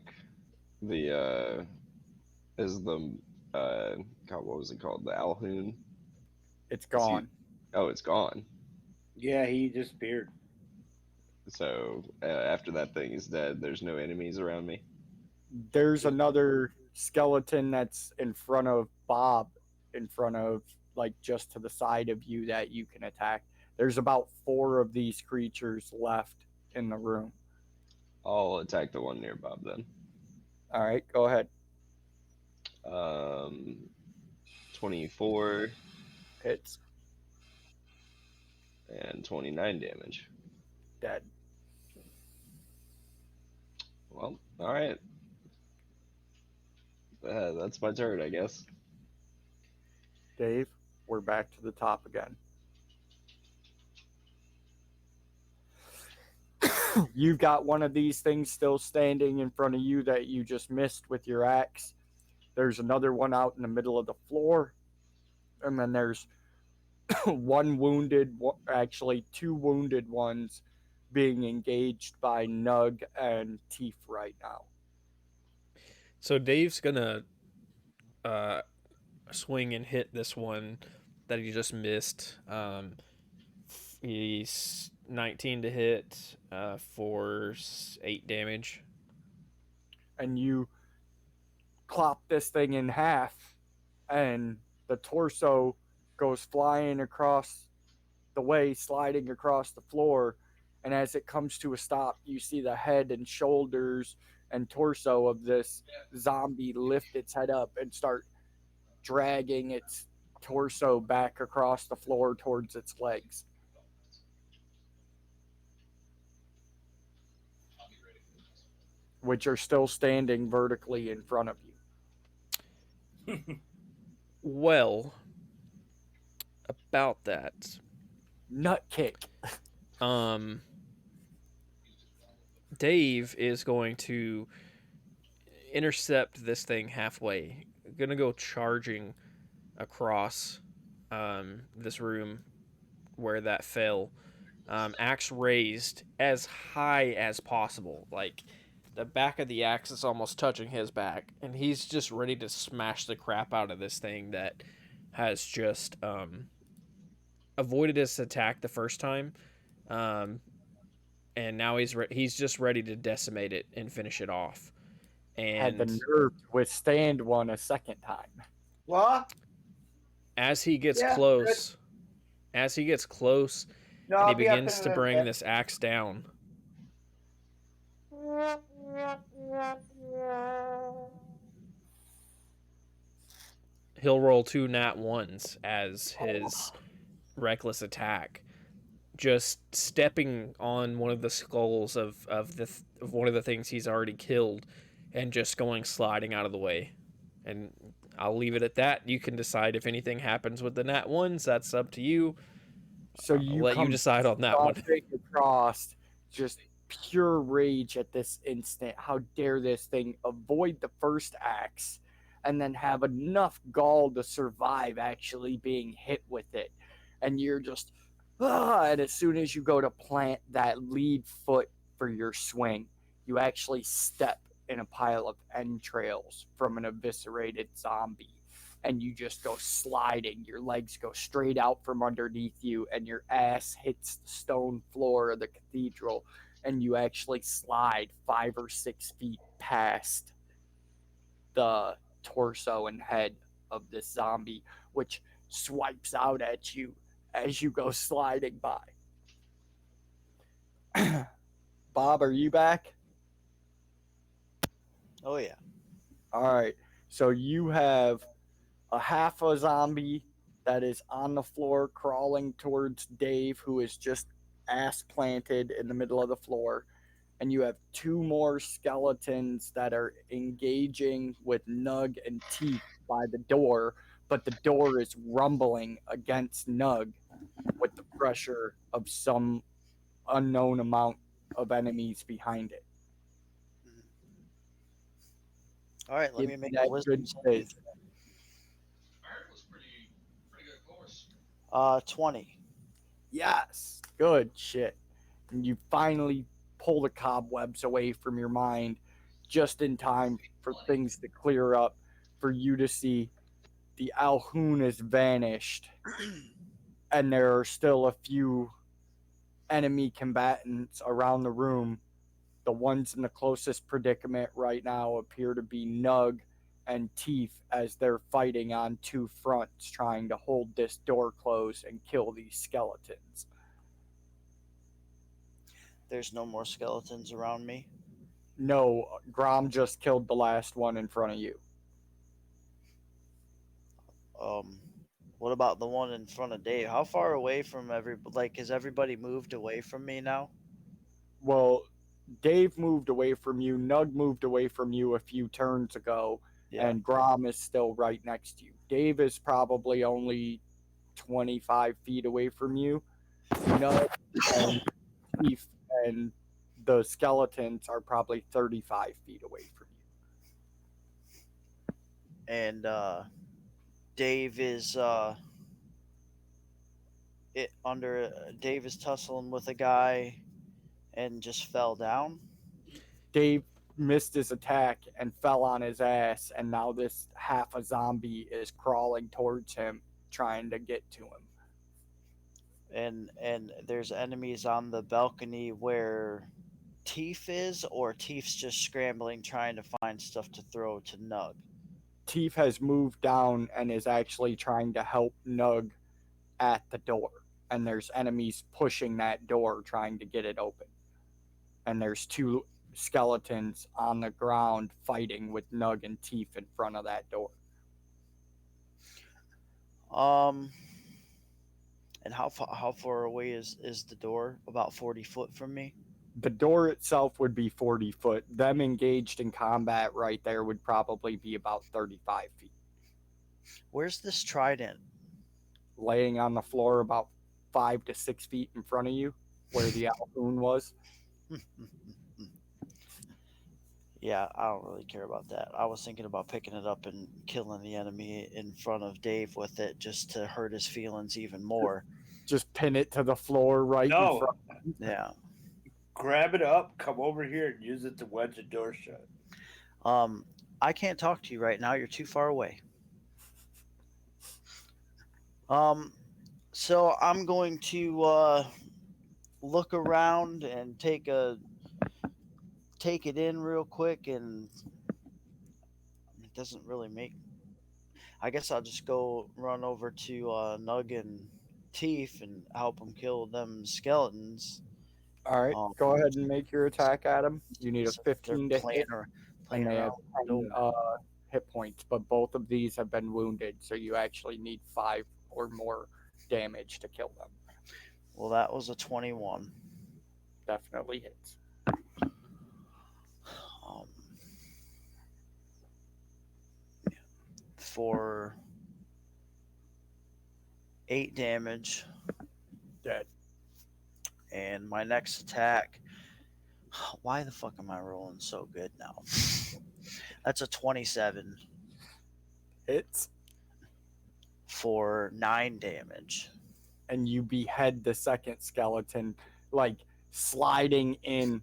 the God, what was it called? The Alhoon. It's gone. Oh, it's gone. Yeah, he disappeared. So after that thing is dead, there's no enemies around me. There's another skeleton that's in front of Bob, in front of, like, just to the side of you that you can attack. There's about 4 of these creatures left in the room. I'll attack the one near Bob then. All right, go ahead. 24 Hits. and 29 damage. Dead. Well, all right. That's my turn, I guess. Dave, we're back to the top again. You've got one of these things still standing in front of you that you just missed with your axe. There's another one out in the middle of the floor. And then there's actually 2 wounded ones being engaged by Nug and Teef right now. So Dave's gonna swing and hit this one that he just missed. He's 19 to hit for 8 damage. And you clop this thing in half, and the torso goes flying across the way, sliding across the floor. And as it comes to a stop, you see the head and shoulders and torso of this zombie lift its head up and start dragging its torso back across the floor towards its legs. Which are still standing vertically in front of you. Well, about that. Nut kick. Dave is going to intercept this thing halfway. Gonna go charging across this room where that fell. Axe raised as high as possible. Like, the back of the axe is almost touching his back, and he's just ready to smash the crap out of this thing that has just avoided his attack the first time. And now he's just ready to decimate it and finish it off. And Had the nerve to withstand one a second time. What? as he gets Yeah, close, as he gets close, No, and he I'll be up begins in to a bring bit. this axe down. He'll roll 2 nat ones as his reckless attack, just stepping on one of the skulls of one of the things he's already killed, and just going sliding out of the way. And I'll leave it at that. You can decide if anything happens with the nat ones. That's up to you. So I'll you let you come decide on that one. stomping across, just pure rage at this instant. How dare this thing avoid the first axe and then have enough gall to survive actually being hit with it. And you're just, and as soon as you go to plant that lead foot for your swing, you actually step in a pile of entrails from an eviscerated zombie. And you just go sliding. Your legs go straight out from underneath you, and your ass hits the stone floor of the cathedral, and you actually slide 5 or 6 feet past the torso and head of this zombie, which swipes out at you as you go sliding by. Bob, are you back? Oh yeah. All right. So you have a half a zombie that is on the floor crawling towards Dave, who is just ass planted in the middle of the floor. And you have 2 more skeletons that are engaging with Nug and Teeth by the door, but the door is rumbling against Nug with the pressure of some unknown amount of enemies behind it. All right, let Give me me make that a wisdom good saving faith. throw. 20. Yes, good shit. And you finally pull the cobwebs away from your mind just in time for things to clear up, for you to see the Alhoon has vanished, and there are still a few enemy combatants around the room. The ones in the closest predicament right now appear to be Nug and Teeth, as they're fighting on 2 fronts, trying to hold this door closed and kill these skeletons. There's no more skeletons around me. No, Grom just killed the last one in front of you. What about the one in front of Dave? How far away from has everybody moved away from me now? Well, Dave moved away from you. Nug moved away from you a few turns ago, Yeah. and Grom is still right next to you. Dave is probably only 25 feet away from you. Nug and Teeth and the skeletons are probably 35 feet away from you. And Dave is Dave is tussling with a guy and just fell down. Dave missed his attack and fell on his ass, and now this half a zombie is crawling towards him, trying to get to him. And there's enemies on the balcony where Teeth is, or Teeth's just scrambling trying to find stuff to throw to Nug. Teeth has moved down and is actually trying to help Nug at the door. And there's enemies pushing that door, trying to get it open. And there's 2 skeletons on the ground fighting with Nug and Teeth in front of that door. And how far away is the door? About 40 foot from me. The door itself would be 40 foot. Them engaged in combat right there would probably be about 35 feet. Where's this trident? Laying on the floor about 5 to 6 feet in front of you, where the Alhoon was. Yeah, I don't really care about that. I was thinking about picking it up and killing the enemy in front of Dave with it, just to hurt his feelings even more. Just pin it to the floor right in No, front. Yeah. grab it up, come over here, and use it to wedge the door shut. I can't talk to you right now. You're too far away. So I'm going to look around and take it in real quick, and it doesn't really make. I guess I'll just go run over to Nug and Teeth and help them kill them skeletons. All right, Um, go ahead and make your attack at him. You need a so they're 15 to hit, playing and they have around with the 10 door. hit points, but both of these have been wounded, so you actually need 5 or more damage to kill them. Well, that was a 21. Definitely hits. Um, for 8 damage. Dead. And my next attack. Why the fuck am I rolling so good now? That's a 27 Hits, for 9 damage. and you behead the second skeleton, like sliding in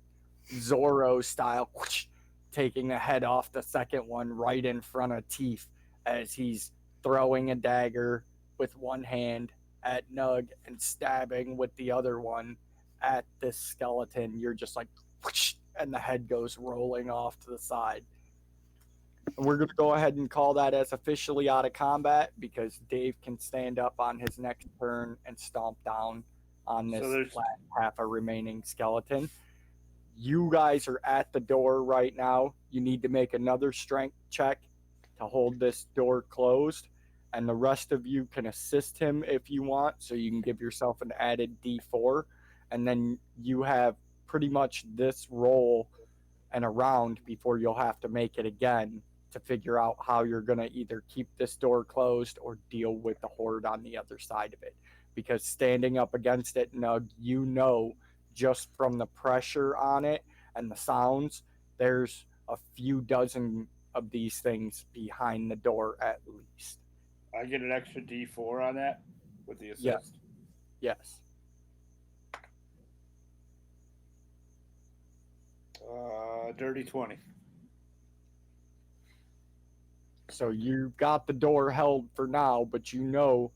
Zorro style, whoosh, taking the head off the second one right in front of Teeth as he's throwing a dagger with one hand at Nug and stabbing with the other one at this skeleton. You're just like, whoosh, and the head goes rolling off to the side. And we're going to go ahead and call that as officially out of combat because Dave can stand up on his next turn and stomp down on this last half a remaining skeleton. You guys are at the door right now. You need to make another strength check to hold this door closed. And the rest of you can assist him if you want. So you can give yourself an added D4. And then you have pretty much this roll and a round before you'll have to make it again to figure out how you're going to either keep this door closed or deal with the horde on the other side of it. Because standing up against it, Nug, you know just from the pressure on it and the sounds, there's a few dozen of these things behind the door at least. I get an extra D4 on that with the assist? Yes. Yes. Dirty 20. So you got the door held for now, but you know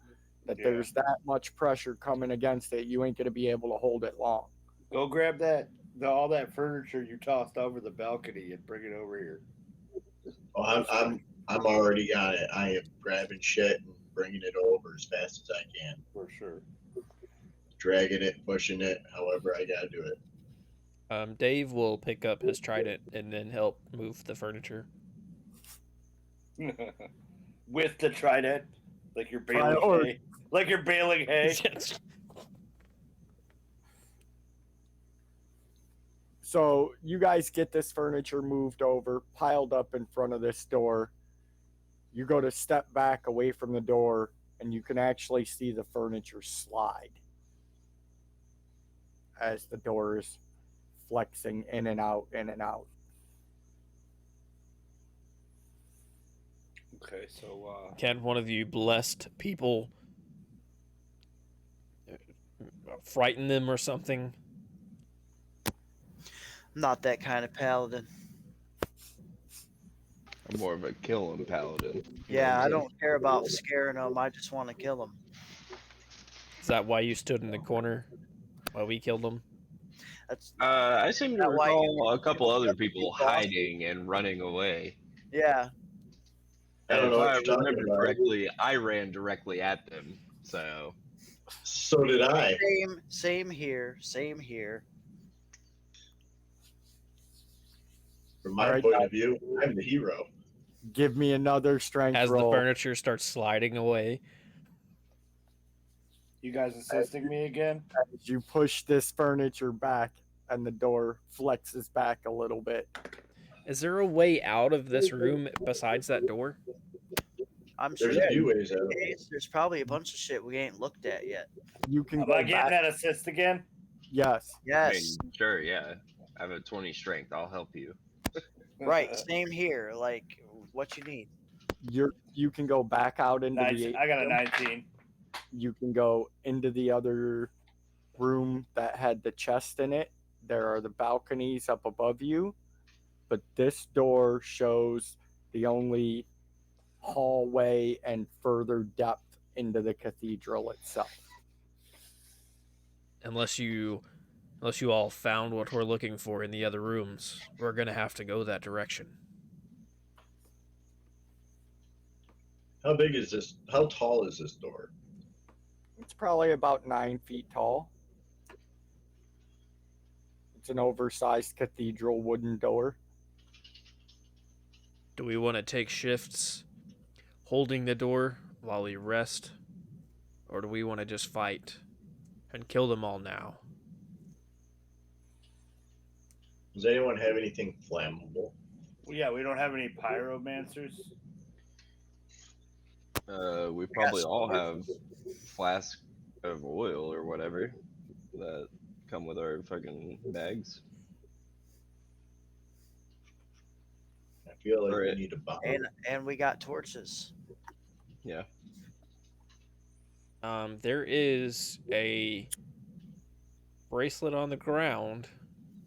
that there's that much pressure coming against it. You ain't going to be able to hold it long. Go grab all that furniture you tossed over the balcony and bring it over here. Oh, I'm already on it. I am grabbing shit and bringing it over as fast as I can. For sure. Dragging it, pushing it, however I gotta do it. Dave will pick up his trident and then help move the furniture. With the trident, like you're baling hay. Like you're baling hay. So you guys get this furniture moved over, piled up in front of this door. You go to step back away from the door, and you can actually see the furniture slide as the door is flexing in and out, in and out. Okay, so can one of you blessed people frighten them or something? I'm not that kind of paladin. I'm more of a kill 'em paladin. Yeah, I don't care about scaring them. I just want to kill them. Is that why you stood in the corner while we killed them? I seem to recall a couple other people hiding and running away. Yeah. I don't know what you're If I talking remember about. correctly, I ran directly at them. So did I. Same here. Same here. From my point of view, I'm the hero. Give me another strength as roll. the furniture starts sliding away. You guys assisting me again? As you push this furniture back and the door flexes back a little bit. Is there a way out of this room besides that door? I'm There's sure a few ways out. there's probably a bunch of shit we ain't looked at yet. You can Am go I getting back. that assist again? Yes. I mean, sure, yeah. I have a 20 strength. I'll help you. Right. Same here. Like, what you need. You can go back out into the. I got a 19. You can go into the other room that had the chest in it. There are the balconies up above you, but this door shows the only hallway and further depth into the cathedral itself. Unless you all found what we're looking for in the other rooms, we're gonna have to go that direction. How big is this? How tall is this door? It's probably about 9 feet tall. It's an oversized cathedral wooden door. Do we want to take shifts holding the door while we rest? Or do we want to just fight and kill them all now? Does anyone have anything flammable? Well, yeah, we don't have any pyromancers. We probably all have flasks of oil or whatever that come with our fucking bags. I feel like we Right. need a bomb. And we got torches. Yeah. There is a bracelet on the ground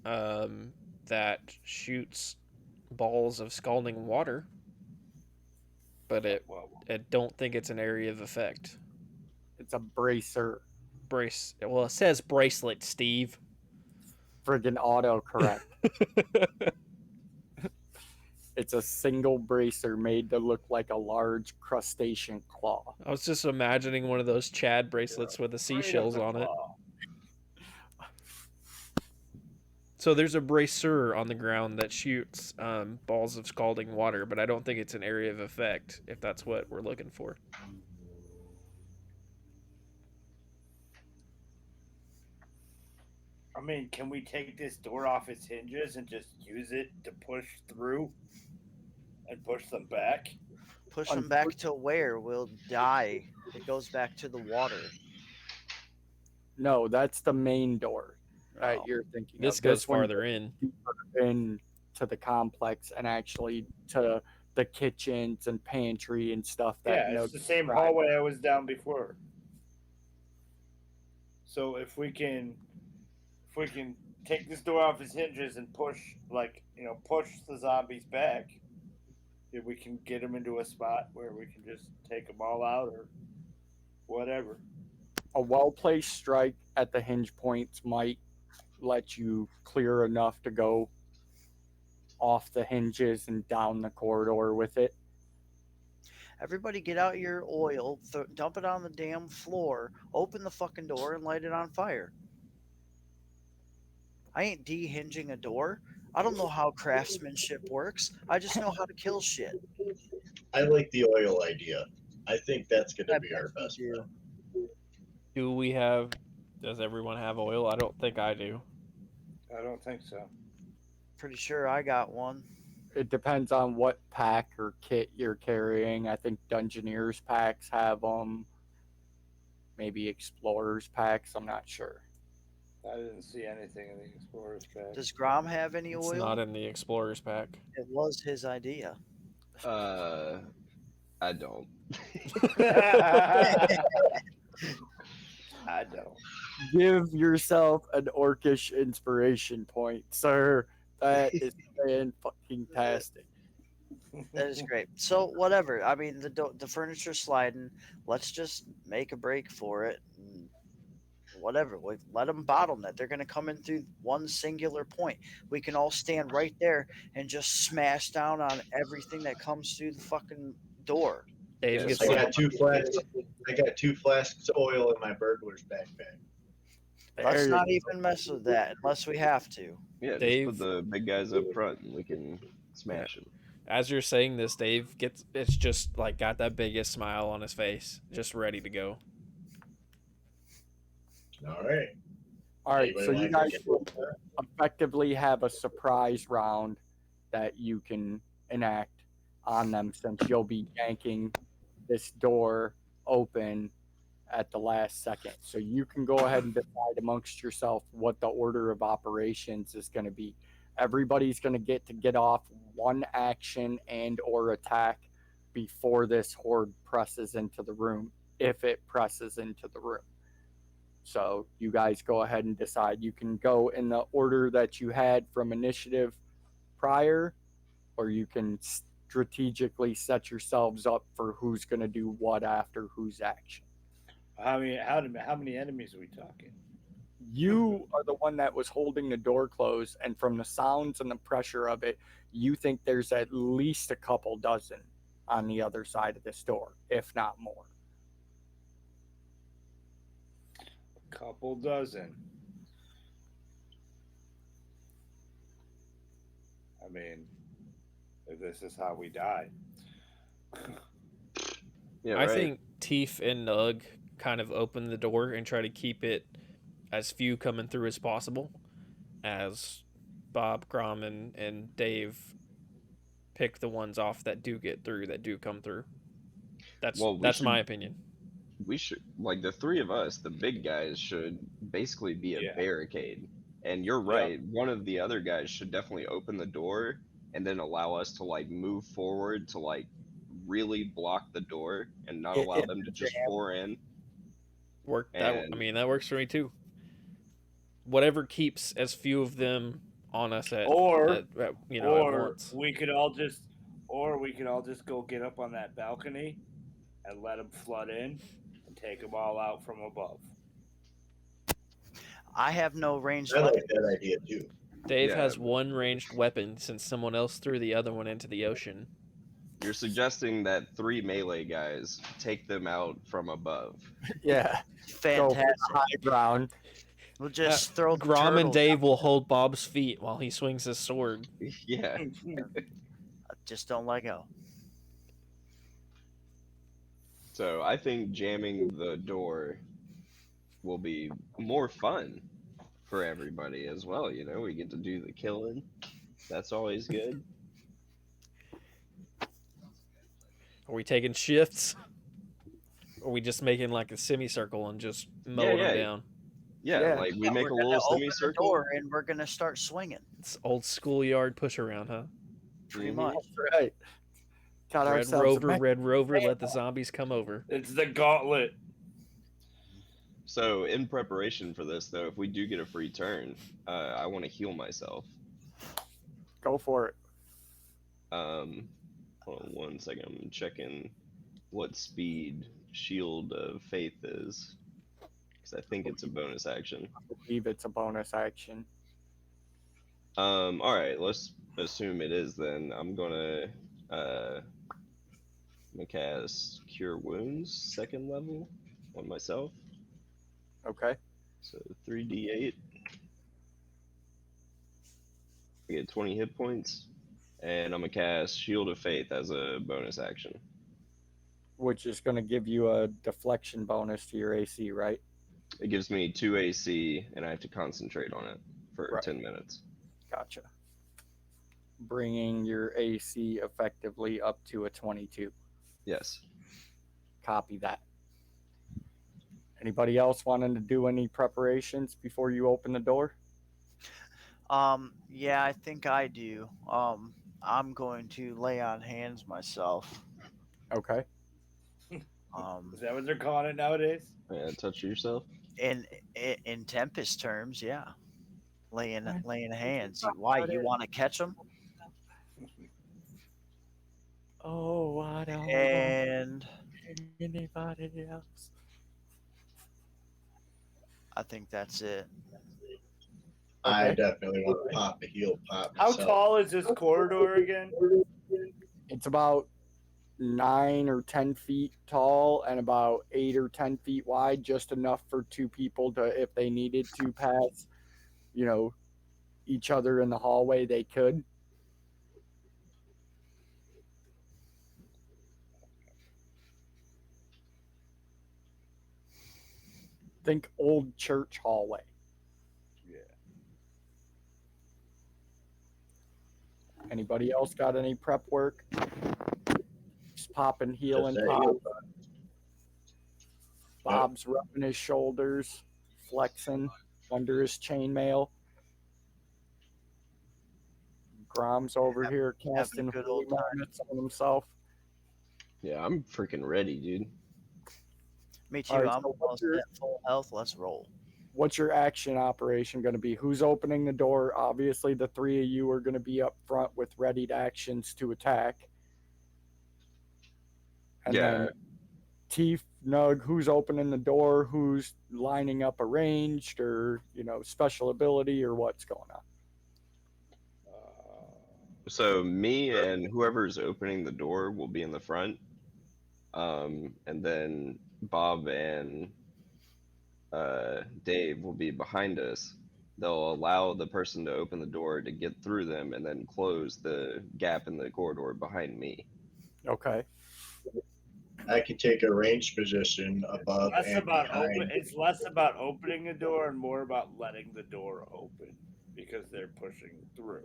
that shoots balls of scalding water, but I don't think it's an area of effect. It's a bracer. Well, it says bracelet, Steve. Friggin' autocorrect. It's a single bracer made to look like a large crustacean claw. I was just imagining one of those Chad bracelets with the seashells on it. So there's a bracer on the ground that shoots balls of scalding water, but I don't think it's an area of effect, if that's what we're looking for. I mean, can we take this door off its hinges and just use it to push through and push them back? Push them back to where we'll die. It goes back to the water. No, that's the main door that Oh. you're thinking This of. goes one farther in. deeper into the complex and actually to the kitchens and pantry and stuff. That Yeah, it's the same hallway I was down before. So if we can take this door off its hinges and push the zombies back, if we can get them into a spot where we can just take them all out or whatever. A well-placed strike at the hinge points might let you clear enough to go off the hinges and down the corridor with it. Everybody get out your oil, dump it on the damn floor, open the fucking door, and light it on fire. I ain't dehinging a door. I don't know how craftsmanship works. I just know how to kill shit. I like the oil idea. I think that's going to be our best bet. Does everyone have oil? I don't think I do. I don't think so. Pretty sure I got one. It depends on what pack or kit you're carrying. I think Dungeoneers packs have them. Maybe Explorers packs. I'm not sure. I didn't see anything in the Explorer's pack. Does Grom have any oil? It's not in the Explorer's pack. It was his idea. I don't. I don't. Give yourself an orcish inspiration point, sir. That is fan-fucking-tastic. That is great. So whatever. I mean, the furniture's sliding. Let's just make a break for it. And whatever. We let them bottleneck. They're going to come in through one singular point. We can all stand right there and just smash down on everything that comes through the fucking door. Dave gets I got two flasks of oil in my burglar's backpack. Let's not even mess with that unless we have to. Yeah, Dave- just put the big guys up front and we can smash them. As you're saying this, Dave it's just like got that biggest smile on his face, just ready to go. All right. All right, Anybody so you wanna guys get- will effectively have a surprise round that you can enact on them, since you'll be yanking this door open at the last second. So you can go ahead and decide amongst yourself what the order of operations is going to be. Everybody's going to get off one action and or attack before this horde presses into the room, if it presses into the room. So you guys go ahead and decide. You can go in the order that you had from initiative prior, or you can strategically set yourselves up for who's going to do what after whose action. How many enemies are we talking? You are the one that was holding the door closed, and from the sounds and the pressure of it, you think there's at least a couple dozen. on the other side of this door, if not more. A couple dozen. I mean, if this is how we die. Yeah, I right. think Teef and Nug kind of open the door and try to keep it as few coming through as possible, as Bob, Grom, and Dave pick the ones off that do get through, that do come through. That's Well, we that's should my opinion. we should like the three of us, the big guys, should basically be a Yeah. barricade. And you're Yeah. right. One of the other guys should definitely open the door and then allow us to like move forward to like really block the door and not allow It- them to just pour in. I And mean, that works for me too. Whatever keeps as few of them on us at Or at or once. we could all just go get up on that balcony and let them flood in and take them all out from above. I have no ranged I like weapons. that idea too. Dave Yeah. has one ranged weapon since someone else threw the other one into the ocean. you're suggesting that 3 melee guys take them out from above. Yeah, go for the Fantastic. high ground. We'll just throw the Grom and turtles Dave out. will hold Bob's feet while he swings his sword. Yeah. Just don't let go. So I think jamming the door will be more fun for everybody as well. You know, we get to do the killing. That's always good. Are we taking shifts? Or are we just making like a semicircle and just mowing yeah. them down? Yeah, Yeah. like we Yeah, make we're a gonna little open the semicircle. door and we're gonna start swinging. It's old schoolyard push around, huh? Pretty Mhm. much. Right. Got Red ourselves a Rover, mech- Red Rover, let the zombies come over. It's the gauntlet. So in preparation for this, though, if we do get a free turn, I want to heal myself. Go for it. Hold on 1 second. I'm checking what speed Shield of Faith is, because I think it's a bonus action. I believe it's a bonus action. All right, let's assume it is then. I'm gonna cast Cure Wounds 2nd level on myself. Okay. So 3d8. I get 20 hit points, and I'm gonna cast Shield of Faith as a bonus action. Which is going to give you a deflection bonus to your AC, right? It gives me 2 AC, and I have to concentrate on it for Right. 10 minutes. Gotcha. Bringing your AC effectively up to a 22. Yes. Copy that. Anybody else wanting to do any preparations before you open the door? Yeah, I think I do. I'm going to lay on hands myself. Okay. Is that what they're calling it nowadays? Yeah, touch yourself. In Tempest terms, yeah. Laying hands. Why you want to catch them? Oh, I don't And want anybody else. I think that's it. I Okay. definitely want to pop a heel pop How myself. tall is this corridor again? It's about 9 or 10 feet tall and about 8 or 10 feet wide, just enough for 2 people to, if they needed to pass, each other in the hallway, they could. Think old church hallway. Yeah. Anybody else got any prep work? Just popping, healing, Just that pop. heel Bob's rubbing his shoulders, flexing under his chainmail. Grom's over here casting good holy old time. moments on himself. Yeah, I'm freaking ready, dude. Me too. All right, I'm so what's almost your- at full health. Let's roll. What's your action operation going to be? Who's opening the door? Obviously, the 3 of you are going to be up front with readied actions to attack. And Yeah. then Teef, Nug, who's opening the door? Who's lining up a ranged or, special ability or what's going on? So me and whoever's opening the door will be in the front, and then Bob and Dave will be behind us. They'll allow the person to open the door to get through them, and then close the gap in the corridor behind me. Okay. I could take a ranged position above Less and about behind. It's less about opening a door and more about letting the door open because they're pushing through.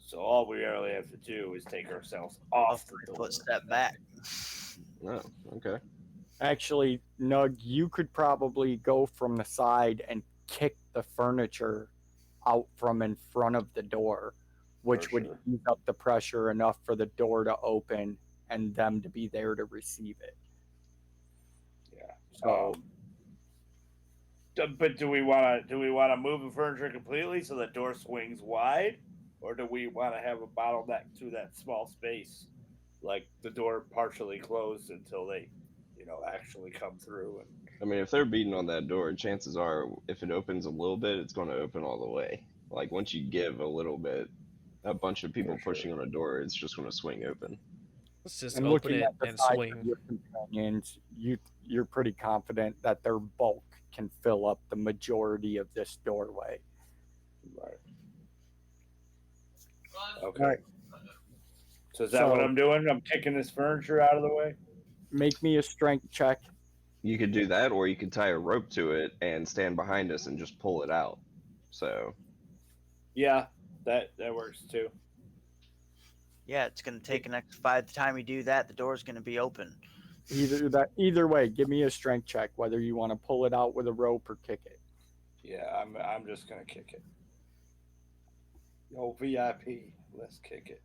So all we really have to do is take ourselves A off the door. 3-foot step back. Oh, okay. Actually, Nug, you could probably go from the side and kick the furniture out from in front of the door, which For would sure. ease up the pressure enough for the door to open and them to be there to receive it. Yeah. So But do we want to move the furniture completely so the door swings wide, or do we want to have a bottleneck through that small space, like the door partially closed until they, actually come through? And I mean, if they're beating on that door, chances are, if it opens a little bit, it's going to open all the way. Like once you give a little bit, a bunch of people pushing on a door, it's just going to swing open. Let's just and open looking it at the and size swing. of your companions, you're pretty confident that their bulk can fill up the majority of this doorway. right. Okay. Right. So is that what So- I'm doing? I'm kicking this furniture out of the way. Make me a strength check. You could do that, or you could tie a rope to it and stand behind us and just pull it out. So Yeah, that works too. Yeah, it's gonna take an extra. By the time you do that, the door's gonna be open. Either way, give me a strength check, whether you want to pull it out with a rope or kick it. Yeah, I'm just gonna kick it. No VIP. Let's kick it.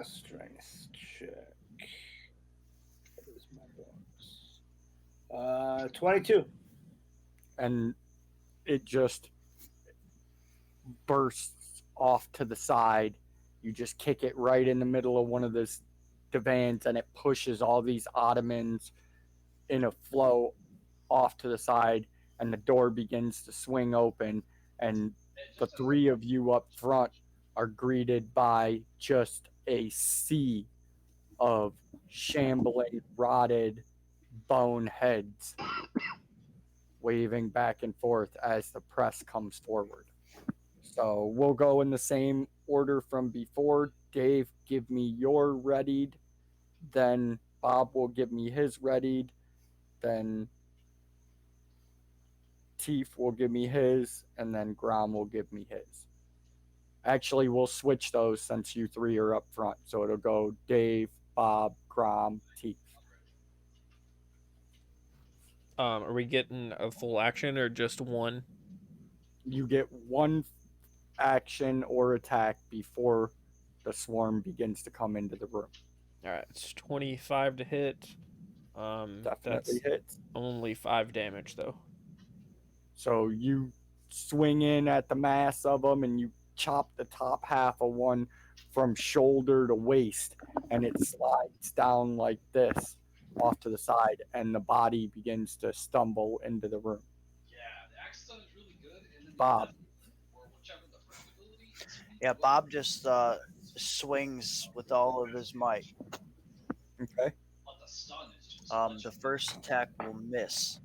Strength check. Where's my books? 22. And it just bursts off to the side. You just kick it right in the middle of one of those divans, and it pushes all these ottomans in a flow off to the side, and the door begins to swing open, and the three of you up front are greeted by just a sea of shambling, rotted bone heads waving back and forth as the press comes forward. So we'll go in the same order from before. Dave, give me your readied. Then Bob will give me his readied. Then Teef will give me his. And then Grom will give me his. Actually, we'll switch those since you three are up front. So it'll go Dave, Bob, Grom, Teef. Are we getting a full action or just one? You get one action or attack before the swarm begins to come into the room. All right, it's 25 to hit. Definitely That's hits. only 5 damage though. So you swing in at the mass of them and you chop the top half of one from shoulder to waist, and it slides down like this off to the side, and the body begins to stumble into the room. Bob. Yeah, Bob just swings with all of his might. Okay. The first attack will miss.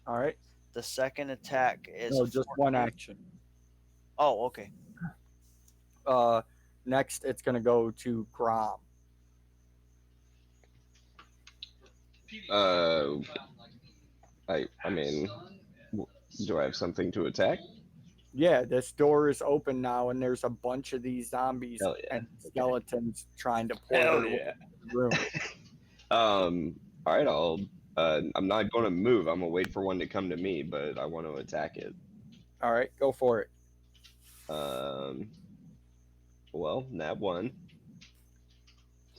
All right. The second attack is No, just one action. Oh, okay. Next, it's going to go to Grom. I mean, do I have something to attack? Yeah, this door is open now, and there's a bunch of these zombies Hell yeah. and skeletons trying to pour Hell their way yeah. into the room. All right, I'm not going to move. I'm gonna wait for one to come to me, but I want to attack it. All right, go for it. Well, nab 1.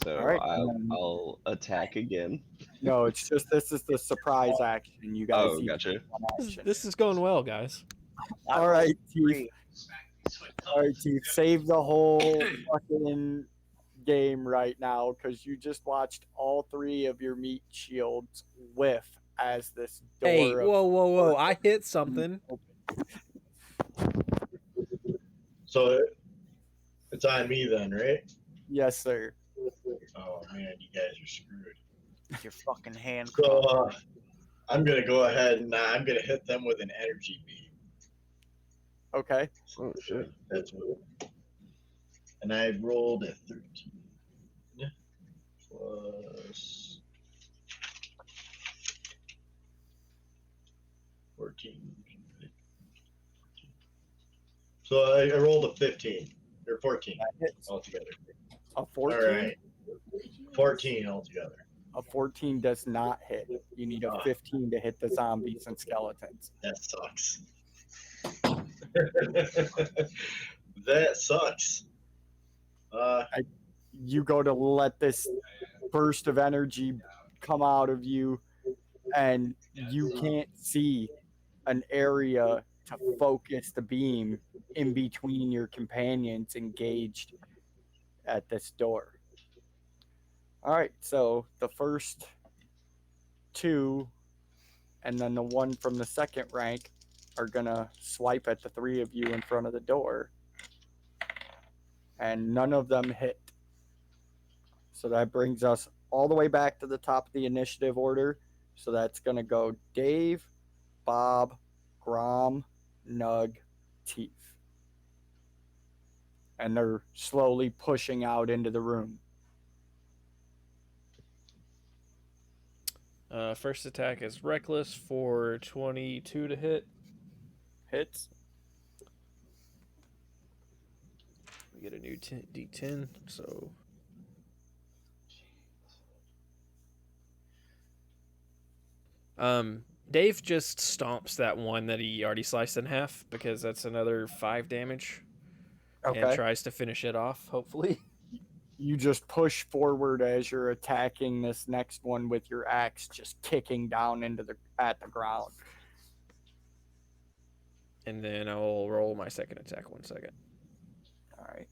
So All right, I'll attack again. No, it's just this is the surprise action. You guys. Oh, each gotcha. get one action. This is going well, guys. All right, Teef. 3. All right, Teef. Save the whole fucking game right now because you just watched all 3 of your meat shields whiff as this door. Hey, of- whoa! I hit something. So it's on me then, right? Yes, sir. Oh man, you guys are screwed. Your fucking hand. So I'm gonna go ahead and I'm gonna hit them with an energy beam. Okay. Oh shit. That's what. And I rolled a 13 plus 14. So I rolled a 15 or 14 That hits. altogether. A 14. All right, 14 altogether. A 14 does not hit. You need a Oh. 15 to hit the zombies and skeletons. That sucks. That sucks. You go to let this burst of energy come out of you, and you can't see an area to focus the beam in between your companions engaged at this door. All right, so the first two and then the one from the second rank are gonna swipe at the three of you in front of the door, and none of them hit. So that brings us all the way back to the top of the initiative order. So that's gonna go Dave, Bob, Grom, Nug, Teeth. And they're slowly pushing out into the room. First attack is reckless for 22 to hit. Hits. We get a new D10, so Dave just stomps that one that he already sliced in half because that's another 5 damage. And Okay. tries to finish it off, hopefully. You just push forward as you're attacking this next one with your axe, just kicking down at the ground. And then I'll roll my second attack 1 second. All right.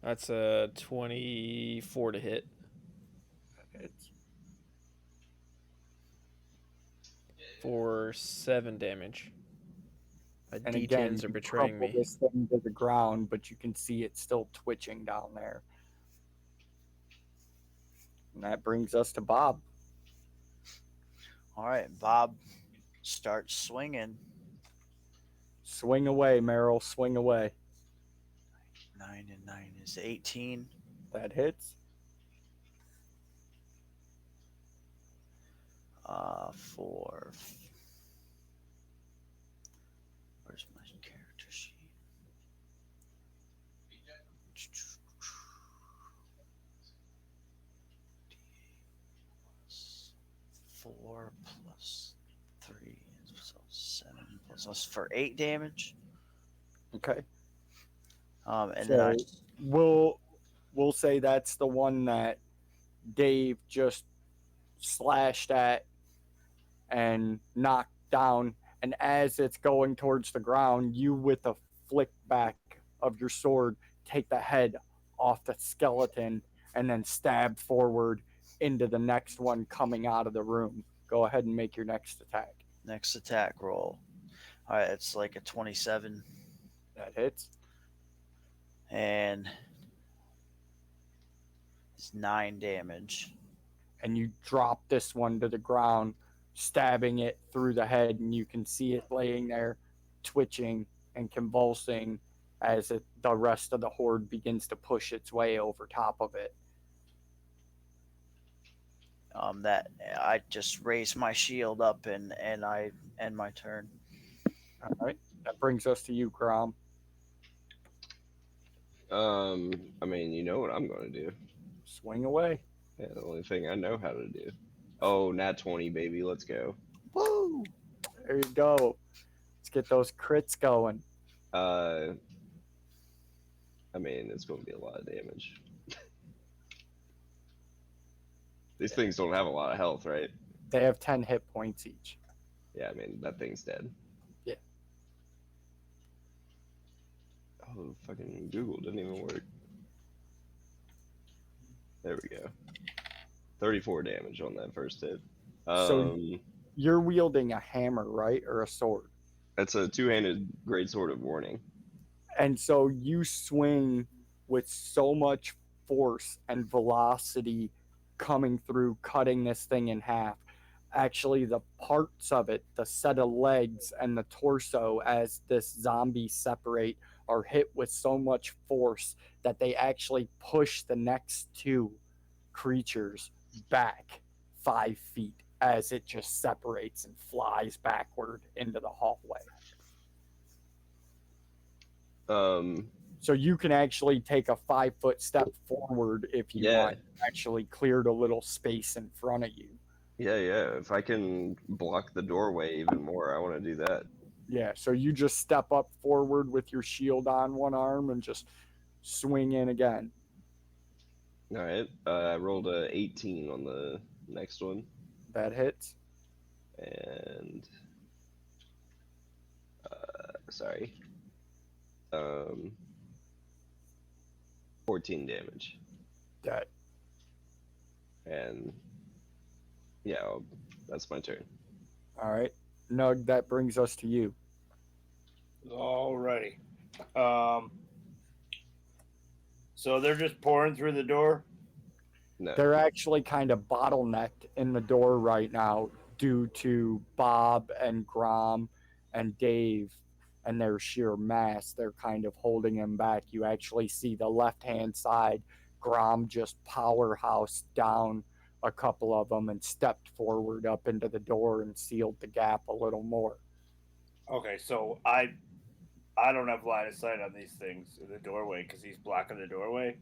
That's a 24 to hit. Hits. For 7 damage. And D10s again, are you betraying crumple me. this thing to the ground, but you can see it still twitching down there. And that brings us to Bob. All right, Bob starts swinging. Swing away, Meryl. Swing away. 9 and 9 is 18. That hits. For where's my character sheet? 4 plus 3, so 7 plus us for 8 damage. Okay. And So then we'll say that's the one that Dave just slashed at and knocked down. And as it's going towards the ground, you, with a flick back of your sword, take the head off the skeleton and then stab forward into the next one coming out of the room. Go ahead and make your next attack. next attack roll. All right, it's like a 27. That hits. And it's 9 damage. And you drop this one to the ground, stabbing it through the head, and you can see it laying there, twitching and convulsing as the rest of the horde begins to push its way over top of it. That I just raise my shield up and I end my turn. All right, that brings us to you, Grom. I mean, you know what I'm going to do. Swing away. Yeah, the only thing I know how to do. Oh, nat 20, baby. Let's go. Woo! There you go. Let's get those crits going. I mean, it's going to be a lot of damage. These things don't have a lot of health, right? They have 10 hit points each. Yeah, I mean, that thing's dead. Yeah. Oh, fucking Google didn't even work. There we go. 34 damage on that first hit. So You're wielding a hammer, right? Or a sword. That's a two-handed greatsword of warning. And so you swing with so much force and velocity coming through, cutting this thing in half. Actually, the parts of it, the set of legs and the torso, as this zombie separate, are hit with so much force that they actually push the next two creatures back 5 feet as it just separates and flies backward into the hallway. So you can actually take a 5-foot step forward if you want. Actually cleared a little space in front of you. Yeah. If I can block the doorway even more, I want to do that. Yeah, so you just step up forward with your shield on one arm and just swing in again. All right. I rolled a 18 on the next one. That hits. And sorry. 14 damage. That. And yeah, that's my turn. All right. Nug, that brings us to you. Alrighty. So they're just pouring through the door? No. They're actually kind of bottlenecked in the door right now due to Bob and Grom and Dave and their sheer mass. They're kind of holding him back. You actually see the left-hand side, Grom just powerhouse down a couple of them and stepped forward up into the door and sealed the gap a little more. Okay, so I don't have line of sight on these things in the doorway because he's blocking the doorway.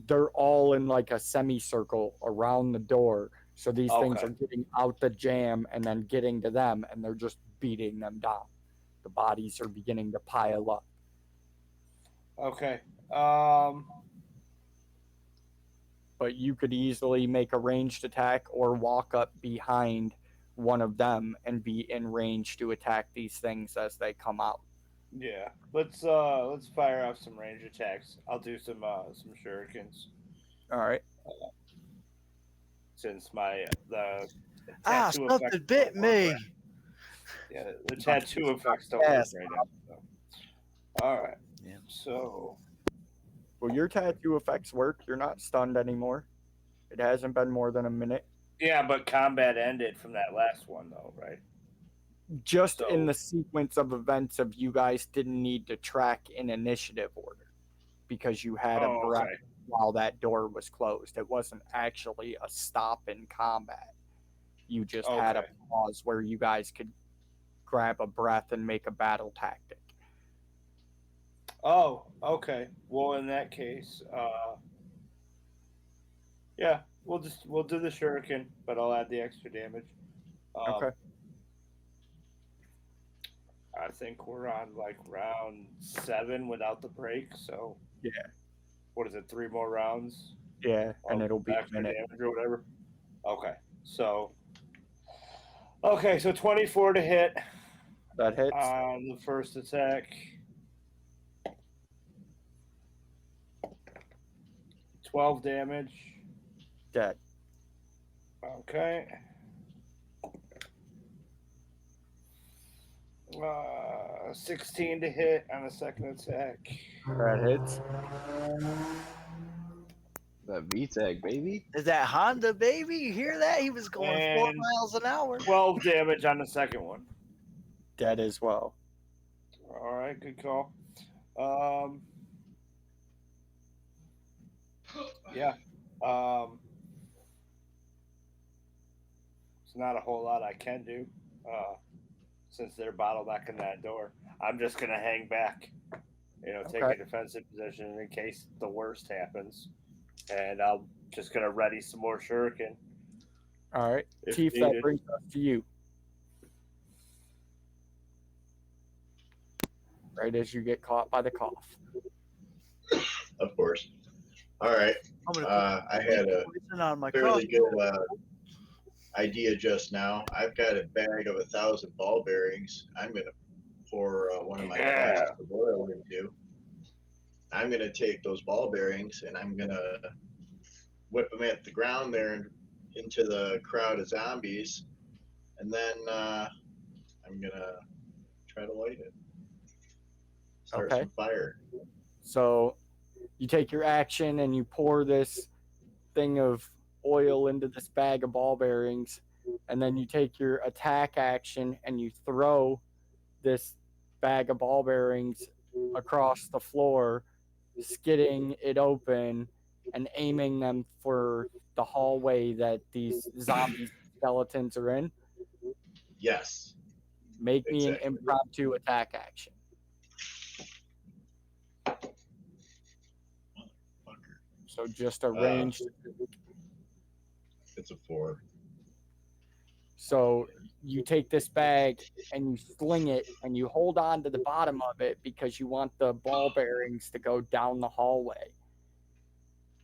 They're all in like a semicircle around the door. So these things Okay. are getting out the jam and then getting to them, and they're just beating them down. The bodies are beginning to pile up. Okay. But you could easily make a ranged attack or walk up behind one of them and be in range to attack these things as they come out. Yeah. Let's fire off some range attacks. I'll do some shurikens. All right. Since the tattoo something effects bit don't work me. right. Yeah, the tattoo effects don't work Yes. right now. So. All right. Yeah. So. Well, your tattoo effects work. You're not stunned anymore. It hasn't been more than a minute. Yeah, but combat ended from that last one, though, right? Just in the sequence of events of you guys didn't need to track in initiative order because you had a breath while that door was closed. It wasn't actually a stop in combat. You just had a pause where you guys could grab a breath and make a battle tactic. Oh, okay. Well, in that case, yeah, we'll do the shuriken, but I'll add the extra damage. Okay. I think we're on like round 7 without the break, so yeah. What is it? 3 more rounds? Yeah, and it'll be extra a minute damage or whatever. Okay, so 24 to hit. That hits. On the first attack. 12 damage. Dead. Okay. 16 to hit on the second attack. That hits. That VTAC, baby. Is that Honda, baby? You hear that? He was going 4 miles an hour. 12 damage on the second one. Dead as well. All right, good call. Yeah. It's not a whole lot I can do since they're bottlenecking that door. I'm just going to hang back, take a defensive position in case the worst happens. And I'm just going to ready some more shuriken. All right. Chief, that brings us to you. Right as you get caught by the cough. Of course. All right. I had a fairly good idea just now. I've got a bag of 1,000 ball bearings. I'm going to pour one of my glasses of oil into. I'm going to take those ball bearings and I'm going to whip them at the ground there and into the crowd of zombies. and then I'm gonna try to light it. Start Okay. some fire. So you take your action and you pour this thing of oil into this bag of ball bearings, and then you take your attack action and you throw this bag of ball bearings across the floor, skidding it open and aiming them for the hallway that these zombie skeletons are in. Yes. Make me an Exactly. impromptu attack action. Fucker. So just a ranged. It's a 4. So you take this bag and you sling it and you hold on to the bottom of it because you want the ball bearings to go down the hallway.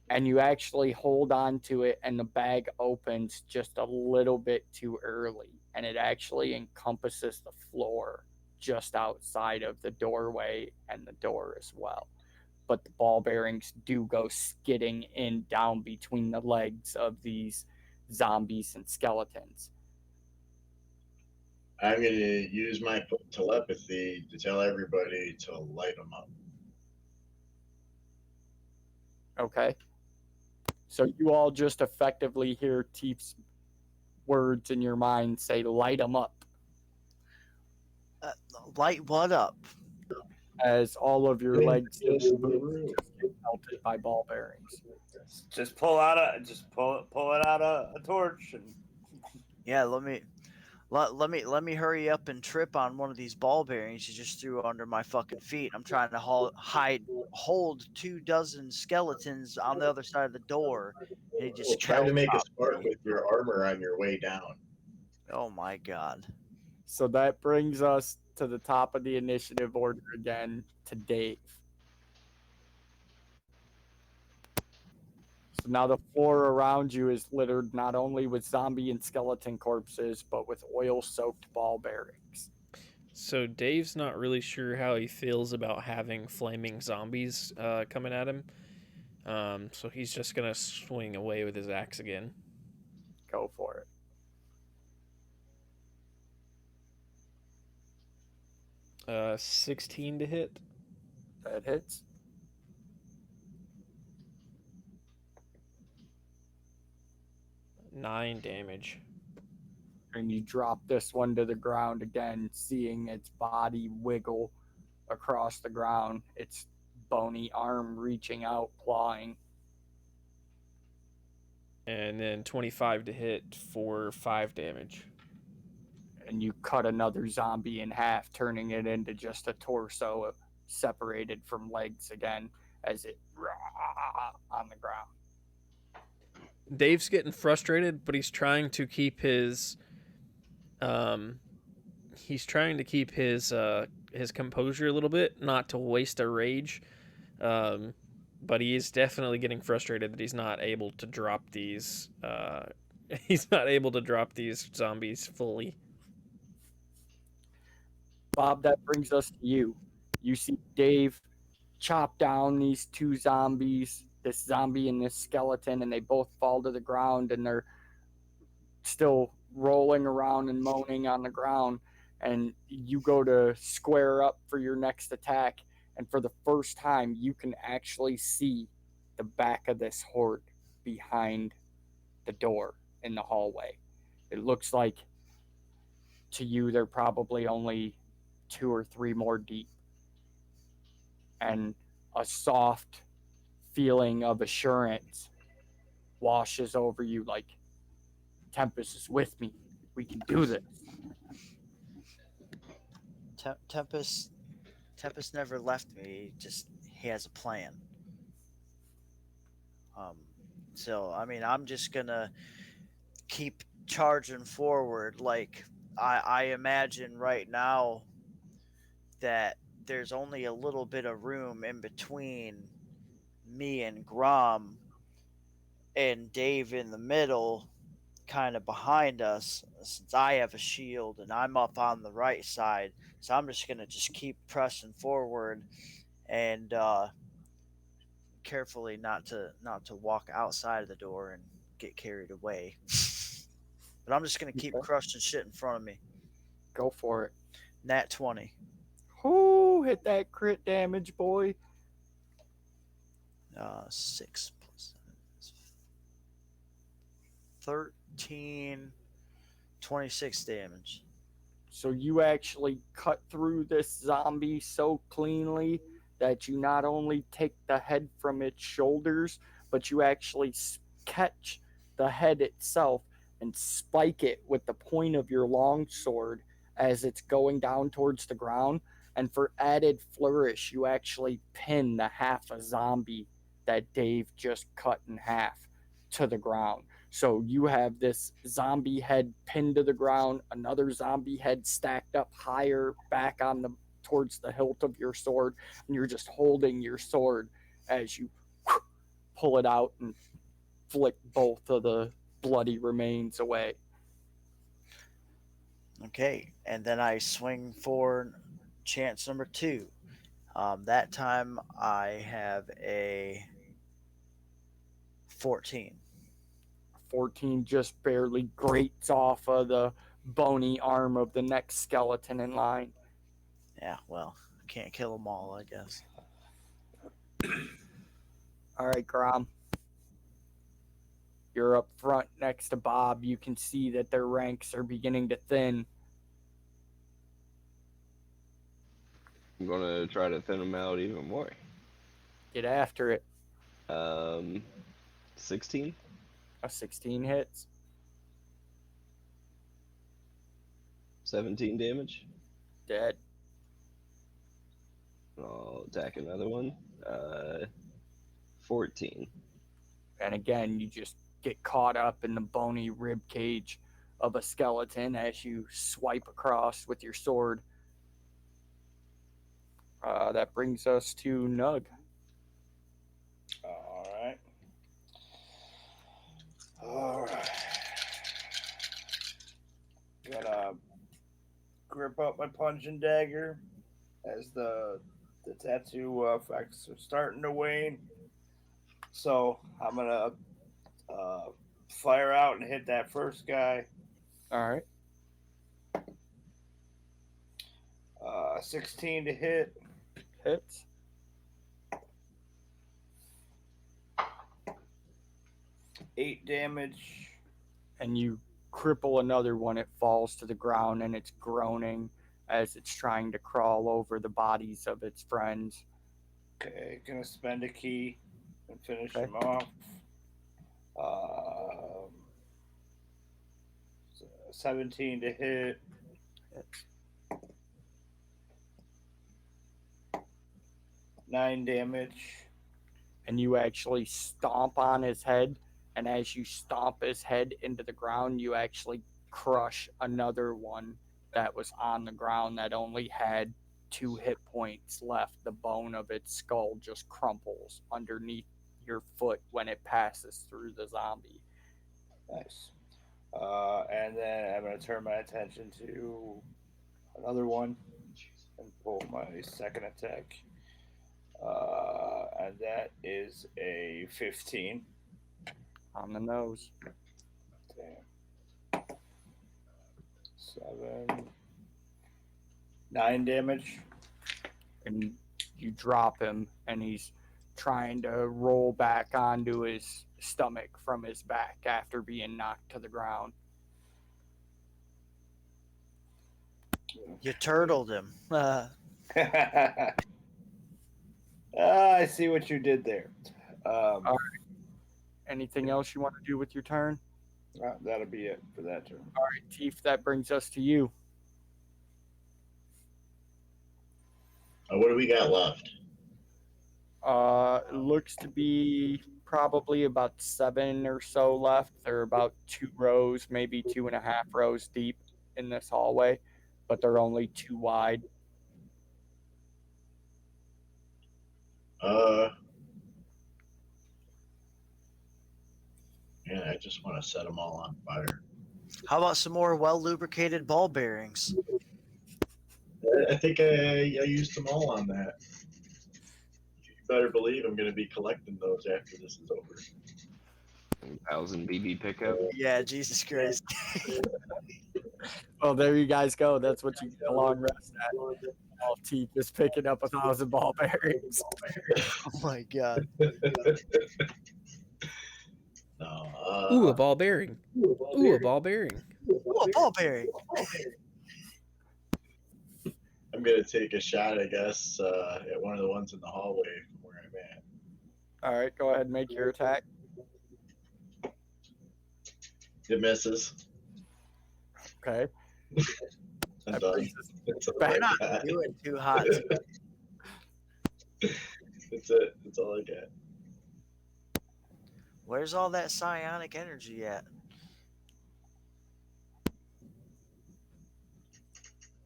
And you actually hold on to it and the bag opens just a little bit too early and it actually encompasses the floor just outside of the doorway and the door as well. But the ball bearings do go skidding in down between the legs of these zombies and skeletons. I'm going to use my telepathy to tell everybody to light them up. Okay. So you all just effectively hear Teef's words in your mind say, light them up, Light what up? as all of your legs Room. just get melted by ball bearings. Just pull it out a torch and Yeah, let me hurry up and trip on one of these ball bearings you just threw under my fucking feet. I'm trying to hold 24 skeletons on the other side of the door, and he Well, just try to make a chopped spark me. with your armor on your way down. Oh my god. So that brings us to the top of the initiative order again to Dave. So now the floor around you is littered not only with zombie and skeleton corpses, but with oil-soaked ball bearings. So Dave's not really sure how he feels about having flaming zombies coming at him. So he's just gonna swing away with his axe again. Go for it. 16 to hit. That hits. Nine damage. And you drop this one to the ground again, seeing its body wiggle across the ground, its bony arm reaching out, clawing. And then 25 to hit for 5 damage. And you cut another zombie in half, turning it into just a torso separated from legs again as it on the ground. Dave's getting frustrated, but he's trying to keep his his composure a little bit, not to waste a rage. But he is definitely getting frustrated that he's not able to drop these zombies fully. Bob, that brings us to you. You see Dave chop down these two zombies, this zombie and this skeleton, and they both fall to the ground and they're still rolling around and moaning on the ground. And you go to square up for your next attack, and for the first time, you can actually see the back of this horde behind the door in the hallway. It looks like to you they're probably only 2 or 3 more deep. And a soft feeling of assurance washes over you like, Tempest is with me. We can do this. Tempest never left me. He has a plan. So I mean, I'm just gonna keep charging forward. Like I imagine right now that there's only a little bit of room in between me and Grom, and Dave in the middle, kind of behind us, since I have a shield and I'm up on the right side. So I'm just gonna keep pressing forward and carefully not to walk outside of the door and get carried away. But I'm just gonna keep Okay. crushing shit in front of me. Go for it. Nat 20. Whoo! Hit that crit damage, boy. 6 plus 7 is 13, 26 damage. So you actually cut through this zombie so cleanly that you not only take the head from its shoulders, but you actually catch the head itself and spike it with the point of your long sword as it's going down towards the ground. And for added flourish, you actually pin the half a zombie that Dave just cut in half to the ground. So you have this zombie head pinned to the ground, another zombie head stacked up higher back on the towards the hilt of your sword, and you're just holding your sword as you pull it out and flick both of the bloody remains away. Okay, and then I swing for chance number 2. That time I have a 14. 14 just barely grates off of the bony arm of the next skeleton in line. Yeah, well, I can't kill them all, I guess. All right, Grom. You're up front next to Bob. You can see that their ranks are beginning to thin. I'm gonna try to thin them out even more. Get after it. 16. A 16 hits. 17 damage. Dead. I'll attack another one. 14. And again, you just get caught up in the bony rib cage of a skeleton as you swipe across with your sword. That brings us to Nug. All right. All right. Gonna grip up my punching dagger as the tattoo effects are starting to wane. So I'm gonna fire out and hit that first guy. All right. 16 to hit. Hits. Eight damage. And you cripple another one. It falls to the ground and it's groaning as it's trying to crawl over the bodies of its friends. Okay, gonna spend a key and finish Okay. him off. 17 to hit. Hits. 9 damage. And you actually stomp on his head. And as you stomp his head into the ground, you actually crush another one that was on the ground that only had 2 hit points left. The bone of its skull just crumples underneath your foot when it passes through the zombie. Nice. And then I'm going to turn my attention to another one and pull my second attack. And that is a 15. On the nose. Damn. 7. 9 damage. And you drop him, and he's trying to roll back onto his stomach from his back after being knocked to the ground. You turtled him. I see what you did there. All right. Anything else you want to do with your turn? That'll be it for that turn. All right, Teef, that brings us to you. What do we got left? Looks to be probably about 7 or so left. They're about 2 rows, maybe 2.5 rows deep in this hallway, but they're only 2 wide. Yeah, I just want to set them all on fire. How about some more well lubricated ball bearings? I think I used them all on that. You better believe I'm going to be collecting those after this is over. 1,000 BB pickup. Yeah, Jesus Christ. Well, there you guys go. That's what you get a long rest at. All teeth is picking up 1,000 ball bearings. Oh my God. No, Ooh, a ball bearing. Ooh, a ball bearing. Oh, ball bearing. I'm gonna take a shot, I guess, at one of the ones in the hallway from where I'm at. All right, go ahead and make your attack. It misses. Okay. I'm That done. brings us That's all back. I Not got. doing too hot. That's it. That's all I got. Where's all that psionic energy at?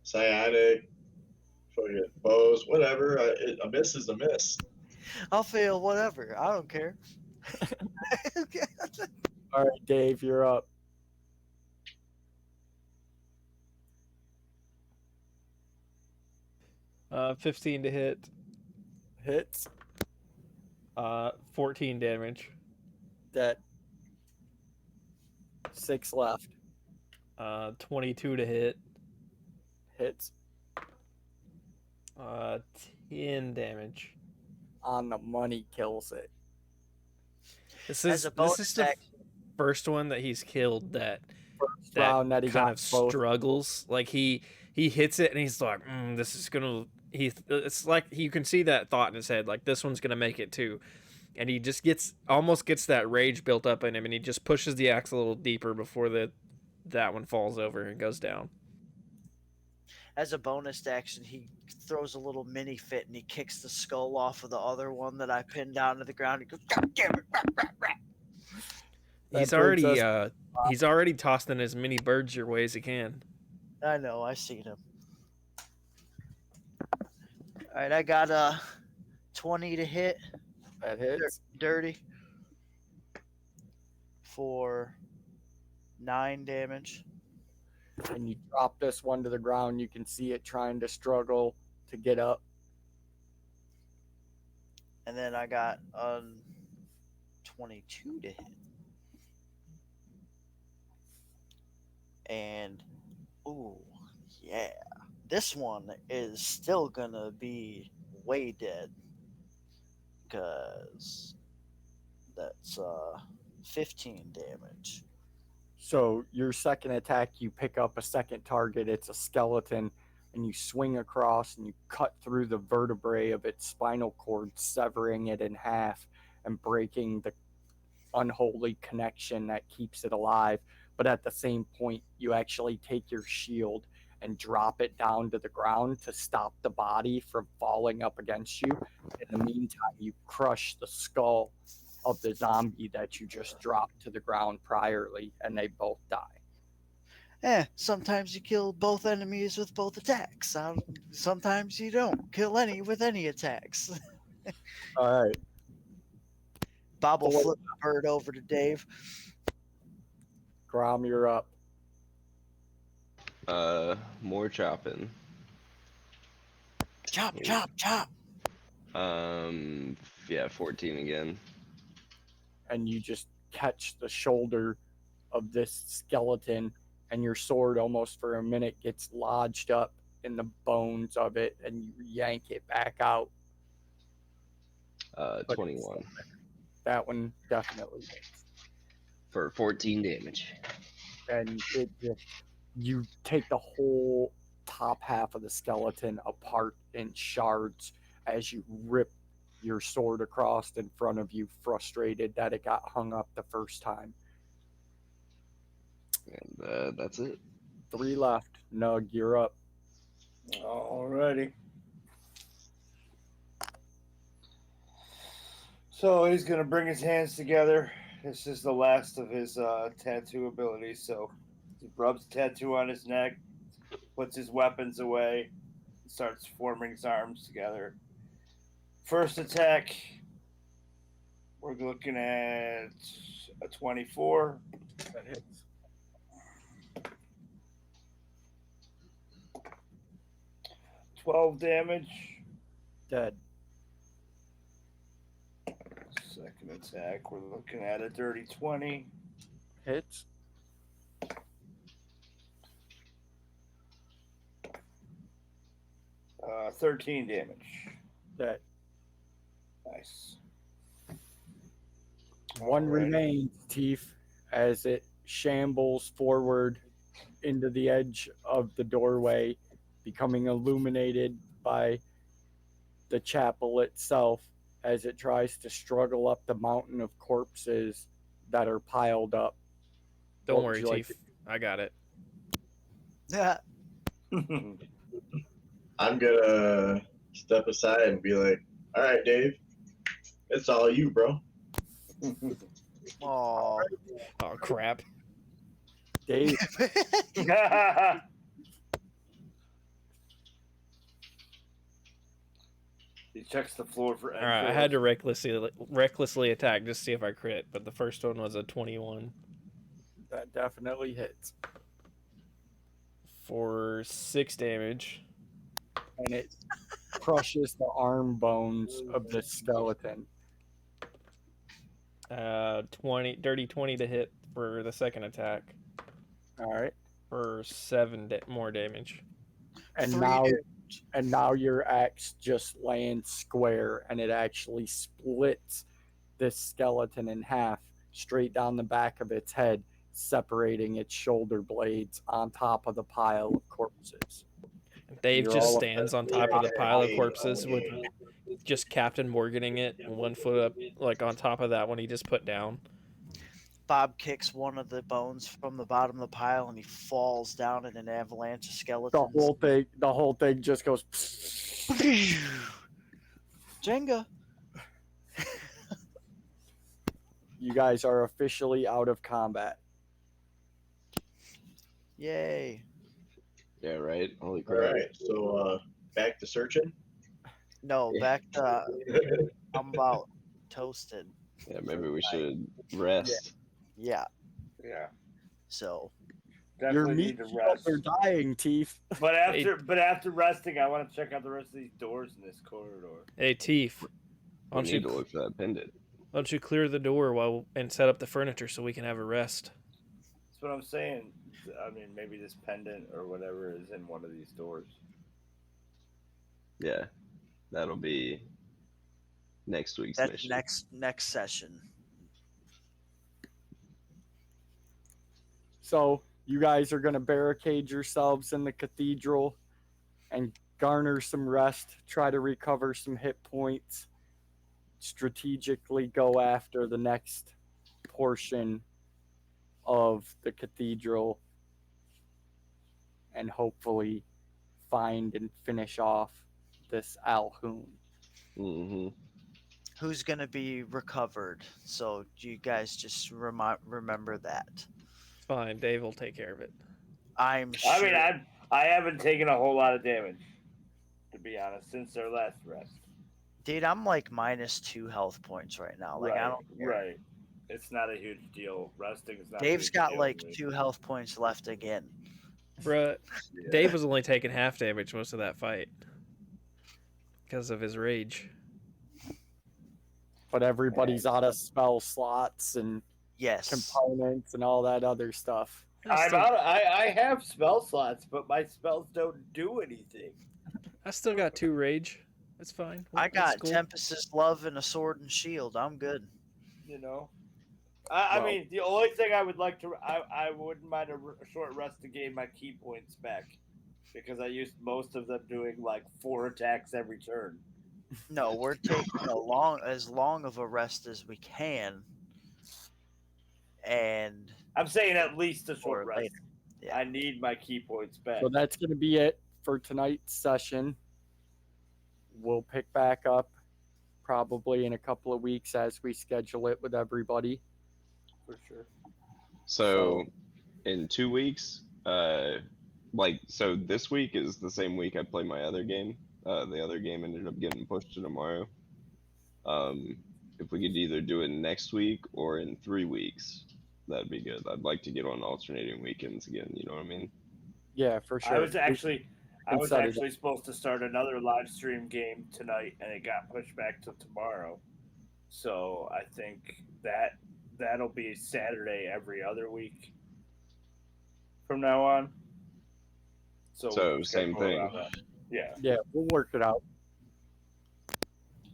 Cyanic, fucking bows, whatever. A miss is a miss. I'll fail whatever. I don't care. All right, Dave, you're up. Uh, 15 to hit. Hits. 14 damage. Dead. 6 left. 22 to hit. Hits. 10 damage. On the money, kills it. This As is a this bonus is the action, first one that he's killed that First round that he kind got of both. struggles. Like he hits it and he's like, this is gonna. It's like you can see that thought in his head. Like this one's gonna make it too, and he just almost gets that rage built up in him, and he just pushes the axe a little deeper before that one falls over and goes down. as a bonus action, he throws a little mini fit and he kicks the skull off of the other one that I pinned down to the ground. He goes, God damn it! Rah, rah, rah." He's already tossing as many birds your way as he can. I know, I seen him. All right, I got 20 to hit. That hits. Dirty for 9 damage. And you drop this one to the ground. You can see it trying to struggle to get up. And then I got 22 to hit. And, ooh, yeah. This one is still going to be way dead. Because that's 15 damage. So your second attack, you pick up a second target. It's a skeleton, and you swing across and you cut through the vertebrae of its spinal cord, severing it in half and breaking the unholy connection that keeps it alive. But at the same point, you actually take your shield and drop it down to the ground to stop the body from falling up against you. In the meantime, you crush the skull of the zombie that you just dropped to the ground priorly, and they both die. Sometimes you kill both enemies with both attacks. Sometimes you don't kill any with any attacks. All right. Bob will flip the bird over to Dave. Grom, you're up. More chopping. Chop, chop, chop. Yeah, 14 again. And you just catch the shoulder of this skeleton, and your sword almost for a minute gets lodged up in the bones of it, and you yank it back out. 21. That one definitely hits. For 14 damage. And it just, you take the whole top half of the skeleton apart in shards as you rip your sword across in front of you, frustrated that it got hung up the first time. And that's it. 3 left. Nug, you're up. Alrighty. So he's gonna bring his hands together. This is the last of his tattoo abilities. So he rubs a tattoo on his neck, puts his weapons away, and starts forming his arms together. First attack, we're looking at a 24. That hits. 12 damage. Dead. Second Second attack, we're looking at a dirty 20. Hits. 13 damage. That Nice. one Alrighty. remains, Teef, as it shambles forward into the edge of the doorway, becoming illuminated by the chapel itself as it tries to struggle up the mountain of corpses that are piled up. Don't What would worry, you like Chief. I got it. Yeah. I'm gonna step aside and be like, "All right, Dave, it's all you, bro." Oh. Oh crap! Dave, He checks the floor for All right, I had to recklessly attack just to see if I crit, but the first one was a 21 that definitely hits. for 6 damage. And it crushes the arm bones of the skeleton. dirty 20 to hit for the second attack All right. for 7 more damage. And 3 now damage. and now your axe just lands square and it actually splits this skeleton in half straight down the back of its head, separating its shoulder blades on top of the pile of corpses. Dave You're just all stands on top of the pile of corpses with just Captain Morganing it, 1 foot up, like on top of that one he just put down. Bob kicks one of the bones from the bottom of the pile and he falls down in an avalanche of The skeletons. whole thing just goes. Jenga. You guys are officially out of combat. Yay. Yeah, right. Holy All crap! right, so back to searching. No, back to I'm about toasted. Yeah, maybe we should rest. Yeah. Yeah. So Your Definitely meat need to shields rest. are dying, Teef. But after resting, I want to check out the rest of these doors in this corridor. Hey, Teef, We why need to look for that pendant. don't you clear the door and set up the furniture so we can have a rest? That's what I'm saying. I mean, maybe this pendant or whatever is in one of these doors. Yeah, that'll be next week's that's mission. next session. So you guys are going to barricade yourselves in the cathedral and garner some rest, try to recover some hit points, strategically go after the next portion of the cathedral, and hopefully find and finish off this Alhoon. Mm-hmm. Who's gonna be recovered? So you guys just remember that. Fine, Dave will take care of it. I'm sure. I mean, I haven't taken a whole lot of damage, to be honest, since their last rest. Dude, I'm like -2 health points right now. Like I don't care. Right. It's not a huge deal. Resting is not. Dave's a huge got deal like to me. 2 health points left again. Bruh, Yeah. Dave was only taking half damage most of that fight because of his rage. But everybody's out of spell slots and Yes. components and all that other stuff. I'm out. I have spell slots, but my spells don't do anything. I still got 2 rage. That's fine. I That's got cool. Tempest's Love and a Sword and Shield. I'm good. You know. I Well- mean, the only thing I would like to, I wouldn't mind a short rest to gain my key points back, because I used most of them doing like 4 attacks every turn. No, we're taking as long of a rest as we can. And I'm saying at least a or short rest. later. Yeah. I need my key points back. So that's going to be it for tonight's session. We'll pick back up probably in a couple of weeks as we schedule it with everybody. For sure. So, in 2 weeks, so this week is the same week I play my other game. The other game ended up getting pushed to tomorrow. If we could either do it next week or in 3 weeks, that'd be good. I'd like to get on alternating weekends again. You know what I mean? Yeah, for sure. I was actually Saturday. supposed to start another live stream game tonight, and it got pushed back to tomorrow. So I think that'll be Saturday every other week from now on. So, we So, can same schedule thing. around that. Yeah. Yeah, we'll work it out.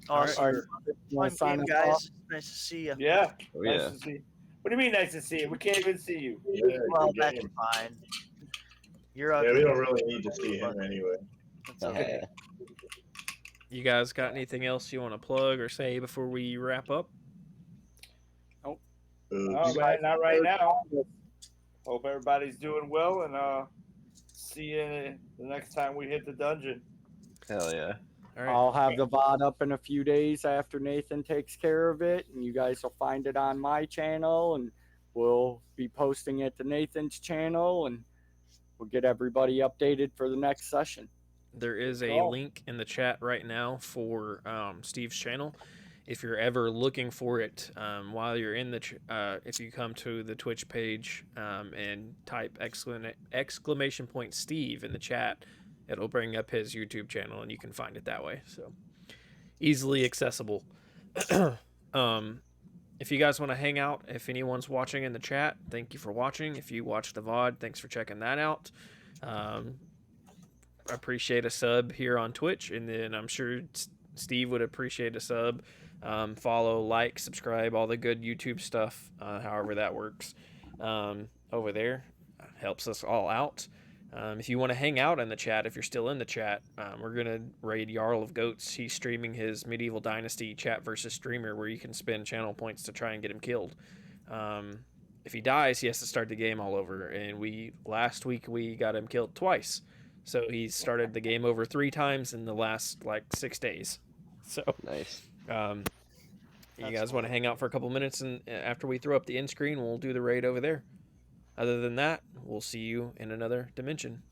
Awesome. All right, you wanna Fun sign game, us guys. off? Nice to see you. Yeah. Oh, Nice yeah. to see. What do you mean nice to see you? We can't even see you. Yeah, Well, good that's game. fine. You're Yeah, ugly. we don't really need to see him anyway. That's okay. You guys got anything else you want to plug or say before we wrap up? Oh, Oops. man, not right now. Hope everybody's doing well, and see you the next time we hit the dungeon. Hell yeah. All right. I'll have the VOD up in a few days after Nathan takes care of it, and you guys will find it on my channel, and we'll be posting it to Nathan's channel, and we'll get everybody updated for the next session. There is a Oh. link in the chat right now for Steve's channel. If you're ever looking for it, while you're in the, if you come to the Twitch page and type exclamation point Steve in the chat, it'll bring up his YouTube channel and you can find it that way. So easily accessible. If you guys want to hang out, if anyone's watching in the chat, thank you for watching. If you watched the VOD, thanks for checking that out. Appreciate a sub here on Twitch, and then I'm sure Steve would appreciate a sub. Follow, like, subscribe, all the good YouTube stuff, however that works over there. Helps us all out. If you want to hang out in the chat, if you're still in the chat, we're going to raid Jarl of Goats. He's streaming his Medieval Dynasty chat versus streamer where you can spend channel points to try and get him killed. If he dies, he has to start the game all over, and last week we got him killed twice. So he started the game over 3 times in the last 6 days. So Nice. you guys want to hang out for a couple minutes, and after we throw up the end screen, we'll do the raid over there. Other than that, we'll see you in another dimension.